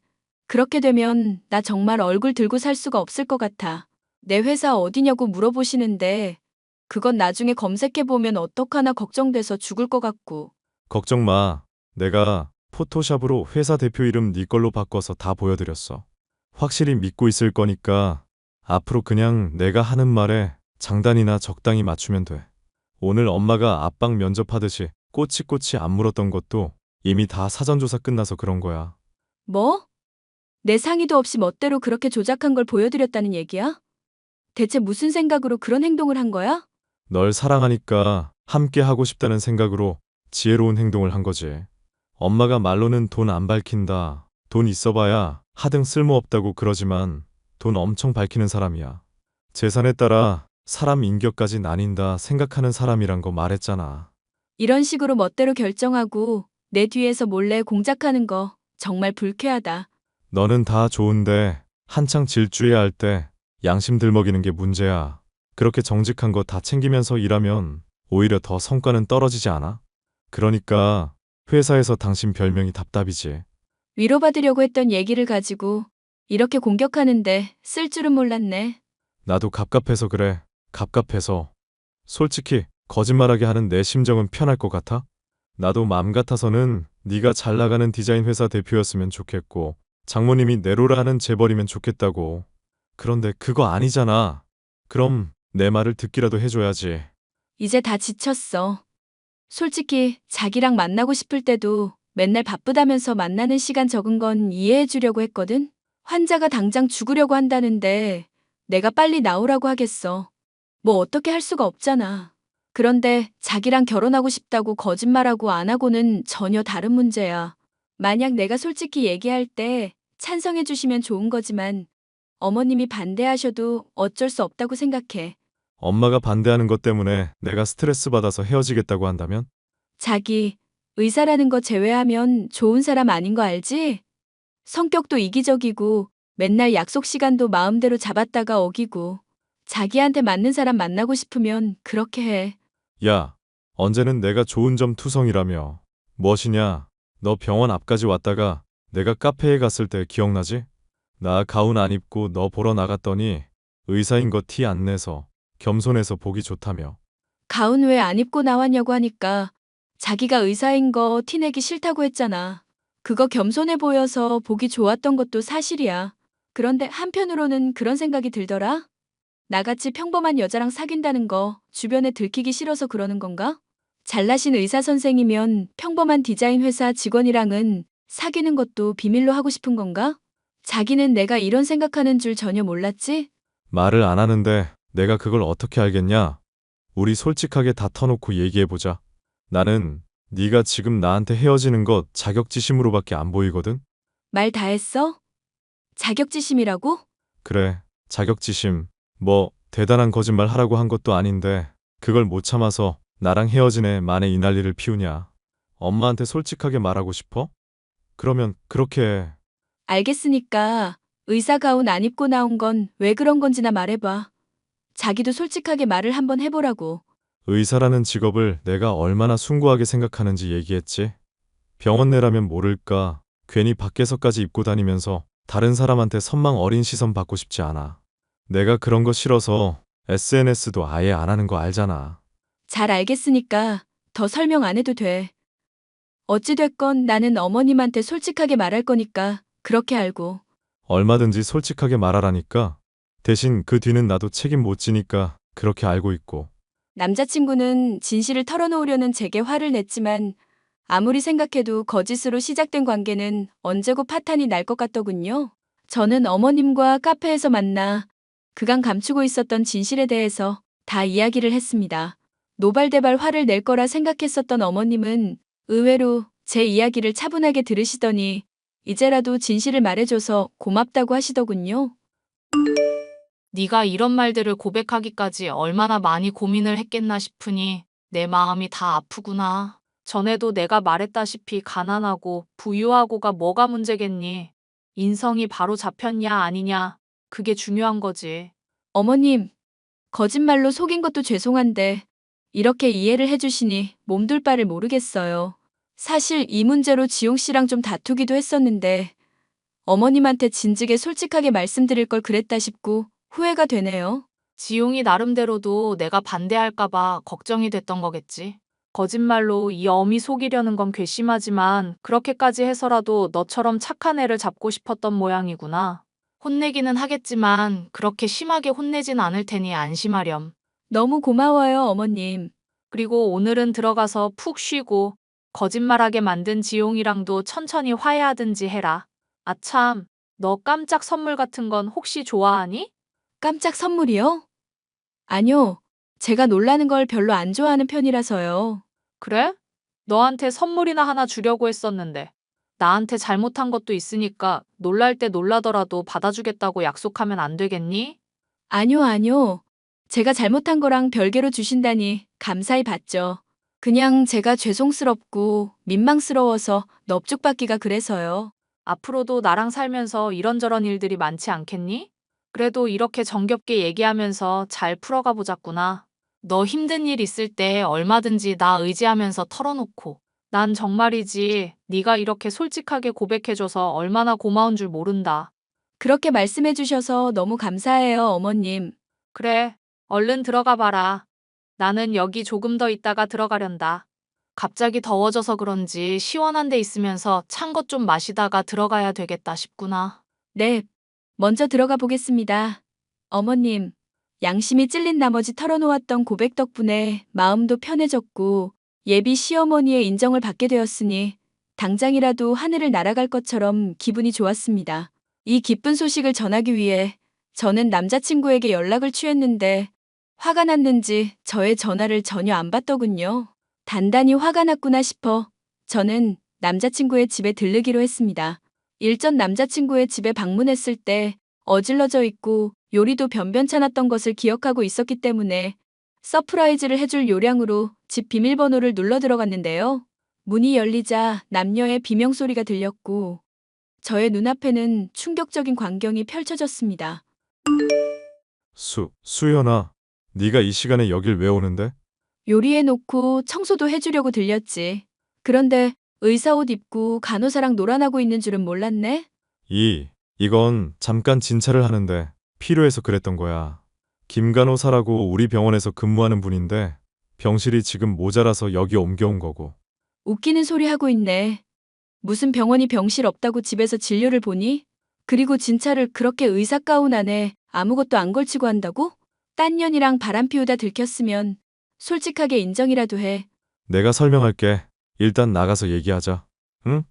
그렇게 되면 나 정말 얼굴 들고 살 수가 없을 것 같아. 내 회사 어디냐고 물어보시는데 그건 나중에 검색해보면 어떡하나 걱정돼서 죽을 것 같고. 걱정 마. 내가 포토샵으로 회사 대표 이름 네 걸로 바꿔서 다 보여드렸어. 확실히 믿고 있을 거니까 앞으로 그냥 내가 하는 말에 장단이나 적당히 맞추면 돼. 오늘 엄마가 압박 면접하듯이 꼬치꼬치 안 물었던 것도 이미 다 사전조사 끝나서 그런 거야. 뭐? 내 상의도 없이 멋대로 그렇게 조작한 걸 보여드렸다는 얘기야? 대체 무슨 생각으로 그런 행동을 한 거야? 널 사랑하니까 함께 하고 싶다는 생각으로 지혜로운 행동을 한 거지. 엄마가 말로는 돈 안 밝힌다. 돈 있어봐야 하등 쓸모없다고 그러지만 돈 엄청 밝히는 사람이야. 재산에 따라 사람 인격까지 나뉜다 생각하는 사람이란 거 말했잖아. 이런 식으로 멋대로 결정하고 내 뒤에서 몰래 공작하는 거 정말 불쾌하다. 너는 다 좋은데 한창 질주해야 할 때 양심 들먹이는 게 문제야. 그렇게 정직한 거 다 챙기면서 일하면 오히려 더 성과는 떨어지지 않아? 그러니까 회사에서 당신 별명이 답답이지. 위로받으려고 했던 얘기를 가지고 이렇게 공격하는데 쓸 줄은 몰랐네. 나도 갑갑해서 그래. 갑갑해서. 솔직히 거짓말하게 하는 내 심정은 편할 것 같아? 나도 마음 같아서는 네가 잘 나가는 디자인 회사 대표였으면 좋겠고 장모님이 내로라 하는 재벌이면 좋겠다고. 그런데 그거 아니잖아. 그럼 내 말을 듣기라도 해줘야지. 이제 다 지쳤어. 솔직히 자기랑 만나고 싶을 때도 맨날 바쁘다면서 만나는 시간 적은 건 이해해 주려고 했거든. 환자가 당장 죽으려고 한다는데 내가 빨리 나오라고 하겠어. 뭐 어떻게 할 수가 없잖아. 그런데 자기랑 결혼하고 싶다고 거짓말하고 안 하고는 전혀 다른 문제야. 만약 내가 솔직히 얘기할 때 찬성해 주시면 좋은 거지만 어머님이 반대하셔도 어쩔 수 없다고 생각해. 엄마가 반대하는 것 때문에 내가 스트레스 받아서 헤어지겠다고 한다면? 자기, 의사라는 거 제외하면 좋은 사람 아닌 거 알지? 성격도 이기적이고 맨날 약속 시간도 마음대로 잡았다가 어기고 자기한테 맞는 사람 만나고 싶으면 그렇게 해. 야, 언제는 내가 좋은 점 투성이라며. 무엇이냐? 너 병원 앞까지 왔다가 내가 카페에 갔을 때 기억나지? 나 가운 안 입고 너 보러 나갔더니 의사인 거 티 안 내서 겸손해서 보기 좋다며. 가운 왜 안 입고 나왔냐고 하니까 자기가 의사인 거 티내기 싫다고 했잖아. 그거 겸손해 보여서 보기 좋았던 것도 사실이야. 그런데 한편으로는 그런 생각이 들더라. 나같이 평범한 여자랑 사귄다는 거 주변에 들키기 싫어서 그러는 건가? 잘나신 의사 선생이면 평범한 디자인 회사 직원이랑은 사귀는 것도 비밀로 하고 싶은 건가? 자기는 내가 이런 생각하는 줄 전혀 몰랐지? 말을 안 하는데 내가 그걸 어떻게 알겠냐? 우리 솔직하게 다 터놓고 얘기해보자. 나는 네가 지금 나한테 헤어지는 것 자격지심으로밖에 안 보이거든? 말 다 했어? 자격지심이라고? 그래, 자격지심. 뭐 대단한 거짓말 하라고 한 것도 아닌데 그걸 못 참아서 나랑 헤어진 애 만에 이 난리를 피우냐. 엄마한테 솔직하게 말하고 싶어? 그러면 그렇게 해. 알겠으니까 의사 가운 안 입고 나온 건 왜 그런 건지나 말해봐. 자기도 솔직하게 말을 한번 해보라고. 의사라는 직업을 내가 얼마나 숭고하게 생각하는지 얘기했지. 병원 내라면 모를까. 괜히 밖에서까지 입고 다니면서 다른 사람한테 선망 어린 시선 받고 싶지 않아. 내가 그런 거 싫어서 SNS도 아예 안 하는 거 알잖아. 잘 알겠으니까 더 설명 안 해도 돼. 어찌됐건 나는 어머님한테 솔직하게 말할 거니까 그렇게 알고. 얼마든지 솔직하게 말하라니까. 대신 그 뒤는 나도 책임 못 지니까 그렇게 알고 있고. 남자친구는 진실을 털어놓으려는 제게 화를 냈지만 아무리 생각해도 거짓으로 시작된 관계는 언제고 파탄이 날 것 같더군요. 저는 어머님과 카페에서 만나 그간 감추고 있었던 진실에 대해서 다 이야기를 했습니다. 노발대발 화를 낼 거라 생각했었던 어머님은 의외로 제 이야기를 차분하게 들으시더니 이제라도 진실을 말해줘서 고맙다고 하시더군요. 네가 이런 말들을 고백하기까지 얼마나 많이 고민을 했겠나 싶으니 내 마음이 다 아프구나. 전에도 내가 말했다시피 가난하고 부유하고가 뭐가 문제겠니? 인성이 바로 잡혔냐 아니냐, 그게 중요한 거지. 어머님, 거짓말로 속인 것도 죄송한데 이렇게 이해를 해주시니 몸둘 바를 모르겠어요. 사실 이 문제로 지용 씨랑 좀 다투기도 했었는데 어머님한테 진즉에 솔직하게 말씀드릴 걸 그랬다 싶고 후회가 되네요. 지용이 나름대로도 내가 반대할까봐 걱정이 됐던 거겠지. 거짓말로 이 어미 속이려는 건 괘씸하지만 그렇게까지 해서라도 너처럼 착한 애를 잡고 싶었던 모양이구나. 혼내기는 하겠지만 그렇게 심하게 혼내진 않을 테니 안심하렴. 너무 고마워요, 어머님. 그리고 오늘은 들어가서 푹 쉬고 거짓말하게 만든 지용이랑도 천천히 화해하든지 해라. 아참, 너 깜짝 선물 같은 건 혹시 좋아하니? 깜짝 선물이요? 아니요. 제가 놀라는 걸 별로 안 좋아하는 편이라서요. 그래? 너한테 선물이나 하나 주려고 했었는데. 나한테 잘못한 것도 있으니까 놀랄 때 놀라더라도 받아주겠다고 약속하면 안 되겠니? 아니요, 아니요. 제가 잘못한 거랑 별개로 주신다니 감사히 받죠. 그냥 제가 죄송스럽고 민망스러워서 넙죽받기가 그래서요. 앞으로도 나랑 살면서 이런저런 일들이 많지 않겠니? 그래도 이렇게 정겹게 얘기하면서 잘 풀어가 보자꾸나. 너 힘든 일 있을 때 얼마든지 나 의지하면서 털어놓고. 난 정말이지 네가 이렇게 솔직하게 고백해줘서 얼마나 고마운 줄 모른다. 그렇게 말씀해 주셔서 너무 감사해요, 어머님. 그래, 얼른 들어가 봐라. 나는 여기 조금 더 있다가 들어가련다. 갑자기 더워져서 그런지 시원한 데 있으면서 찬 것 좀 마시다가 들어가야 되겠다 싶구나. 네, 먼저 들어가 보겠습니다. 어머님, 양심이 찔린 나머지 털어놓았던 고백 덕분에 마음도 편해졌고 예비 시어머니의 인정을 받게 되었으니 당장이라도 하늘을 날아갈 것처럼 기분이 좋았습니다. 이 기쁜 소식을 전하기 위해 저는 남자친구에게 연락을 취했는데 화가 났는지 저의 전화를 전혀 안 받더군요. 단단히 화가 났구나 싶어 저는 남자친구의 집에 들르기로 했습니다. 일전 남자친구의 집에 방문했을 때 어질러져 있고 요리도 변변찮았던 것을 기억하고 있었기 때문에 서프라이즈를 해줄 요량으로 집 비밀번호를 눌러 들어갔는데요. 문이 열리자 남녀의 비명소리가 들렸고 저의 눈앞에는 충격적인 광경이 펼쳐졌습니다. 수연아, 네가 이 시간에 여길 왜 오는데? 요리해놓고 청소도 해주려고 들렸지. 그런데 의사 옷 입고 간호사랑 놀아나고 있는 줄은 몰랐네. 이건 잠깐 진찰을 하는데 필요해서 그랬던 거야. 김 간호사라고 우리 병원에서 근무하는 분인데 병실이 지금 모자라서 여기 옮겨온 거고. 웃기는 소리 하고 있네. 무슨 병원이 병실 없다고 집에서 진료를 보니? 그리고 진찰을 그렇게 의사 가운 안에 아무것도 안 걸치고 한다고? 딴 년이랑 바람 피우다 들켰으면 솔직하게 인정이라도 해. 내가 설명할게. 일단 나가서 얘기하자. 응?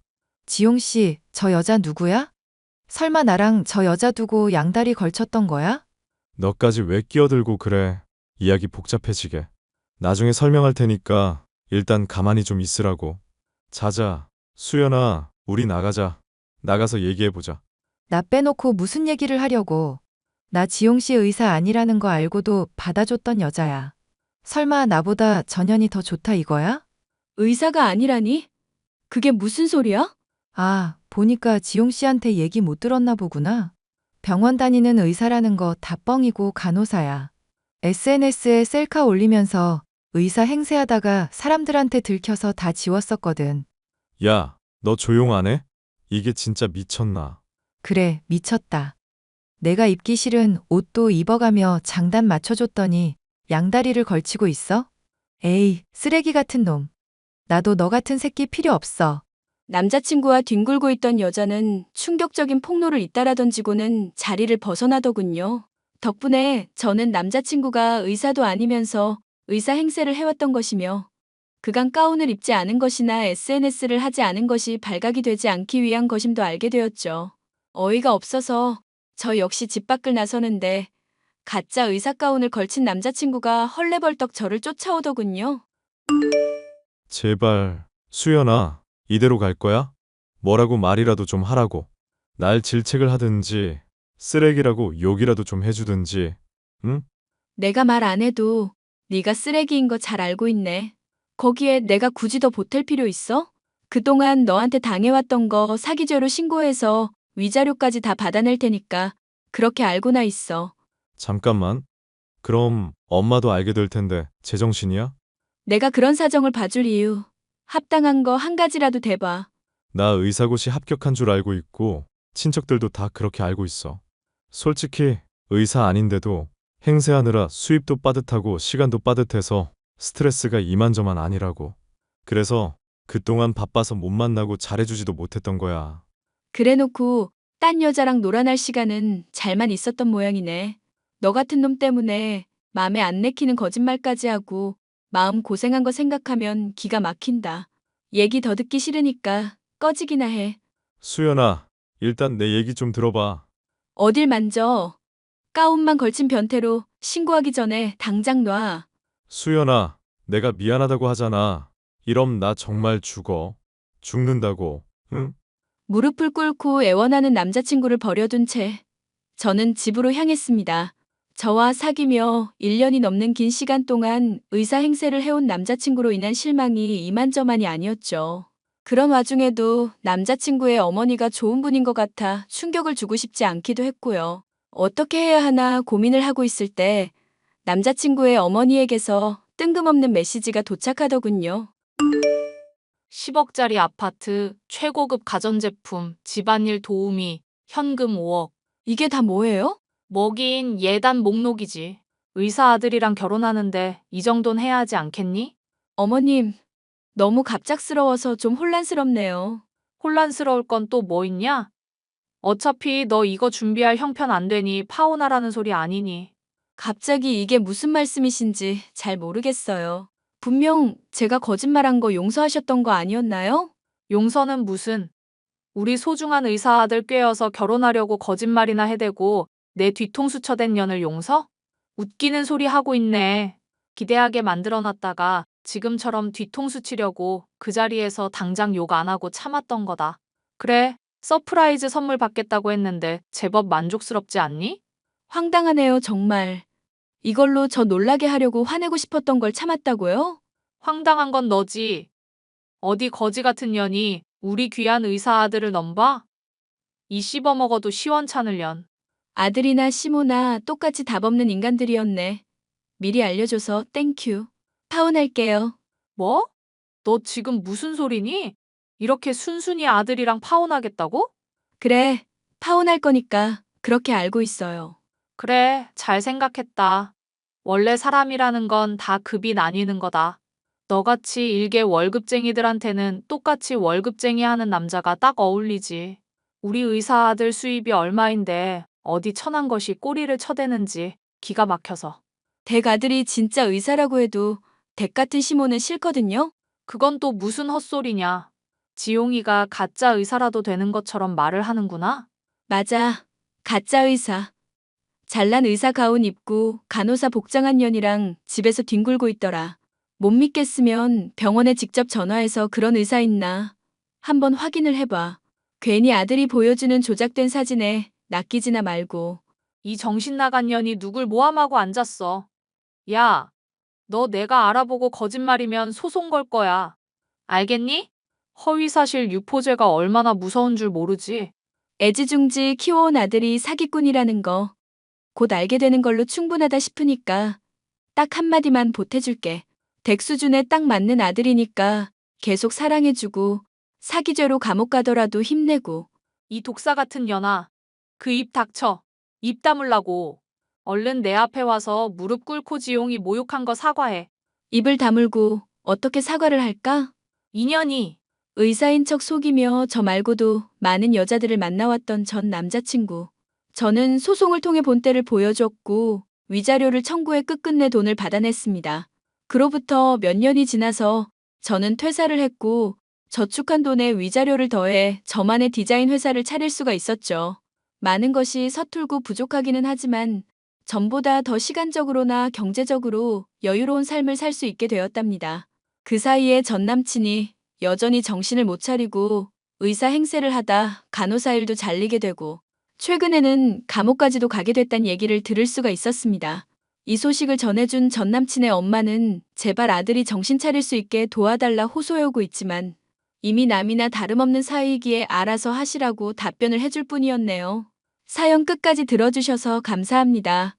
지용 씨, 저 여자 누구야? 설마 나랑 저 여자 두고 양다리 걸쳤던 거야? 너까지 왜 끼어들고 그래? 이야기 복잡해지게. 나중에 설명할 테니까 일단 가만히 좀 있으라고. 자자. 수연아, 우리 나가자. 나가서 얘기해보자. 나 빼놓고 무슨 얘기를 하려고. 나 지용 씨 의사 아니라는 거 알고도 받아줬던 여자야. 설마 나보다 전현이 더 좋다 이거야? 의사가 아니라니? 그게 무슨 소리야? 아, 보니까 지용 씨한테 얘기 못 들었나 보구나. 병원 다니는 의사라는 거 다 뻥이고 간호사야. SNS에 셀카 올리면서 의사 행세하다가 사람들한테 들켜서 다 지웠었거든. 야, 너 조용 안 해? 이게 진짜 미쳤나? 그래, 미쳤다. 내가 입기 싫은 옷도 입어가며 장단 맞춰줬더니 양다리를 걸치고 있어? 에이, 쓰레기 같은 놈. 나도 너 같은 새끼 필요 없어. 남자친구와 뒹굴고 있던 여자는 충격적인 폭로를 잇따라 던지고는 자리를 벗어나더군요. 덕분에 저는 남자친구가 의사도 아니면서 의사 행세를 해왔던 것이며 그간 가운을 입지 않은 것이나 SNS를 하지 않은 것이 발각이 되지 않기 위한 것임도 알게 되었죠. 어이가 없어서 저 역시 집 밖을 나서는데 가짜 의사 가운을 걸친 남자친구가 헐레벌떡 저를 쫓아오더군요. 제발, 수연아, 이대로 갈 거야? 뭐라고 말이라도 좀 하라고. 날 질책을 하든지, 쓰레기라고 욕이라도 좀 해주든지, 응? 내가 말 안 해도 네가 쓰레기인 거 잘 알고 있네. 거기에 내가 굳이 더 보탤 필요 있어? 그동안 너한테 당해왔던 거 사기죄로 신고해서 위자료까지 다 받아낼 테니까 그렇게 알고나 있어. 잠깐만. 그럼 엄마도 알게 될 텐데, 제정신이야? 내가 그런 사정을 봐줄 이유. 합당한 거 한 가지라도 대봐. 나 의사고시 합격한 줄 알고 있고, 친척들도 다 그렇게 알고 있어. 솔직히, 의사 아닌데도 행세하느라 수입도 빠듯하고 시간도 빠듯해서 스트레스가 이만저만 아니라고. 그래서 그동안 바빠서 못 만나고 잘해주지도 못했던 거야. 그래놓고 딴 여자랑 놀아날 시간은 잘만 있었던 모양이네. 너 같은 놈 때문에 맘에 안 내키는 거짓말까지 하고 마음 고생한 거 생각하면 기가 막힌다. 얘기 더 듣기 싫으니까 꺼지기나 해. 수연아, 일단 내 얘기 좀 들어봐. 어딜 만져. 가운만 걸친 변태로 신고하기 전에 당장 놔. 수연아, 내가 미안하다고 하잖아. 이럼 나 정말 죽어. 죽는다고, 응? 무릎을 꿇고 애원하는 남자친구를 버려둔 채 저는 집으로 향했습니다. 저와 사귀며 1년이 넘는 긴 시간 동안 의사 행세를 해온 남자친구로 인한 실망이 이만저만이 아니었죠. 그런 와중에도 남자친구의 어머니가 좋은 분인 것 같아 충격을 주고 싶지 않기도 했고요. 어떻게 해야 하나 고민을 하고 있을 때 남자친구의 어머니에게서 뜬금없는 메시지가 도착하더군요. 10억짜리 아파트, 최고급 가전제품, 집안일 도우미, 현금 5억. 이게 다 뭐예요? 뭐긴 예단 목록이지. 의사 아들이랑 결혼하는데 이 정도는 해야 하지 않겠니? 어머님, 너무 갑작스러워서 좀 혼란스럽네요. 혼란스러울 건 또 뭐 있냐? 어차피 너 이거 준비할 형편 안 되니 파혼하라는 소리 아니니. 갑자기 이게 무슨 말씀이신지 잘 모르겠어요. 분명 제가 거짓말한 거 용서하셨던 거 아니었나요? 용서는 무슨. 우리 소중한 의사 아들 꿰어서 결혼하려고 거짓말이나 해대고 내 뒤통수 쳐댄 년을 용서? 웃기는 소리 하고 있네. 기대하게 만들어놨다가 지금처럼 뒤통수 치려고 그 자리에서 당장 욕 안 하고 참았던 거다. 그래, 서프라이즈 선물 받겠다고 했는데 제법 만족스럽지 않니? 황당하네요, 정말. 이걸로 저 놀라게 하려고 화내고 싶었던 걸 참았다고요? 황당한 건 너지. 어디 거지 같은 년이 우리 귀한 의사 아들을 넘봐? 이 씹어먹어도 시원찮을 년. 아들이나 시모나 똑같이 답 없는 인간들이었네. 미리 알려줘서 땡큐. 파혼할게요. 뭐? 너 지금 무슨 소리니? 이렇게 순순히 아들이랑 파혼하겠다고? 그래, 파혼할 거니까 그렇게 알고 있어요. 그래, 잘 생각했다. 원래 사람이라는 건 다 급이 나뉘는 거다. 너같이 일개 월급쟁이들한테는 똑같이 월급쟁이 하는 남자가 딱 어울리지. 우리 의사 아들 수입이 얼마인데 어디 천한 것이 꼬리를 쳐대는지 기가 막혀서. 댁 아들이 진짜 의사라고 해도 댁 같은 시모는 싫거든요. 그건 또 무슨 헛소리냐. 지용이가 가짜 의사라도 되는 것처럼 말을 하는구나. 맞아. 가짜 의사. 잘난 의사 가운 입고 간호사 복장한 년이랑 집에서 뒹굴고 있더라. 못 믿겠으면 병원에 직접 전화해서 그런 의사 있나 한번 확인을 해봐. 괜히 아들이 보여주는 조작된 사진에 낚이지나 말고. 이 정신 나간 년이 누굴 모함하고 앉았어. 야, 너 내가 알아보고 거짓말이면 소송 걸 거야. 알겠니? 허위사실 유포죄가 얼마나 무서운 줄 모르지. 애지중지 키워온 아들이 사기꾼이라는 거 곧 알게 되는 걸로 충분하다 싶으니까 딱 한마디만 보태줄게. 댁 수준에 딱 맞는 아들이니까 계속 사랑해주고 사기죄로 감옥 가더라도 힘내고. 이 독사 같은 년아. 그 입 닥쳐. 입 다물라고. 얼른 내 앞에 와서 무릎 꿇고 지용이 모욕한 거 사과해. 입을 다물고 어떻게 사과를 할까? 인연이. 의사인 척 속이며 저 말고도 많은 여자들을 만나왔던 전 남자친구. 저는 소송을 통해 본때를 보여줬고 위자료를 청구해 끝끝내 돈을 받아냈습니다. 그로부터 몇 년이 지나서 저는 퇴사를 했고 저축한 돈에 위자료를 더해 저만의 디자인 회사를 차릴 수가 있었죠. 많은 것이 서툴고 부족하기는 하지만 전보다 더 시간적으로나 경제적으로 여유로운 삶을 살 수 있게 되었답니다. 그 사이에 전 남친이 여전히 정신을 못 차리고 의사 행세를 하다 간호사 일도 잘리게 되고 최근에는 감옥까지도 가게 됐다는 얘기를 들을 수가 있었습니다. 이 소식을 전해준 전 남친의 엄마는 제발 아들이 정신 차릴 수 있게 도와달라 호소해오고 있지만 이미 남이나 다름없는 사이이기에 알아서 하시라고 답변을 해줄 뿐이었네요. 사연 끝까지 들어주셔서 감사합니다.